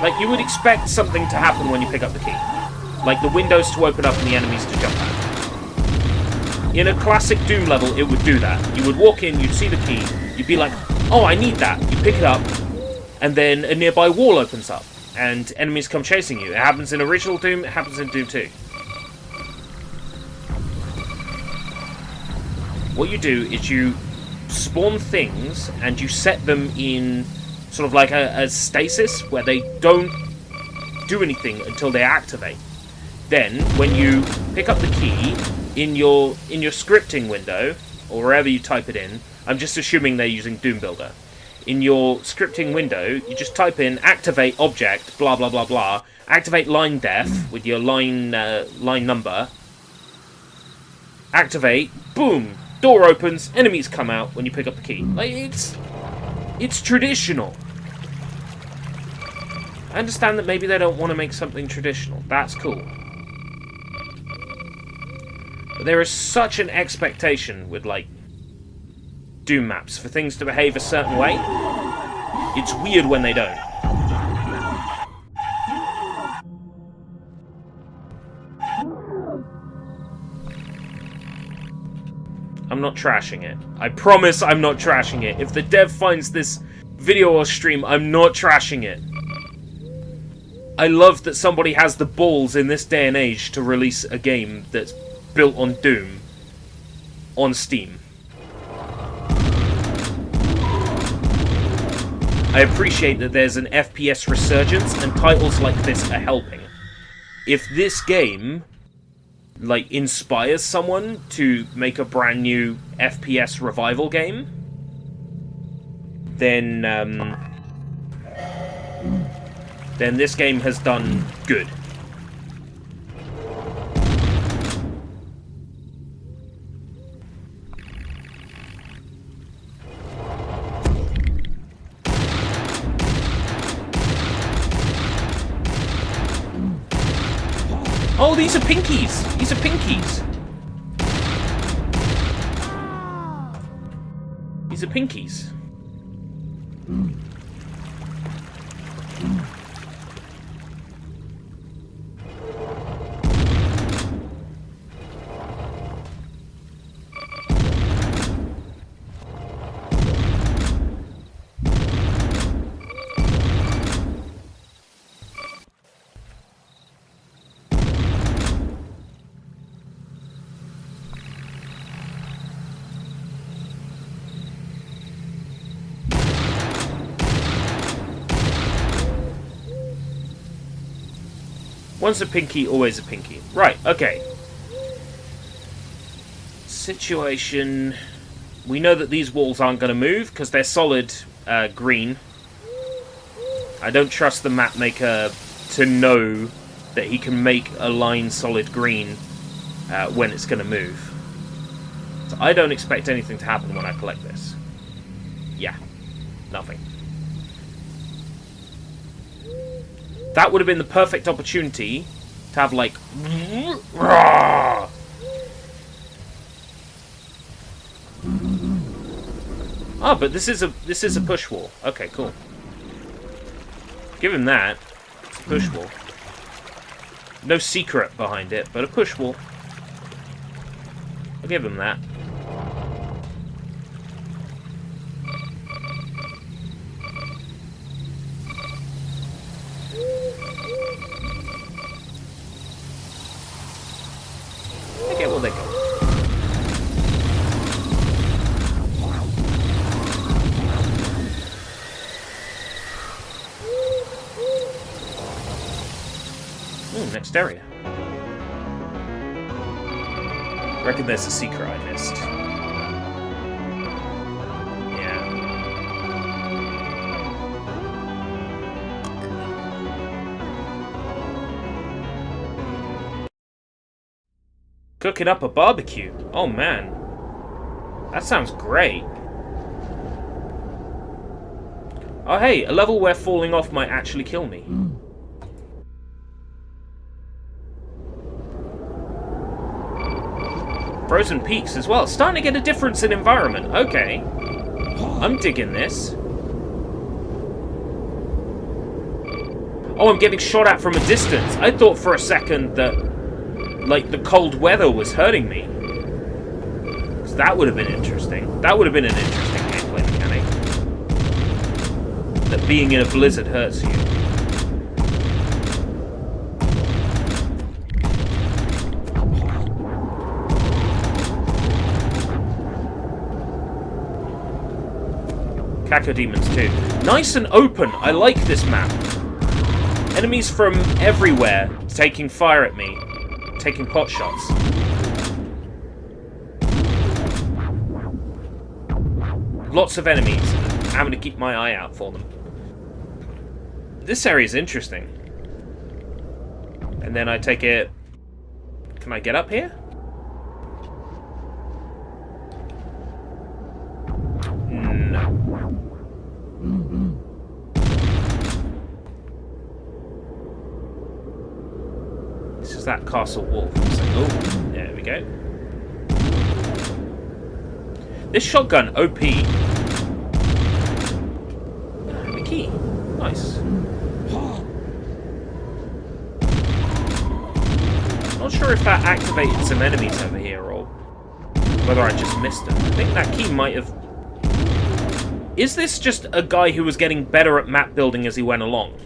Like, you would expect something to happen when you pick up the key. Like the windows to open up and the enemies to jump out. In a classic Doom level, it would do that. You would walk in, you'd see the key, you'd be like, oh, I need that. You pick it up, and then a nearby wall opens up, and enemies come chasing you. It happens in original Doom, it happens in Doom 2. What you do is you spawn things, and you set them in sort of like a stasis, where they don't do anything until they activate. Then, when you pick up the key, in your scripting window, or wherever you type it in, I'm just assuming they're using Doom Builder. In your scripting window, you just type in activate object, blah blah blah blah, activate line def with your line number, activate, boom, door opens, enemies come out when you pick up the key. Like, it's traditional. I understand that maybe they don't want to make something traditional. That's cool. But there is such an expectation with, like, Doom maps for things to behave a certain way. It's weird when they don't. I'm not trashing it. I promise I'm not trashing it. If the dev finds this video or stream, I'm not trashing it. I love that somebody has the balls in this day and age to release a game that's built on Doom on Steam. I appreciate that there's an FPS resurgence, and titles like this are helping. If this game, like, inspires someone to make a brand new FPS revival game, then this game has done good. Oh, these are pinkies! These are pinkies! These are pinkies. Once a pinky, always a pinky. Right, okay. Situation... We know that these walls aren't going to move, because they're solid green. I don't trust the map maker to know that he can make a line solid green when it's going to move. So I don't expect anything to happen when I collect this. Yeah, nothing. That would have been the perfect opportunity to have, like... Oh, but this is a push wall. Okay, cool. Give him that. It's a push wall. No secret behind it, but a push wall. I'll give him that. Okay, well, they go. Ooh, next area. Reckon there's a secret I missed. Yeah. Cooking up a barbecue. Oh man. That sounds great. Oh hey, a level where falling off might actually kill me. Frozen peaks as well. Starting to get a difference in environment. Okay. I'm digging this. Oh, I'm getting shot at from a distance. I thought for a second that, like, the cold weather was hurting me. So that would have been interesting. That would have been an interesting gameplay mechanic. That being in a blizzard hurts you. Cacodemons too. Nice and open. I like this map. Enemies from everywhere taking fire at me. Taking pot shots. Lots of enemies. I'm having to keep my eye out for them. This area is interesting. And then I take it... Can I get up here? No. This is that castle wall. Oh, there we go. This shotgun, OP. The key. Nice. Not sure if that activated some enemies over here or whether I just missed them. I think that key might have... Is this just a guy who was getting better at map building as he went along?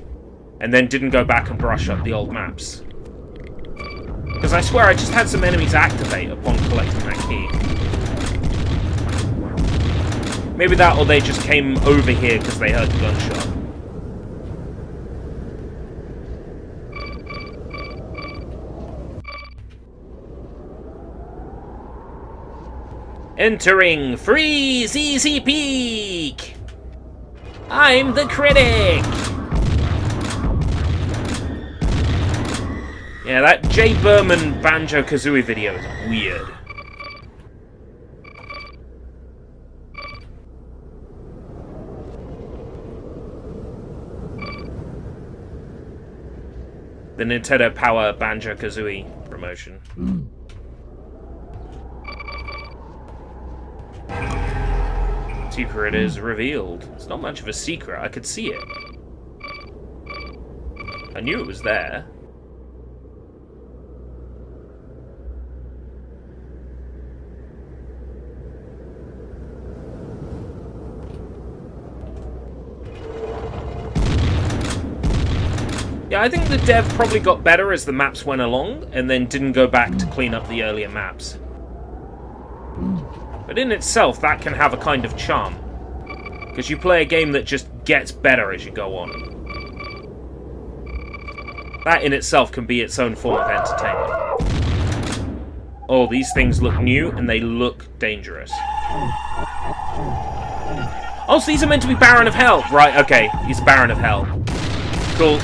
And then didn't go back and brush up the old maps? Because I swear I just had some enemies activate upon collecting that key. Maybe that, or they just came over here because they heard the gunshot. Entering Freeze Easy Peak! I'm the critic! Yeah, that Jay Berman Banjo-Kazooie video is weird. The Nintendo Power Banjo-Kazooie promotion. Secret is revealed. It's not much of a secret, I could see it. I knew it was there. Yeah, I think the dev probably got better as the maps went along, and then didn't go back to clean up the earlier maps. But in itself, that can have a kind of charm. Because you play a game that just gets better as you go on. That in itself can be its own form of entertainment. Oh, these things look new, and they look dangerous. Oh, so these are meant to be Baron of Hell! Right, okay, he's Baron of Hell. Cool.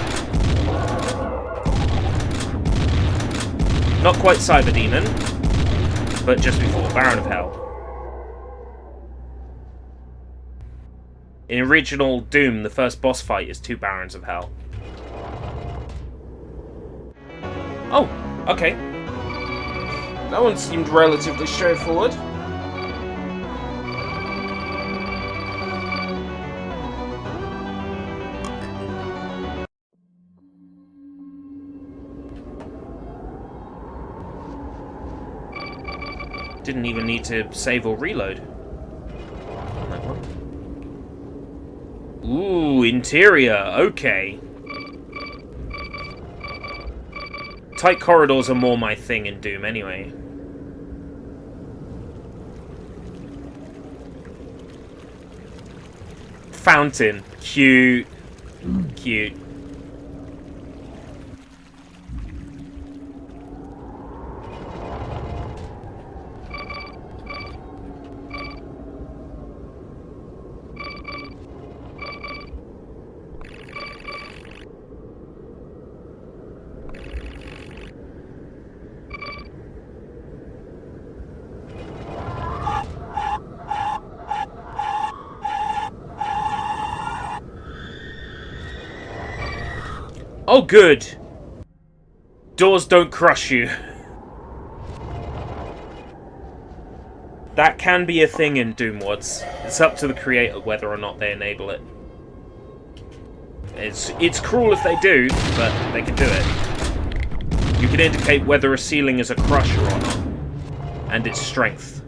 Not quite Cyber Demon, but just before, Baron of Hell. In original Doom, the first boss fight is 2 Barons of Hell. Oh, okay. That one seemed relatively straightforward. Didn't even need to save or reload on that one. Ooh, interior, okay. Tight corridors are more my thing in Doom anyway. Fountain, cute. Cute. Oh, good. Doors don't crush you. That can be a thing in Doom Mods. It's up to the creator whether or not they enable it. It's cruel if they do, but they can do it. You can indicate whether a ceiling is a crusher or not, and its strength.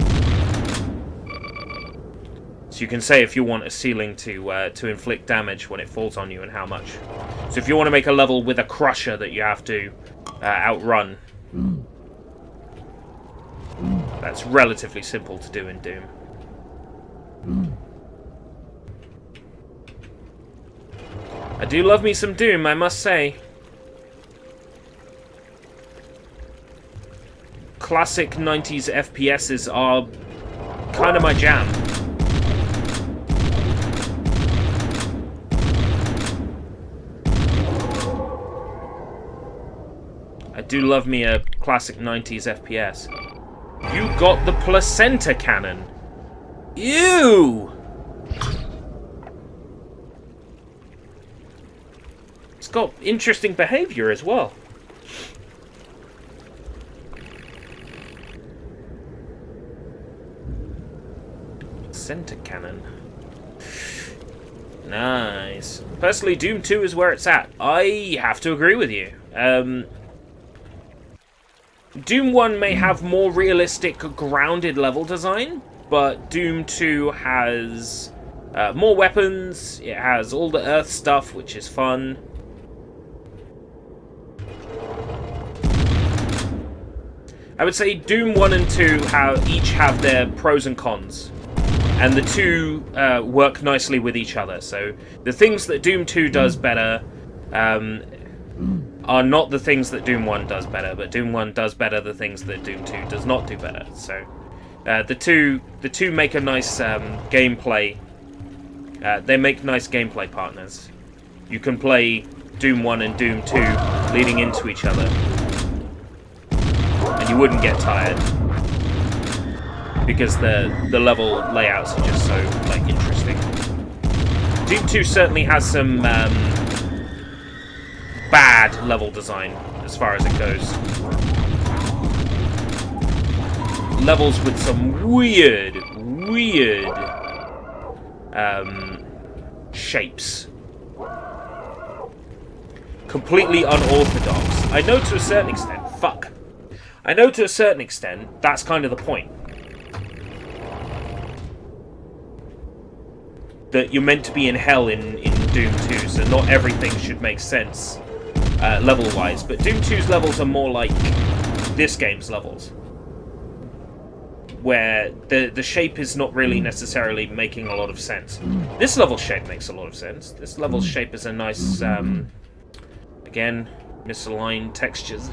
So you can say if you want a ceiling to inflict damage when it falls on you and how much. So if you want to make a level with a crusher that you have to outrun, that's relatively simple to do in Doom. I do love me some Doom, I must say. Classic 90s FPSs are kind of my jam. I do love me a classic 90s FPS. You got the placenta cannon. Ew! It's got interesting behavior as well. Center cannon. Nice. Personally, Doom 2 is where it's at. I have to agree with you. Doom 1 may have more realistic, grounded level design, but Doom 2 has more weapons. It has all the Earth stuff, which is fun. I would say Doom 1 and 2 each have their pros and cons. And the two work nicely with each other. So the things that Doom 2 does better are not the things that Doom 1 does better, but Doom 1 does better the things that Doom 2 does not do better. So the two make a nice gameplay. They make nice gameplay partners. You can play Doom 1 and Doom 2 leading into each other, and you wouldn't get tired because the level layouts are just so interesting. Doom 2 certainly has some bad level design as far as it goes. Levels with some weird shapes. Completely unorthodox. I know to a certain extent. I know to a certain extent that's kind of the point. That you're meant to be in hell in Doom 2, so not everything should make sense level-wise. But Doom 2's levels are more like this game's levels, where the shape is not really necessarily making a lot of sense. This level's shape makes a lot of sense. This level's shape is a nice, again, misaligned textures.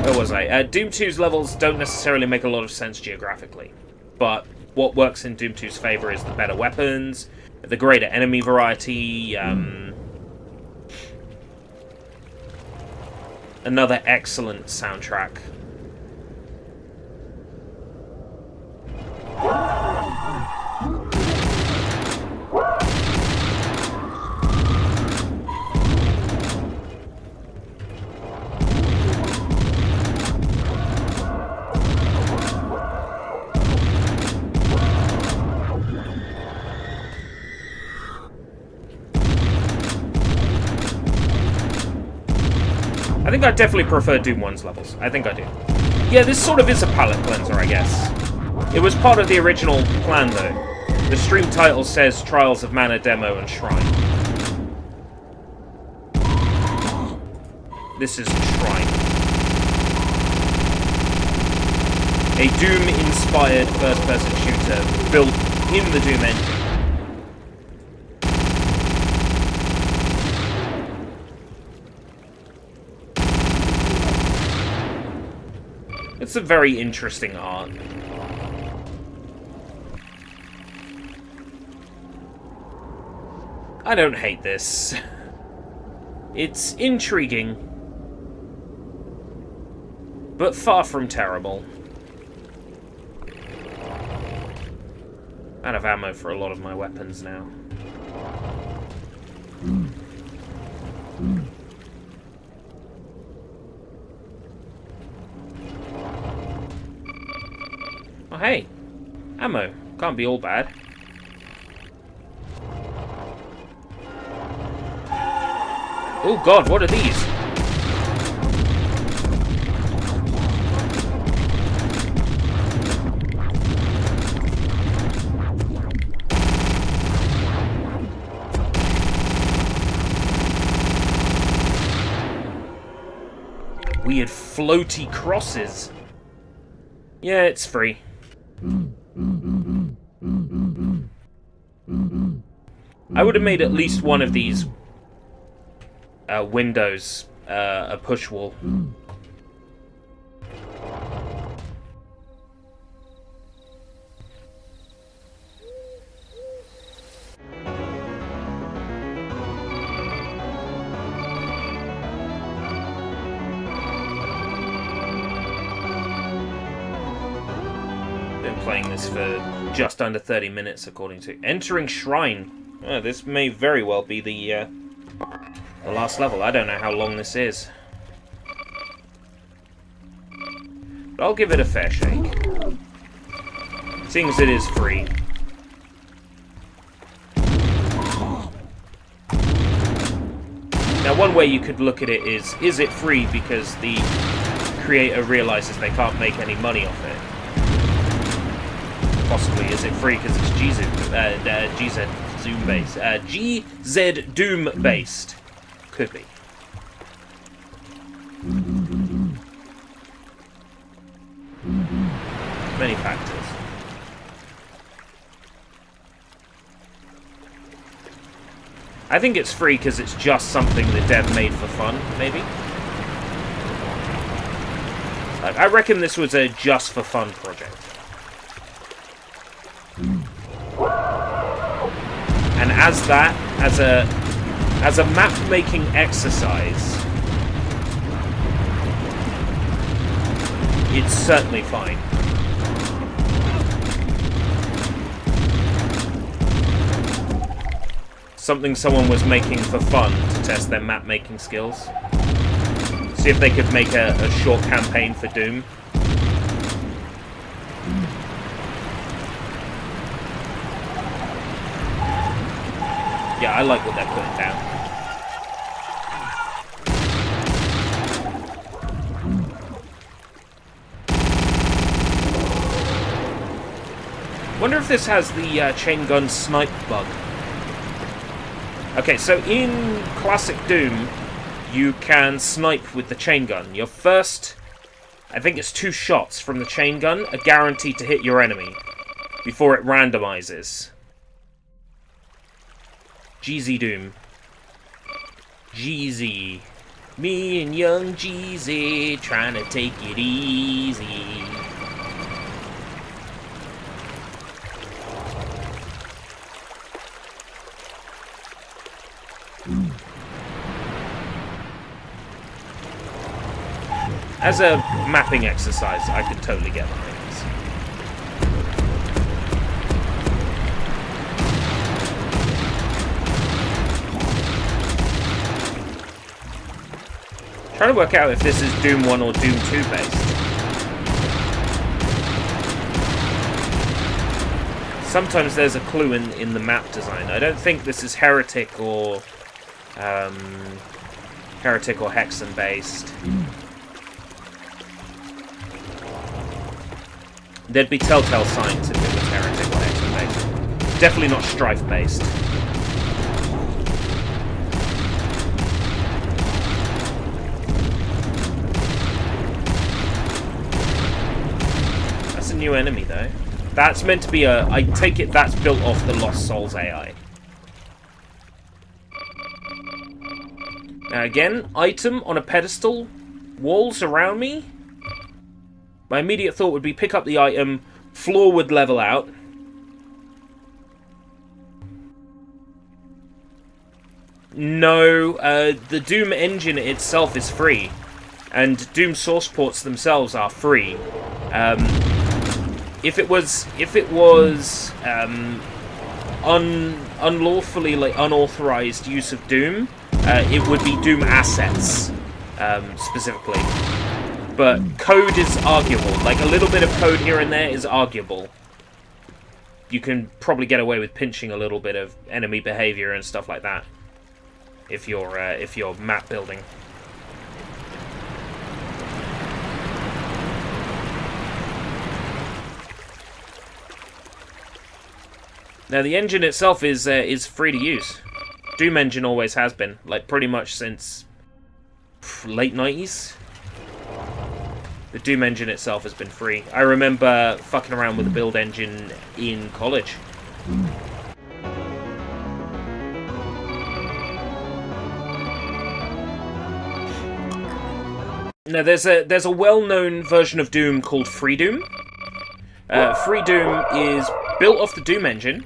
Where was I? Doom 2's levels don't necessarily make a lot of sense geographically, but what works in Doom 2's favor is the better weapons, the greater enemy variety, another excellent soundtrack. I think I definitely prefer Doom 1's levels. I think I do. Yeah, this sort of is a palette cleanser, I guess. It was part of the original plan, though. The stream title says Trials of Mana Demo and Shrine. This is Shrine. A Doom-inspired first-person shooter built in the Doom engine. It's a very interesting art. I don't hate this. It's intriguing, but far from terrible. Out of ammo for a lot of my weapons now. Oh, hey. Ammo. Can't be all bad. Oh god, what are these? Weird floaty crosses. Yeah, it's free. I would have made at least one of these windows a push wall. Been playing this for just under 30 minutes, according to Entering Shrine. Oh, this may very well be the last level. I don't know how long this is. But I'll give it a fair shake. Seeing as it is free. Now, one way you could look at it is it free because the creator realizes they can't make any money off it? Possibly, is it free because it's GZ Doom based? GZ Doom based. Could be. Many factors. I think it's free because it's just something the dev made for fun, maybe? Like, I reckon this was a just for fun project. And as that, as a map-making exercise, it's certainly fine. Something someone was making for fun to test their map-making skills. See if they could make a short campaign for Doom. Yeah, I like what they're putting down. Wonder if this has the chain gun snipe bug. Okay, so in classic Doom, you can snipe with the chain gun. Your first, I think it's 2 shots from the chain gun are guaranteed to hit your enemy before it randomizes. GZ Doom. GZ. Me and young GZ trying to take it easy. As a mapping exercise, I could totally get behind this. Trying to work out if this is Doom 1 or Doom 2 based. Sometimes there's a clue in the map design. I don't think this is Heretic or Hexen based. There'd be telltale signs if it was Heretic or Hexen based. Definitely not Strife based. That's a new enemy though. That's meant to be I take it that's built off the Lost Souls AI. Now again, item on a pedestal, walls around me. My immediate thought would be pick up the item, floor would level out. No, the Doom engine itself is free, and Doom source ports themselves are free. If it was unlawfully, like unauthorized use of Doom, it would be Doom assets specifically. But code is arguable. Like, a little bit of code here and there is arguable. you can probably get away with pinching a little bit of enemy behavior and stuff like that if you're map building. Now the engine itself is free to use. Doom Engine always has been, like pretty much since late 90s. The Doom Engine itself has been free. I remember fucking around with the build engine in college. Now there's a well-known version of Doom called Free Doom. Free Doom is built off the Doom Engine.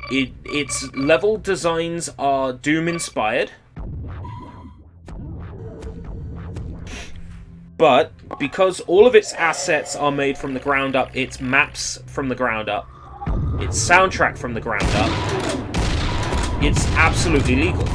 Its level designs are Doom-inspired. But, because all of its assets are made from the ground up, its maps from the ground up, its soundtrack from the ground up, it's absolutely legal.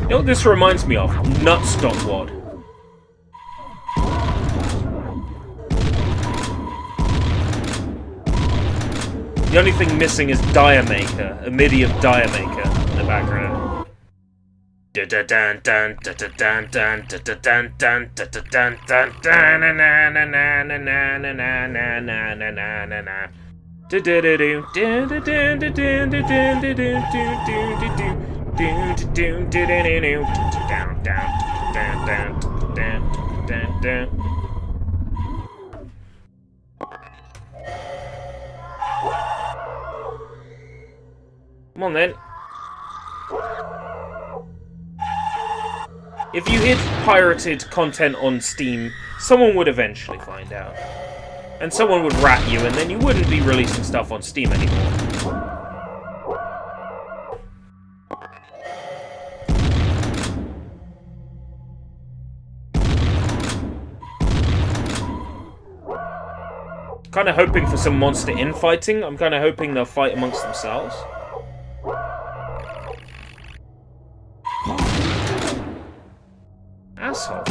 You know what this reminds me of? Nuts.wad. The only thing missing is Diremaker, a MIDI of Diremaker in the background. Come on then. If you hid pirated content on Steam, someone would eventually find out. And someone would rat you, and then you wouldn't be releasing stuff on Steam anymore. Kind of hoping for some monster infighting. I'm kind of hoping they'll fight amongst themselves. Asshole.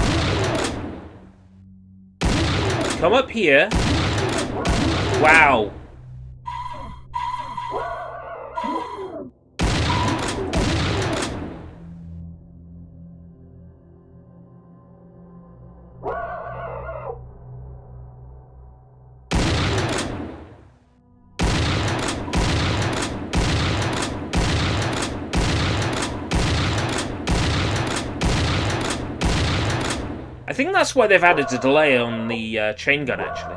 Come up here. Wow. I think that's why they've added a delay on the chain gun, actually.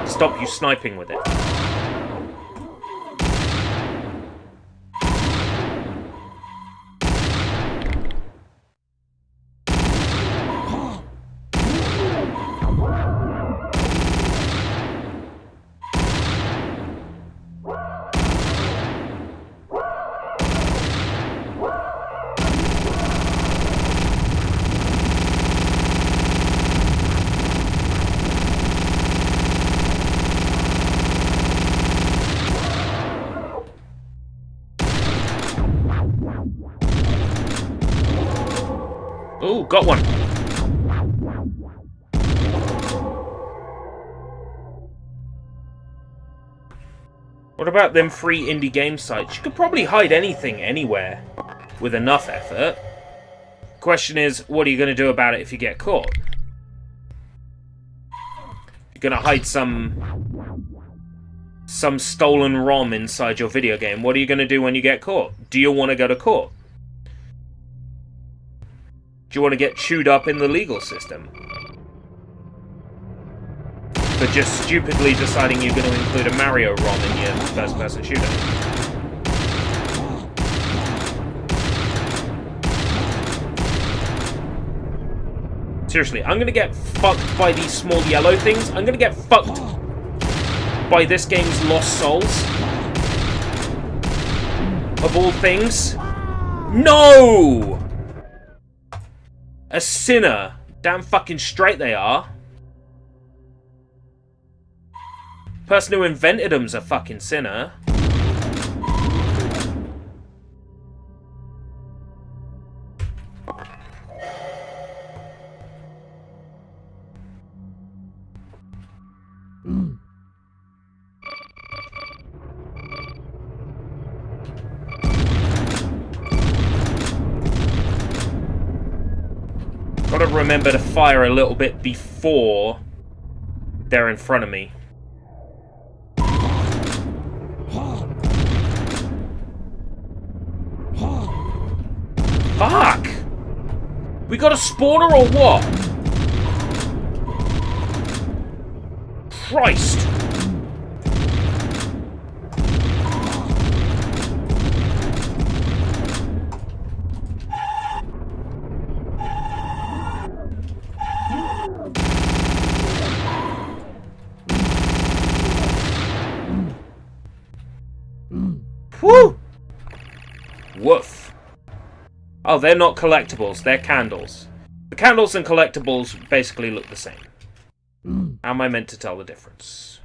Stop you sniping with it. Ooh, got one. What about them free indie game sites? You could probably hide anything anywhere with enough effort. Question is, what are you going to do about it if you get caught? You're going to hide some stolen ROM inside your video game. What are you going to do when you get caught? Do you want to go to court? Do you want to get chewed up in the legal system? For just stupidly deciding you're going to include a Mario ROM in your first-person shooter? Seriously, I'm gonna get fucked by these small yellow things. I'm gonna get fucked by this game's Lost Souls. Of all things. No! A sinner. Damn fucking straight they are. Person who invented them's a fucking sinner. Gotta remember to fire a little bit before they're in front of me. Fuck! We got a spawner or what? Christ! Woo! Woof. Oh, they're not collectibles, they're candles. The candles and collectibles basically look the same. How am I meant to tell the difference?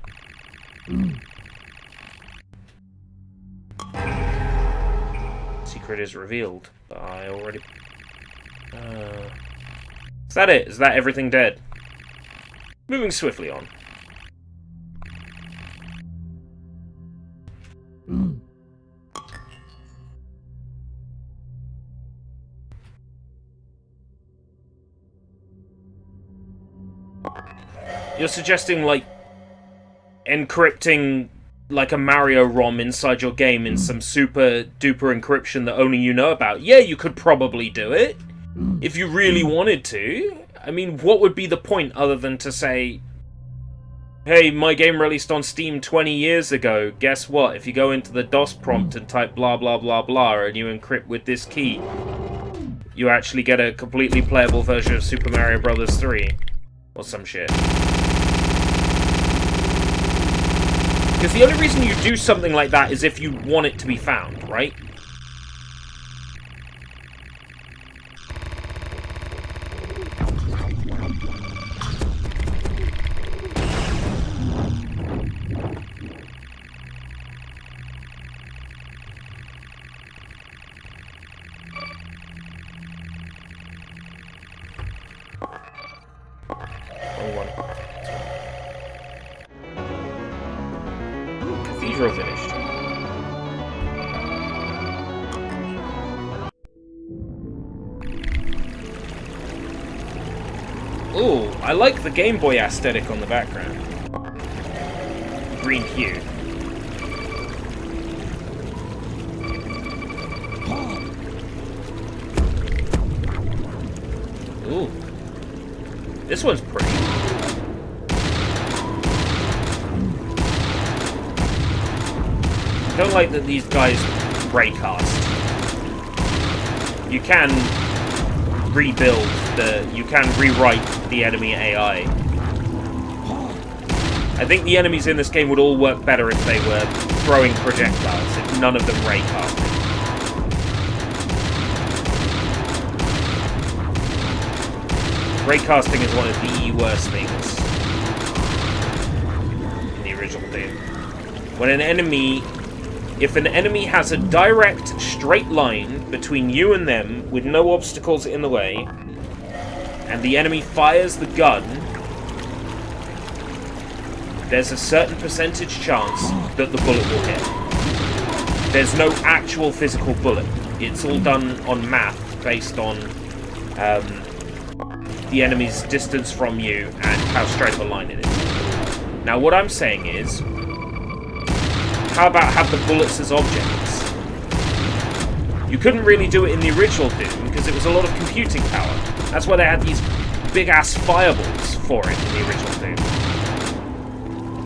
Secret is revealed, but I already... Is that it? Is that everything dead? Moving swiftly on. You're suggesting, like, encrypting, like, a Mario ROM inside your game in some super-duper encryption that only you know about? Yeah, you could probably do it, if you really wanted to. I mean, what would be the point other than to say, hey, my game released on Steam 20 years ago, guess what? If you go into the DOS prompt and type blah blah blah blah and you encrypt with this key, you actually get a completely playable version of Super Mario Bros. 3. Or some shit. Because the only reason you do something like that is if you want it to be found, right? Cathedral finished. Ooh, I like the Game Boy aesthetic on the background. Green hue. Ooh. This one's pretty. I don't like that these guys raycast. You can rebuild you can rewrite the enemy AI. I think the enemies in this game would all work better if they were throwing projectiles, if none of them raycasted. Raycasting is one of the worst things in the original game. When an enemy... If an enemy has a direct, straight line between you and them, with no obstacles in the way, and the enemy fires the gun, there's a certain percentage chance that the bullet will hit. There's no actual physical bullet. It's all done on math, based on the enemy's distance from you and how straight of a line it is. Now, what I'm saying is, how about have the bullets as objects? You couldn't really do it in the original Doom, because it was a lot of computing power. That's why they had these big-ass fireballs for it in the original Doom.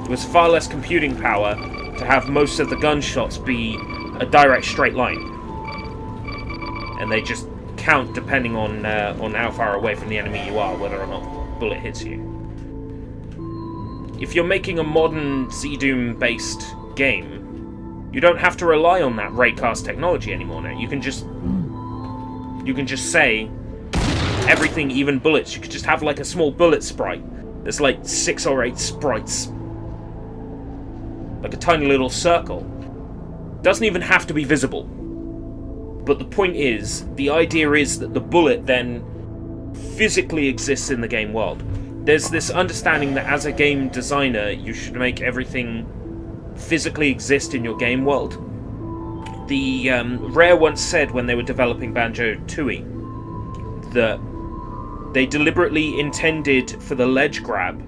It was far less computing power to have most of the gunshots be a direct straight line. And they just count depending on how far away from the enemy you are, whether or not the bullet hits you. If you're making a modern ZDoom based game, you don't have to rely on that raycast technology anymore now. You can just say everything, even bullets. You could just have like a small bullet sprite. There's like 6 or 8 sprites. Like a tiny little circle. Doesn't even have to be visible. But the point is, the idea is that the bullet then physically exists in the game world. There's this understanding that as a game designer, you should make everything physically exist in your game world. The Rare once said when they were developing Banjo-Tooie that they deliberately intended for the ledge grab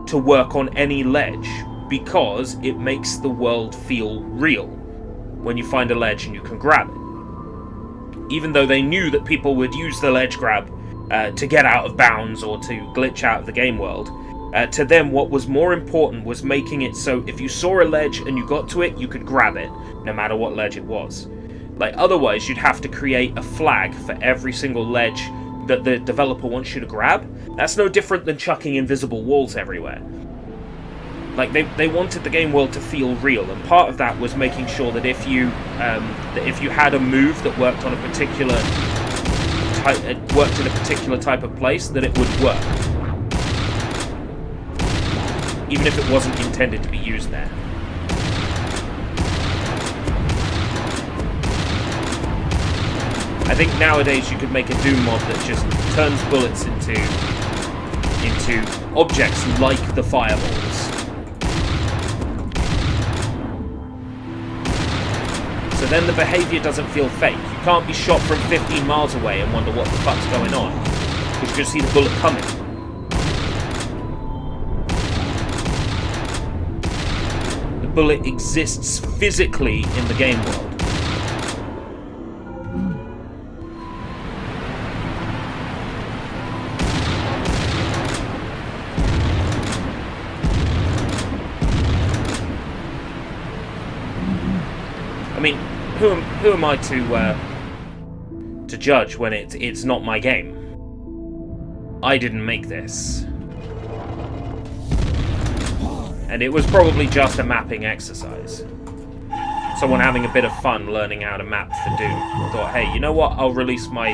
to work on any ledge because it makes the world feel real when you find a ledge and you can grab it. Even though they knew that people would use the ledge grab to get out of bounds or to glitch out of the game world, to them what was more important was making it so if you saw a ledge and you got to it, you could grab it, no matter what ledge it was. Like, otherwise you'd have to create a flag for every single ledge that the developer wants you to grab. That's no different than chucking invisible walls everywhere. Like, they wanted the game world to feel real, and part of that was making sure that if you had a move that worked on a particular in a particular type of place, that it would work, even if it wasn't intended to be used there. I think nowadays you could make a Doom mod that just turns bullets into objects like the fireballs. So then the behaviour doesn't feel fake. You can't be shot from 15 miles away and wonder what the fuck's going on, because you can see the bullet coming. The bullet exists physically in the game world. I mean, who am I to judge when it's not my game? I didn't make this. And it was probably just a mapping exercise. Someone having a bit of fun learning how to map for Doom. Thought, hey, you know what? I'll release my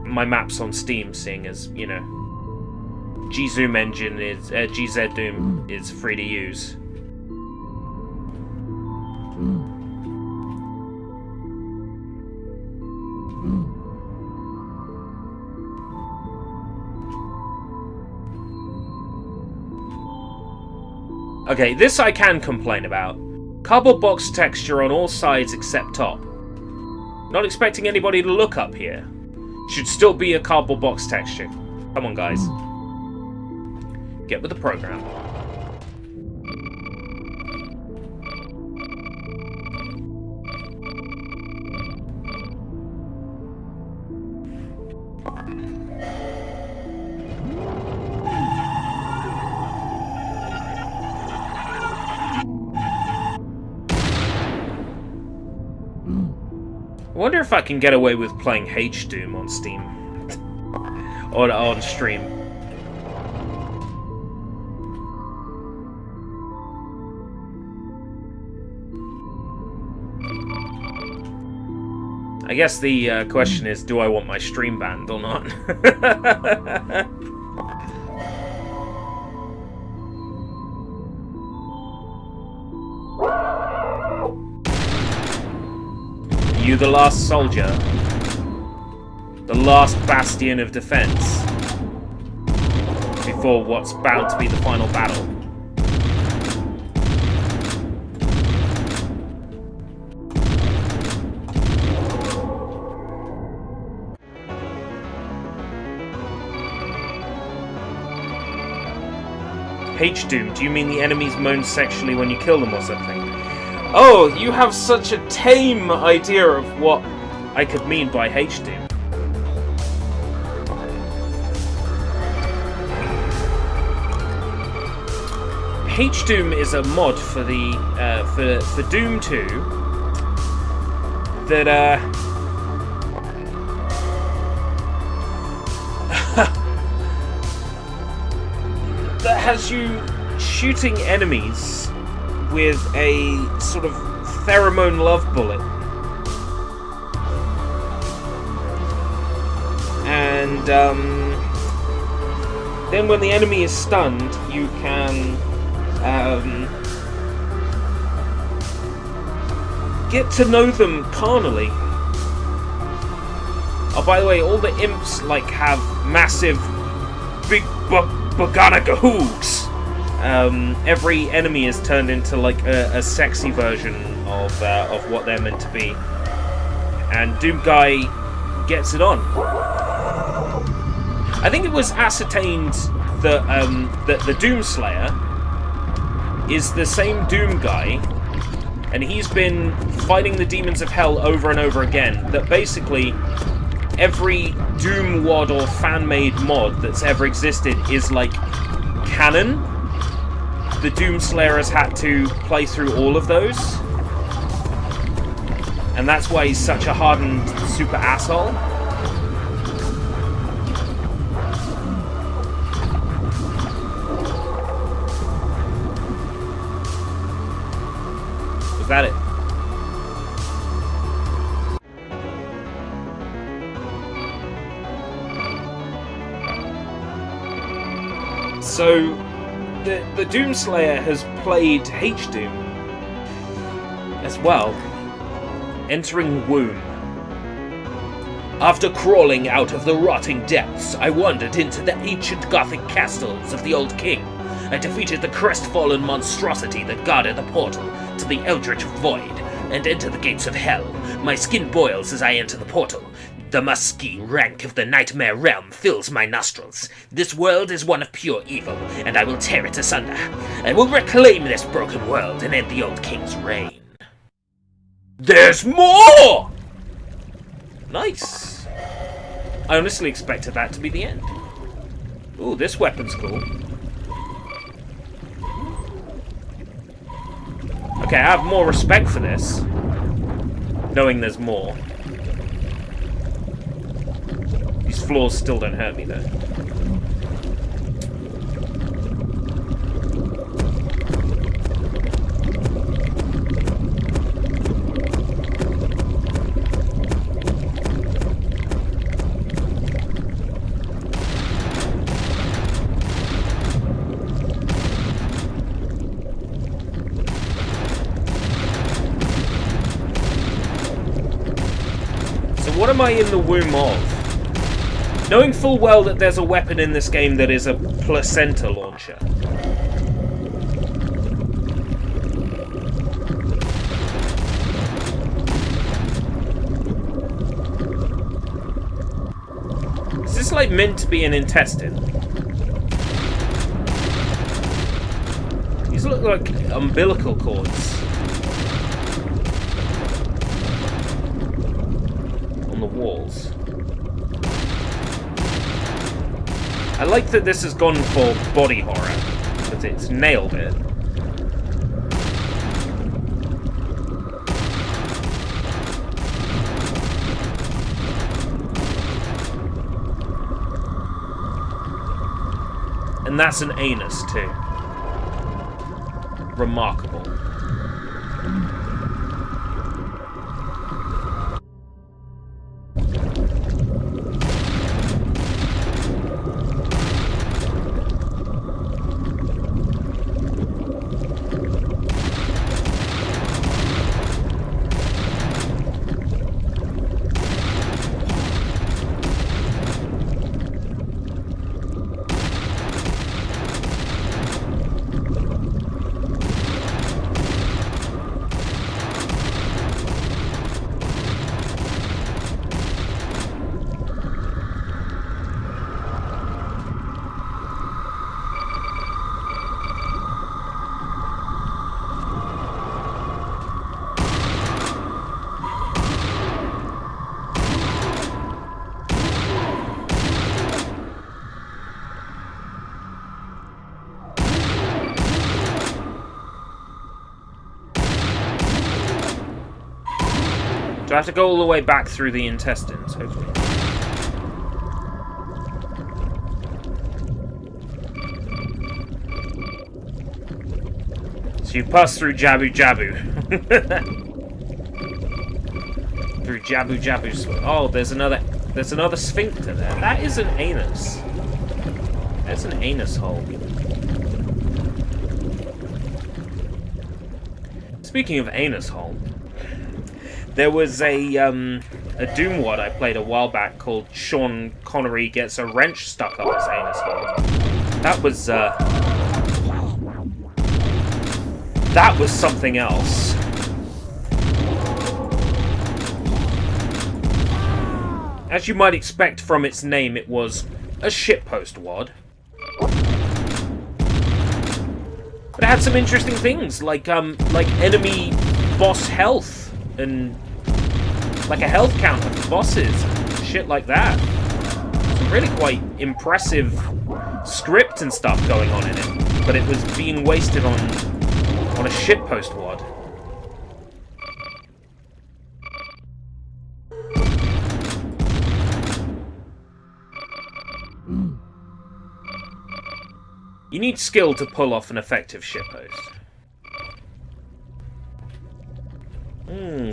maps on Steam, seeing as, you know, GZoom engine is GZDoom is free to use. Okay, this I can complain about. Cardboard box texture on all sides except top. Not expecting anybody to look up here. Should still be a cardboard box texture. Come on, guys. Get with the program. I wonder if I can get away with playing H-Doom on Steam. or on stream. I guess the question is, do I want my stream banned or not? You the last soldier, the last bastion of defense, before what's bound to be the final battle. H-Doom, do you mean the enemies moan sexually when you kill them or something? Oh, you have such a tame idea of what I could mean by H-Doom. H-Doom is a mod for the for Doom 2 that that has you shooting enemies with a sort of pheromone love bullet. And then when the enemy is stunned, you can get to know them carnally. Oh, by the way, all the imps like have massive, big Baganagahoogs. Every enemy is turned into like a sexy version of what they're meant to be, and Doomguy gets it on. I think it was ascertained that that the Doomslayer is the same Doomguy, and he's been fighting the demons of hell over and over again. That basically every Doom WOD or fan-made mod that's ever existed is like canon. The Doomslayer has had to play through all of those, and that's why he's such a hardened super asshole. Was that it? So, the Doomslayer has played H-Doom as well, entering Womb. After crawling out of the rotting depths, I wandered into the ancient Gothic castles of the Old King. I defeated the crestfallen monstrosity that guarded the portal to the Eldritch Void, and entered the gates of hell. My skin boils as I enter the portal. The musky rank of the nightmare realm fills my nostrils. This world is one of pure evil, and I will tear it asunder. I will reclaim this broken world and end the Old King's reign. There's more! Nice. I honestly expected that to be the end. Ooh, this weapon's cool. Okay, I have more respect for this, knowing there's more. These floors still don't hurt me, though. So what am I in the womb of? Knowing full well that there's a weapon in this game that is a placenta launcher. Is this like meant to be an intestine? These look like umbilical cords on the walls. I like that this has gone for body horror, but it's nailed it. And that's an anus too. Remarkable. Do I have to go all the way back through the intestines, hopefully? So you pass through Jabu Jabu. Through Jabu Jabu's. Oh, there's another sphincter there. That is an anus. That's an anus hole. Speaking of anus hole, there was a Doom WOD I played a while back called Sean Connery Gets a Wrench Stuck Up His Anus Hole. That was something else. As you might expect from its name, it was a shitpost WOD. But it had some interesting things, like enemy boss health, and like a health counter for bosses, and shit like that. Some really quite impressive script and stuff going on in it, but it was being wasted on a shitpost WOD. You need skill to pull off an effective shitpost.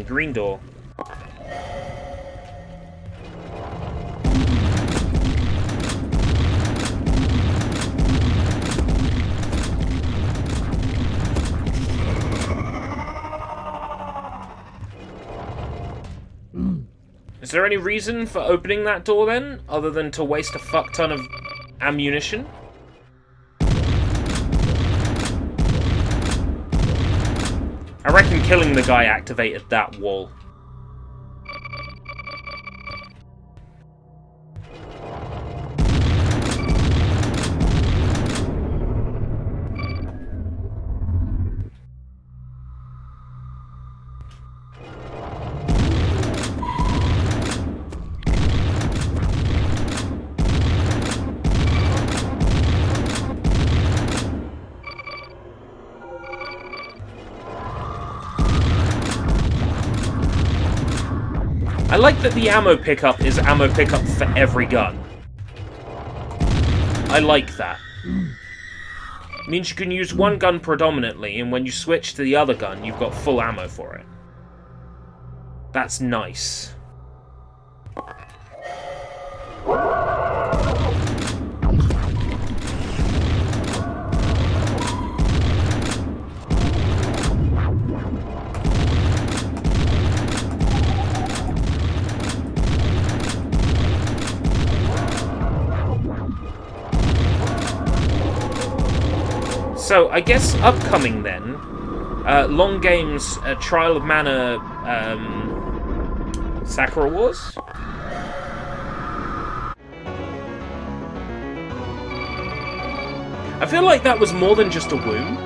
Green door. Is there any reason for opening that door then, other than to waste a fuck ton of ammunition? I reckon killing the guy activated that wall. I like that the ammo pickup is ammo pickup for every gun. I like that. It means you can use one gun predominantly, and when you switch to the other gun, you've got full ammo for it. That's nice. So, I guess upcoming then, Long Game's Trial of Mana Sakura Wars? I feel like that was more than just a wound.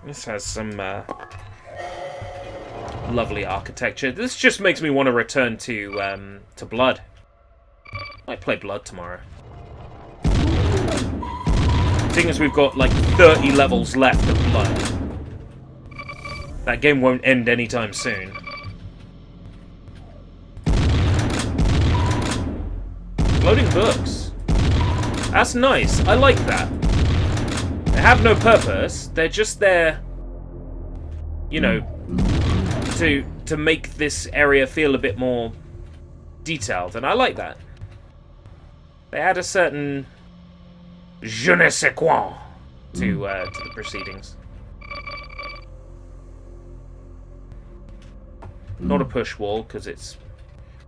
This has some lovely architecture. This just makes me want to return to Blood. I might play Blood tomorrow. Seeing as we've got like 30 levels left of Blood, that game won't end anytime soon. Loading books. That's nice. I like that. They have no purpose. They're just there, you know, to make this area feel a bit more detailed, and I like that. They add a certain je ne sais quoi to the proceedings. Not a push wall because it's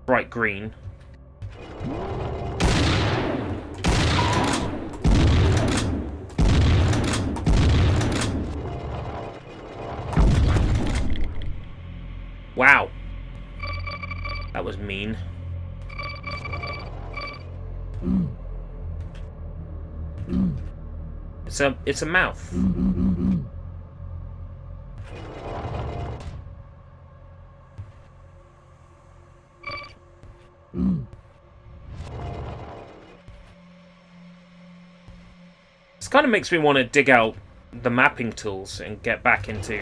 bright green. Wow. That was mean. It's a mouth. kind of makes me want to dig out the mapping tools and get back into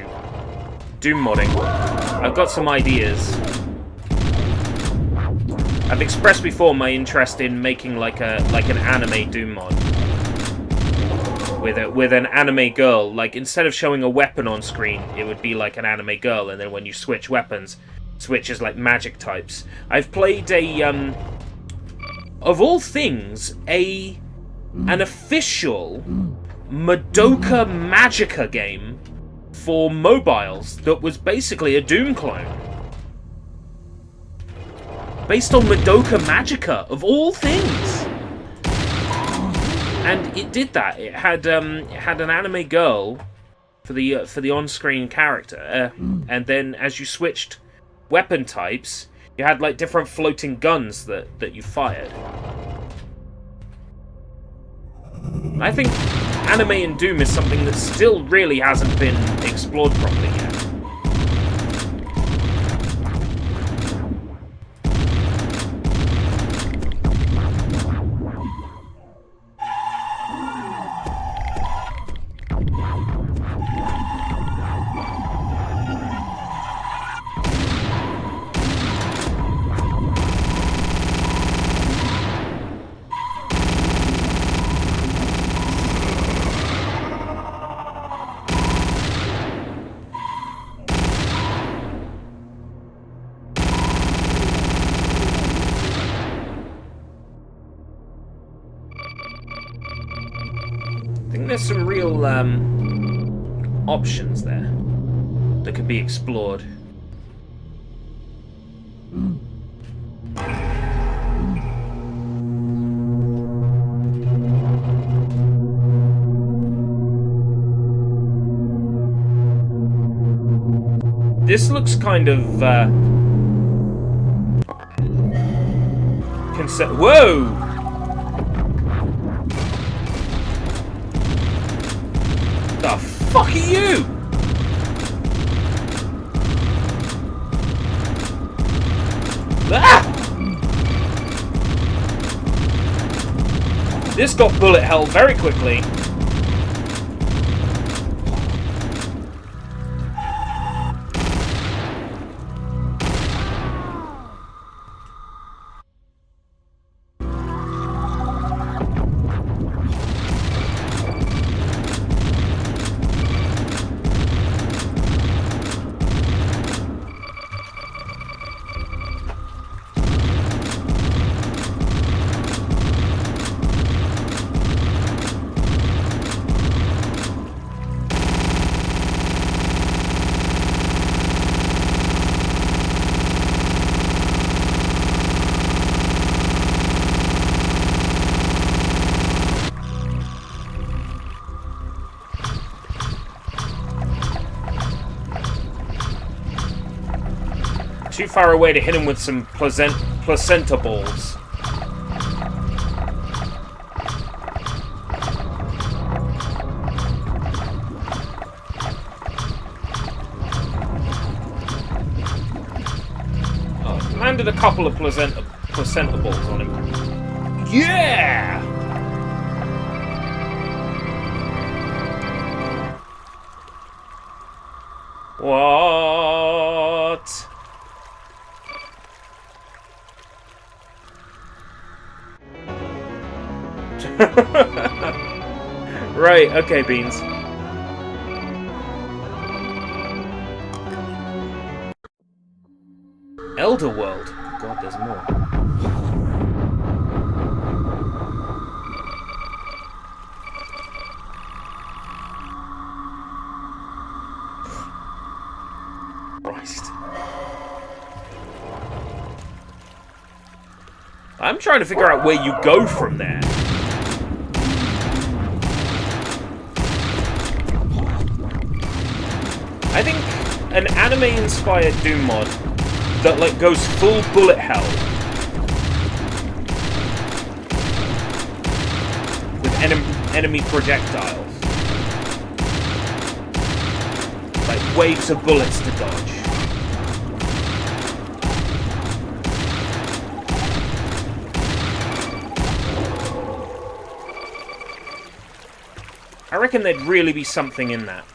Doom modding. I've got some ideas. I've expressed before my interest in making like an anime Doom mod with an anime girl. Like, instead of showing a weapon on screen, it would be like an anime girl, and then when you switch weapons, switches like magic types. I've played a of all things, an official Madoka Magica game for mobiles that was basically a Doom clone. Based on Madoka Magica, of all things. And it did that. It had an anime girl for the on-screen character, and then as you switched weapon types, you had like different floating guns that you fired. I think anime in Doom is something that still really hasn't been explored properly yet. There's some real options there that could be explored. This looks kind of whoa! The fuck are you? Ah! This got bullet hell very quickly. Too far away to hit him with some placenta balls. Oh, landed a couple of placenta balls on him. Yeah! What? Right, okay, Beans. Elder World. God, there's more. Christ. I'm trying to figure out where you go from there. I think an anime-inspired Doom mod that like goes full bullet hell with enemy projectiles, like waves of bullets to dodge. I reckon there'd really be something in that.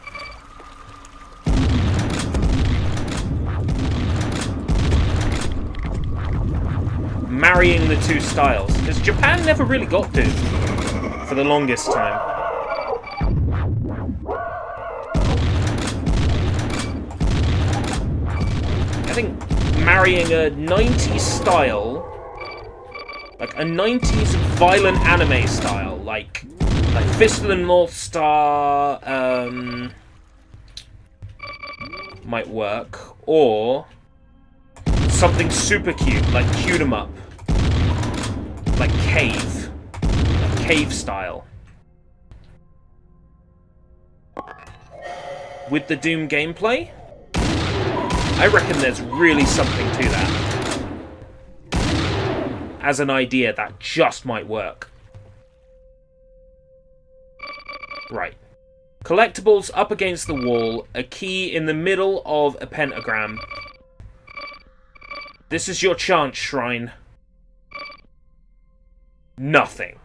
Marrying the two styles, because Japan never really got to for the longest time. I think marrying a 90s style, like a 90s violent anime style, like Fist of the North Star, might work, or something super cute, like Cute 'em Up, like Cave style. With the Doom gameplay, I reckon there's really something to that. As an idea, that just might work. Right. Collectibles up against the wall, a key in the middle of a pentagram. This is your chance, Shrine. Nothing.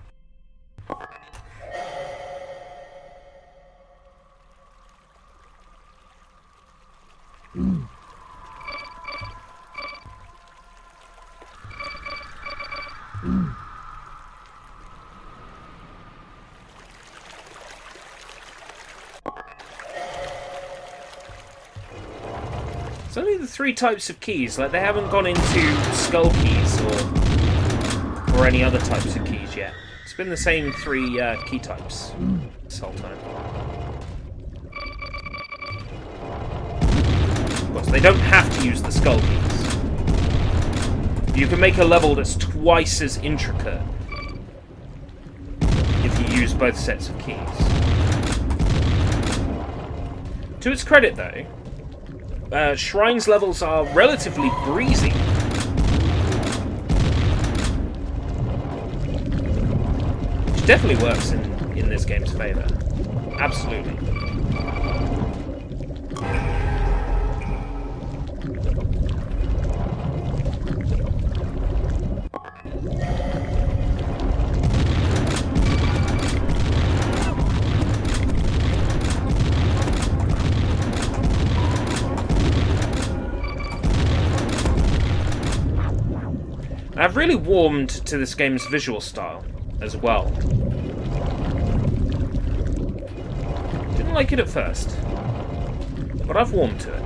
It's only the 3 types of keys, like they haven't gone into skull keys or any other types of keys yet. It's been the same 3 key types this whole time. Of course, they don't have to use the skull keys. You can make a level that's twice as intricate if you use both sets of keys. To its credit, though, Shrine's levels are relatively breezy. Which definitely works in this game's favour. Absolutely. I've really warmed to this game's visual style as well. Didn't like it at first, but I've warmed to it.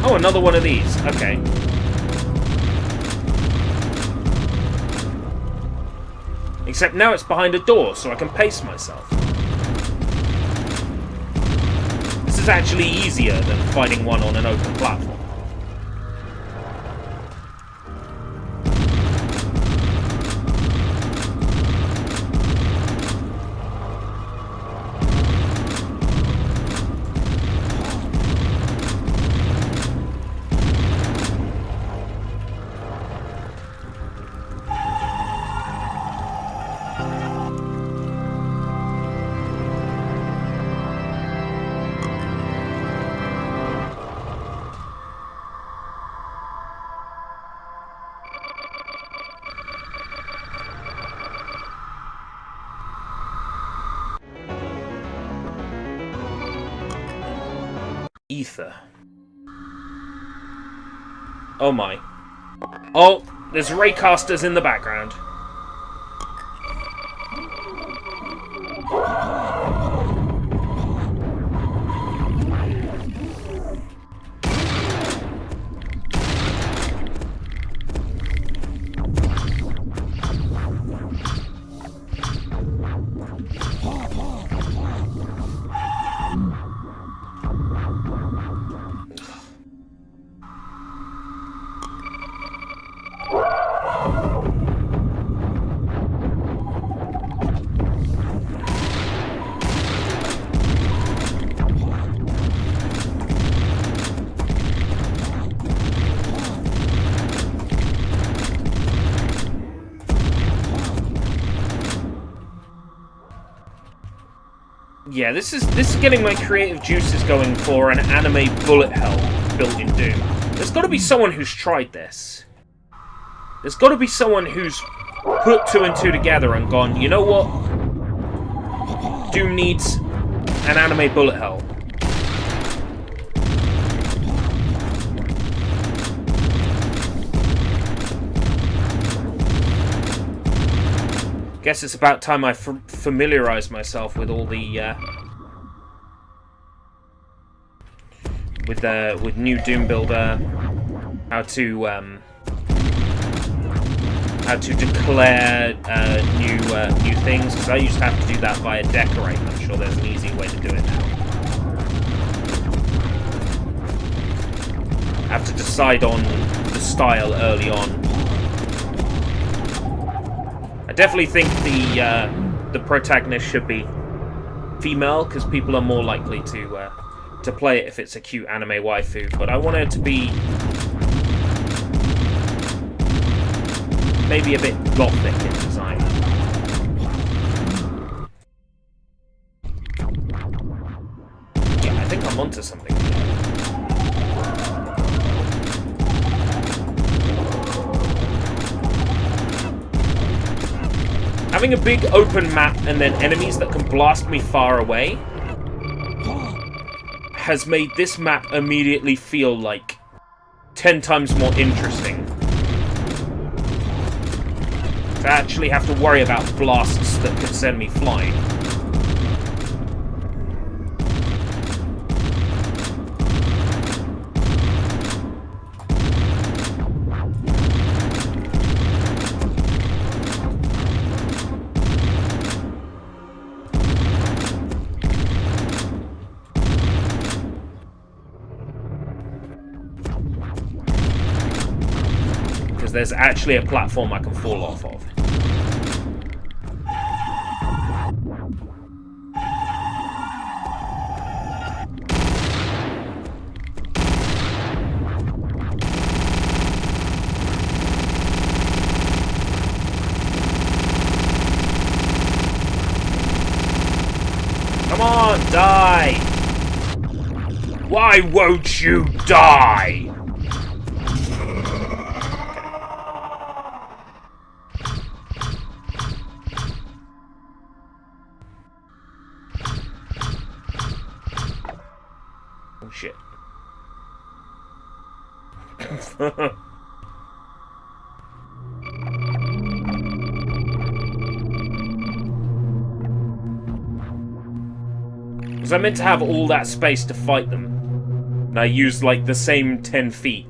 Oh, another one of these. Okay. Except now it's behind a door, so I can pace myself. This is actually easier than fighting one on an open platform. Ether. Oh my. Oh, there's raycasters in the background. Yeah, this is getting my creative juices going for an anime bullet hell built in Doom. There's got to be someone who's tried this. There's got to be someone who's put 2 and 2 together and gone, you know what? Doom needs an anime bullet hell. Guess it's about time I familiarize myself with all the with new Doom Builder, how to declare new things, because I used to have to do that via decorate. I'm sure there's an easy way to do it now. I have to decide on the style early on. I definitely think the protagonist should be female, because people are more likely to play it if it's a cute anime waifu. But I want it to be maybe a bit gothic in design. Yeah, I think I'm onto something here. Having a big open map and then enemies that can blast me far away has made this map immediately feel like 10 times more interesting. To actually have to worry about blasts that could send me flying. There's actually a platform I can fall off of. Come on, die! Why won't you die? Shit. Because I meant to have all that space to fight them. And I used like the same 10 feet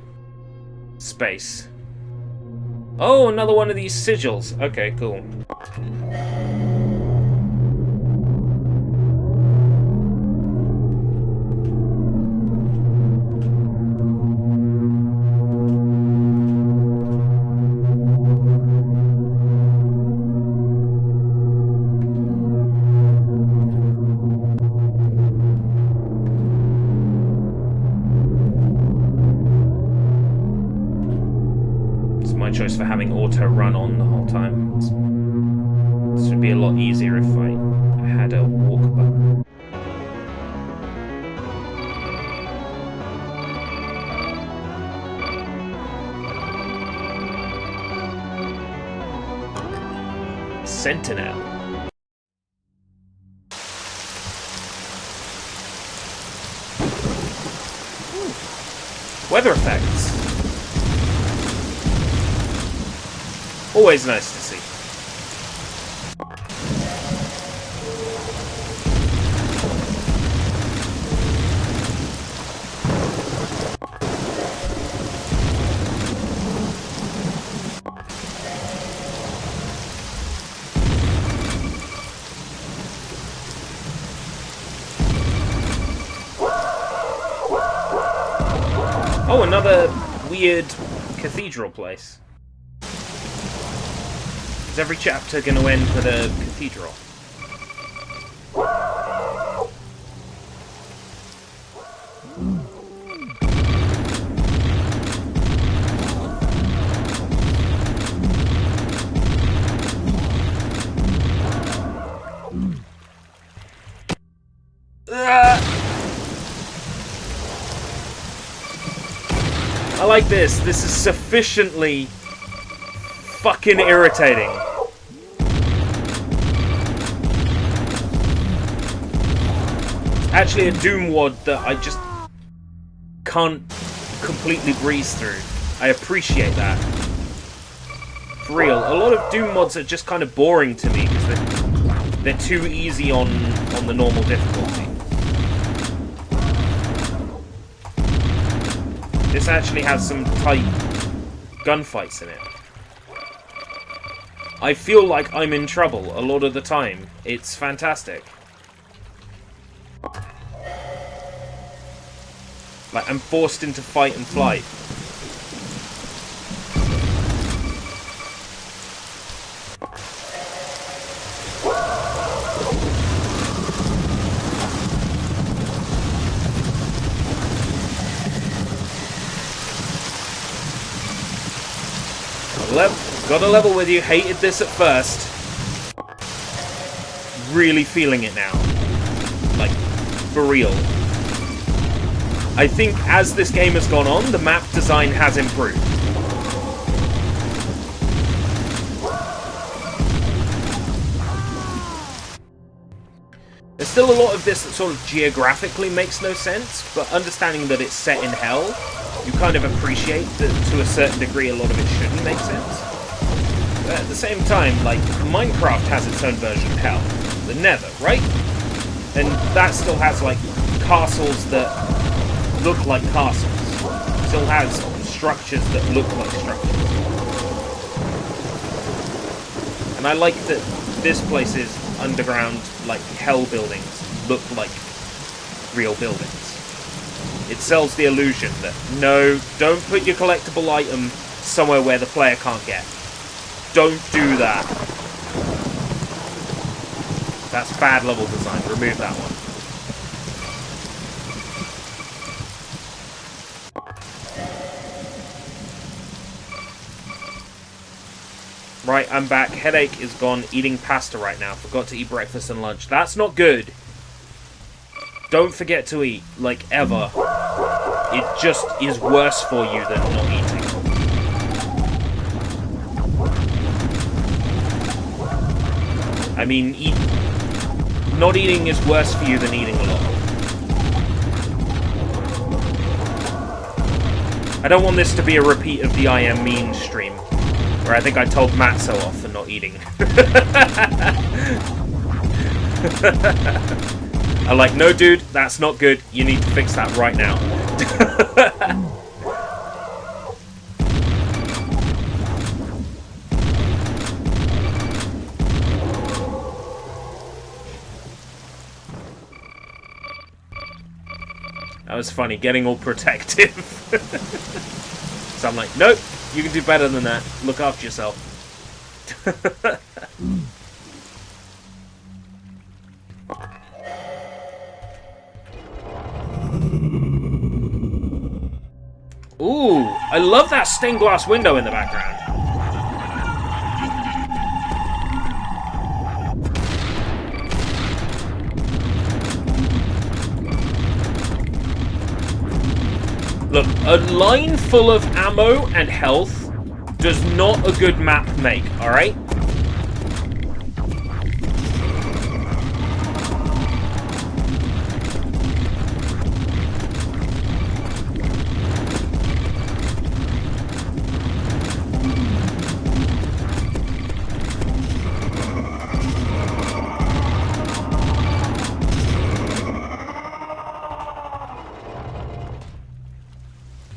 space. Oh, another one of these sigils. Okay, cool. Choice for having auto run on the whole time. This would be a lot easier if I had a walk button. Sentinel. Ooh. Weather effects. Always nice to see. Oh, another weird cathedral place. Is every chapter going to end with a cathedral? I like this. This is sufficiently fucking irritating. It's actually a Doom WOD that I just can't completely breeze through. I appreciate that. For real, a lot of Doom mods are just kind of boring to me because they're too easy on the normal difficulty. This actually has some tight gunfights in it. I feel like I'm in trouble a lot of the time. It's fantastic. Like, I'm forced into fight and flight. Got a level with you. Hated this at first. Really feeling it now. Like, for real. I think as this game has gone on, the map design has improved. There's still a lot of this that sort of geographically makes no sense, but understanding that it's set in hell, you kind of appreciate that to a certain degree a lot of it shouldn't make sense. But at the same time, like, Minecraft has its own version of hell. The Nether, right? And that still has, like, castles that look like castles. Still has structures that look like structures. And I like that this place's underground, like, hell buildings look like real buildings. It sells the illusion that, no, don't put your collectible item somewhere where the player can't get. Don't do that. That's bad level design. Remove that one. Right, I'm back. Headache is gone. Eating pasta right now. Forgot to eat breakfast and lunch. That's not good. Don't forget to eat, like, ever. It just is worse for you than not eating. I mean, not eating is worse for you than eating a lot. I don't want this to be a repeat of the I Am Mean stream, where I think I told Matt so off for not eating. I'm like, no dude, that's not good. You need to fix that right now. That was funny, getting all protective. So I'm like, nope, you can do better than that. Look after yourself. Ooh, I love that stained glass window in the background. Look, a line full of ammo and health does not a good map make, alright?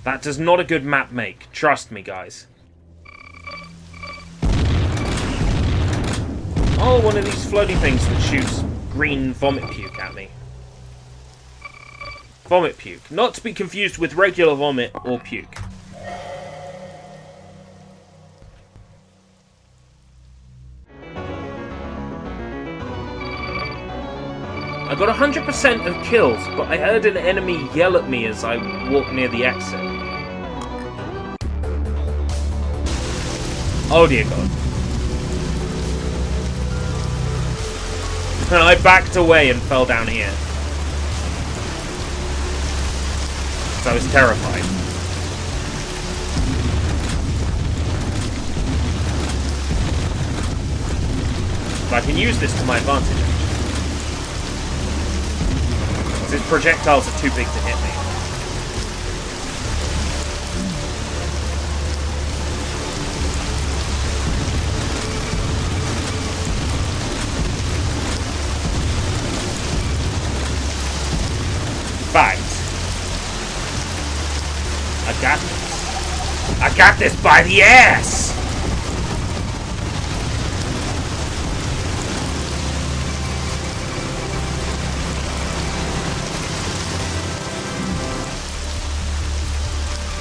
That does not a good map make. Trust me, guys. Oh, one of these floating things that shoots green vomit puke at me. Vomit puke. Not to be confused with regular vomit or puke. I got 100% of kills, but I heard an enemy yell at me as I walked near the exit. Oh dear God. And I backed away and fell down here. So I was terrified. can use this to my advantage. Because his projectiles are too big to hit me. Fact. I got this. I got this by the ass!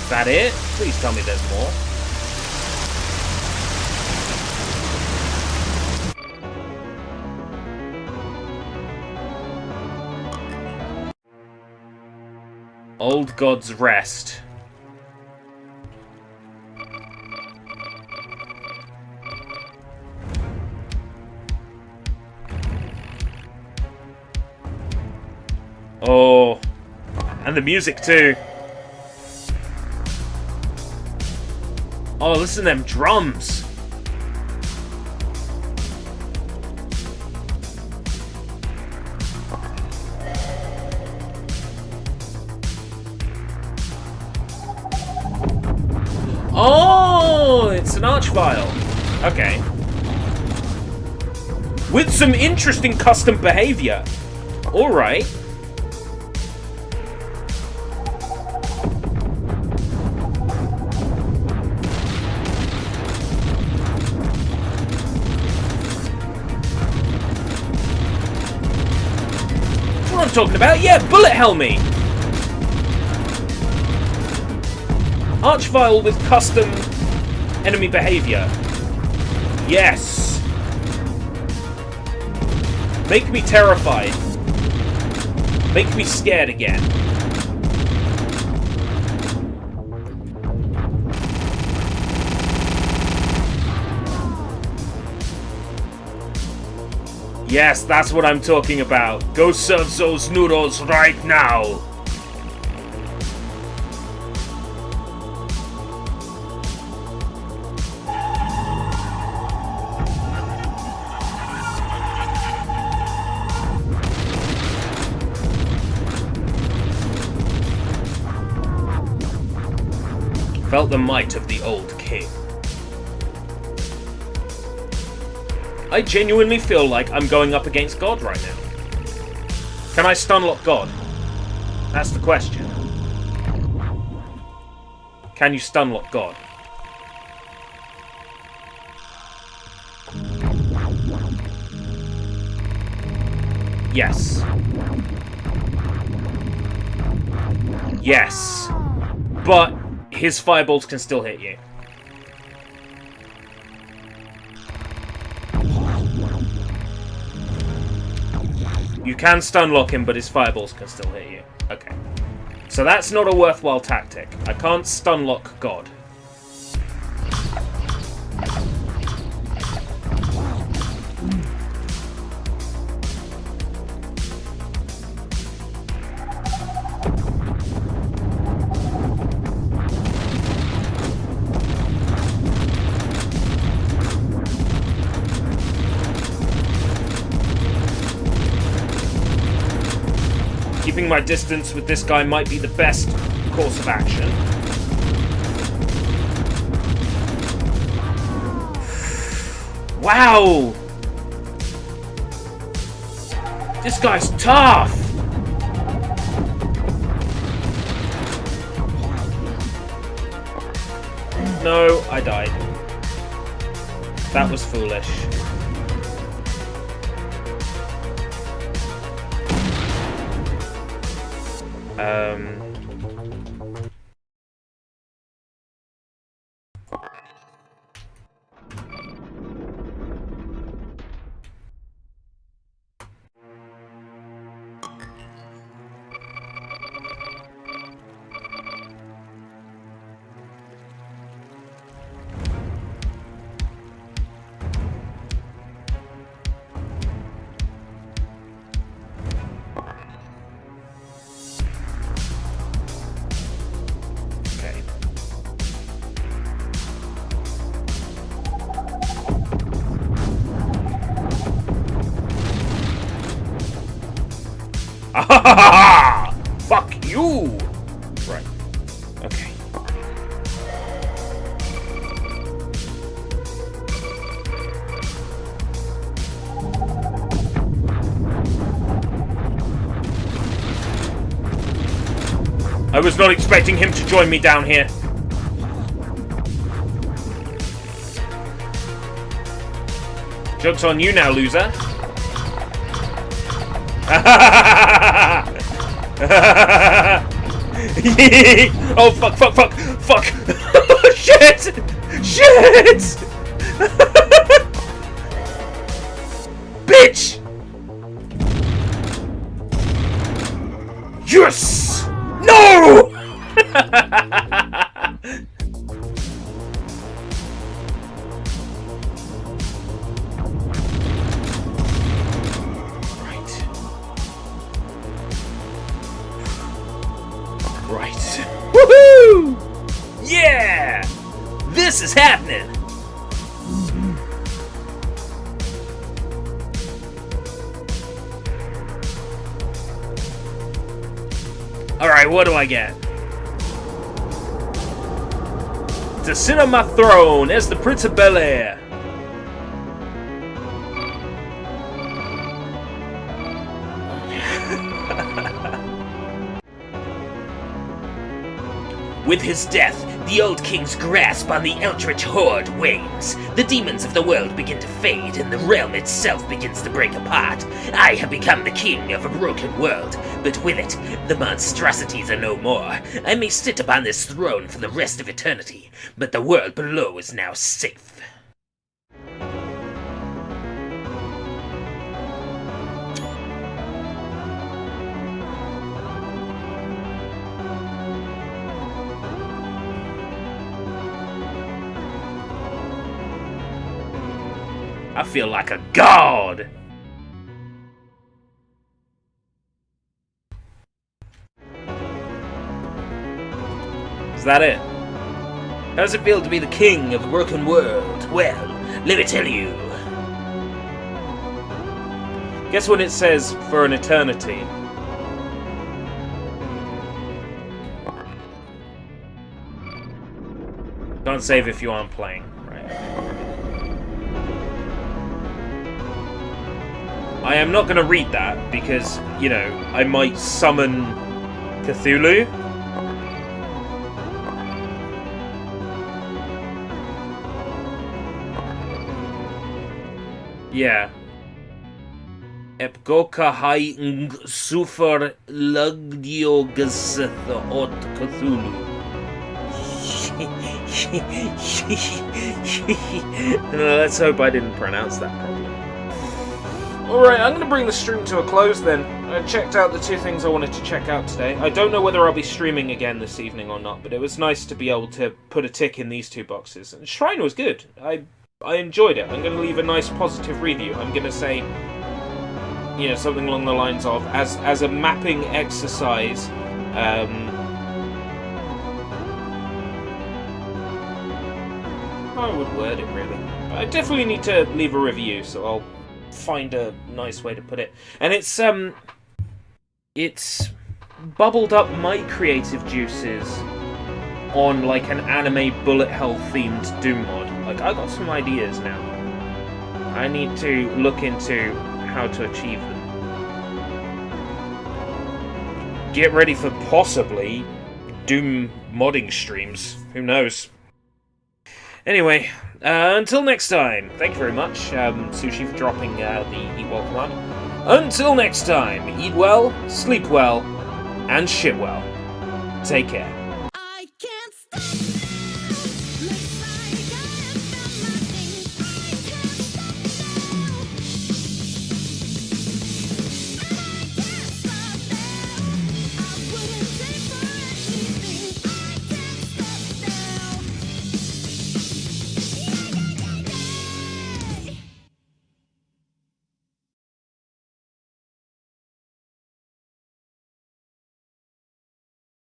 Is that it? Please tell me there's more. Old God's Rest. Oh, and the music too. Oh, listen to them drums. Oh, it's an Archvile. Okay. With some interesting custom behavior. Alright. That's what I'm talking about. Yeah, bullet helmet. Archvile with custom enemy behavior. Yes. Make me terrified. Make me scared again. Yes, that's what I'm talking about. Go serve those noodles right now. Felt the might of the old king. I genuinely feel like I'm going up against God right now. Can I stunlock God? That's the question. Can you stunlock God? Yes. Yes. But his fireballs can still hit you. You can stunlock him, but his fireballs can still hit you. Okay. So that's not a worthwhile tactic. I can't stunlock God. Keeping my distance with this guy might be the best course of action. Wow! This guy's tough! No, I died. That was foolish. ha! Fuck you! Right. Okay. I was not expecting him to join me down here. Joke's on you now, loser. Oh, fuck, fuck, fuck, fuck. Shit! Shit! Bitch! Yes! No! Right. Woohoo! Yeah! This is happening! Alright, what do I get? To sit on my throne as the Prince of Bel-Air. With his death, the old king's grasp on the Eldritch Horde wanes. The demons of the world begin to fade, and the realm itself begins to break apart. I have become the king of a broken world, but with it, the monstrosities are no more. I may sit upon this throne for the rest of eternity, but the world below is now safe. I feel like a god! Is that it? How does it feel to be the king of a broken world? Well, let me tell you. Guess when it says, for an eternity. Don't save if you aren't playing, right? I am not going to read that because, you know, I might summon Cthulhu. Yeah. Epgoka hai ng suffer lugdio gaseth ot Cthulhu. Let's hope I didn't pronounce that properly. Alright, I'm going to bring the stream to a close then. I checked out the two things I wanted to check out today. I don't know whether I'll be streaming again this evening or not, but it was nice to be able to put a tick in these two boxes. And Shrine was good. I enjoyed it. I'm going to leave a nice positive review. I'm going to say, you know, something along the lines of, as a mapping exercise, how I would word it really. I definitely need to leave a review, so I'll find a nice way to put it. And it's bubbled up my creative juices on like an anime bullet hell themed Doom mod. Like, I got some ideas now. I need to look into how to achieve them. Get ready for possibly Doom modding streams. Who knows? Anyway, until next time, thank you very much, Sushi, for dropping the Eat Well command. Until next time, eat well, sleep well, and shit well. Take care. I can't stop.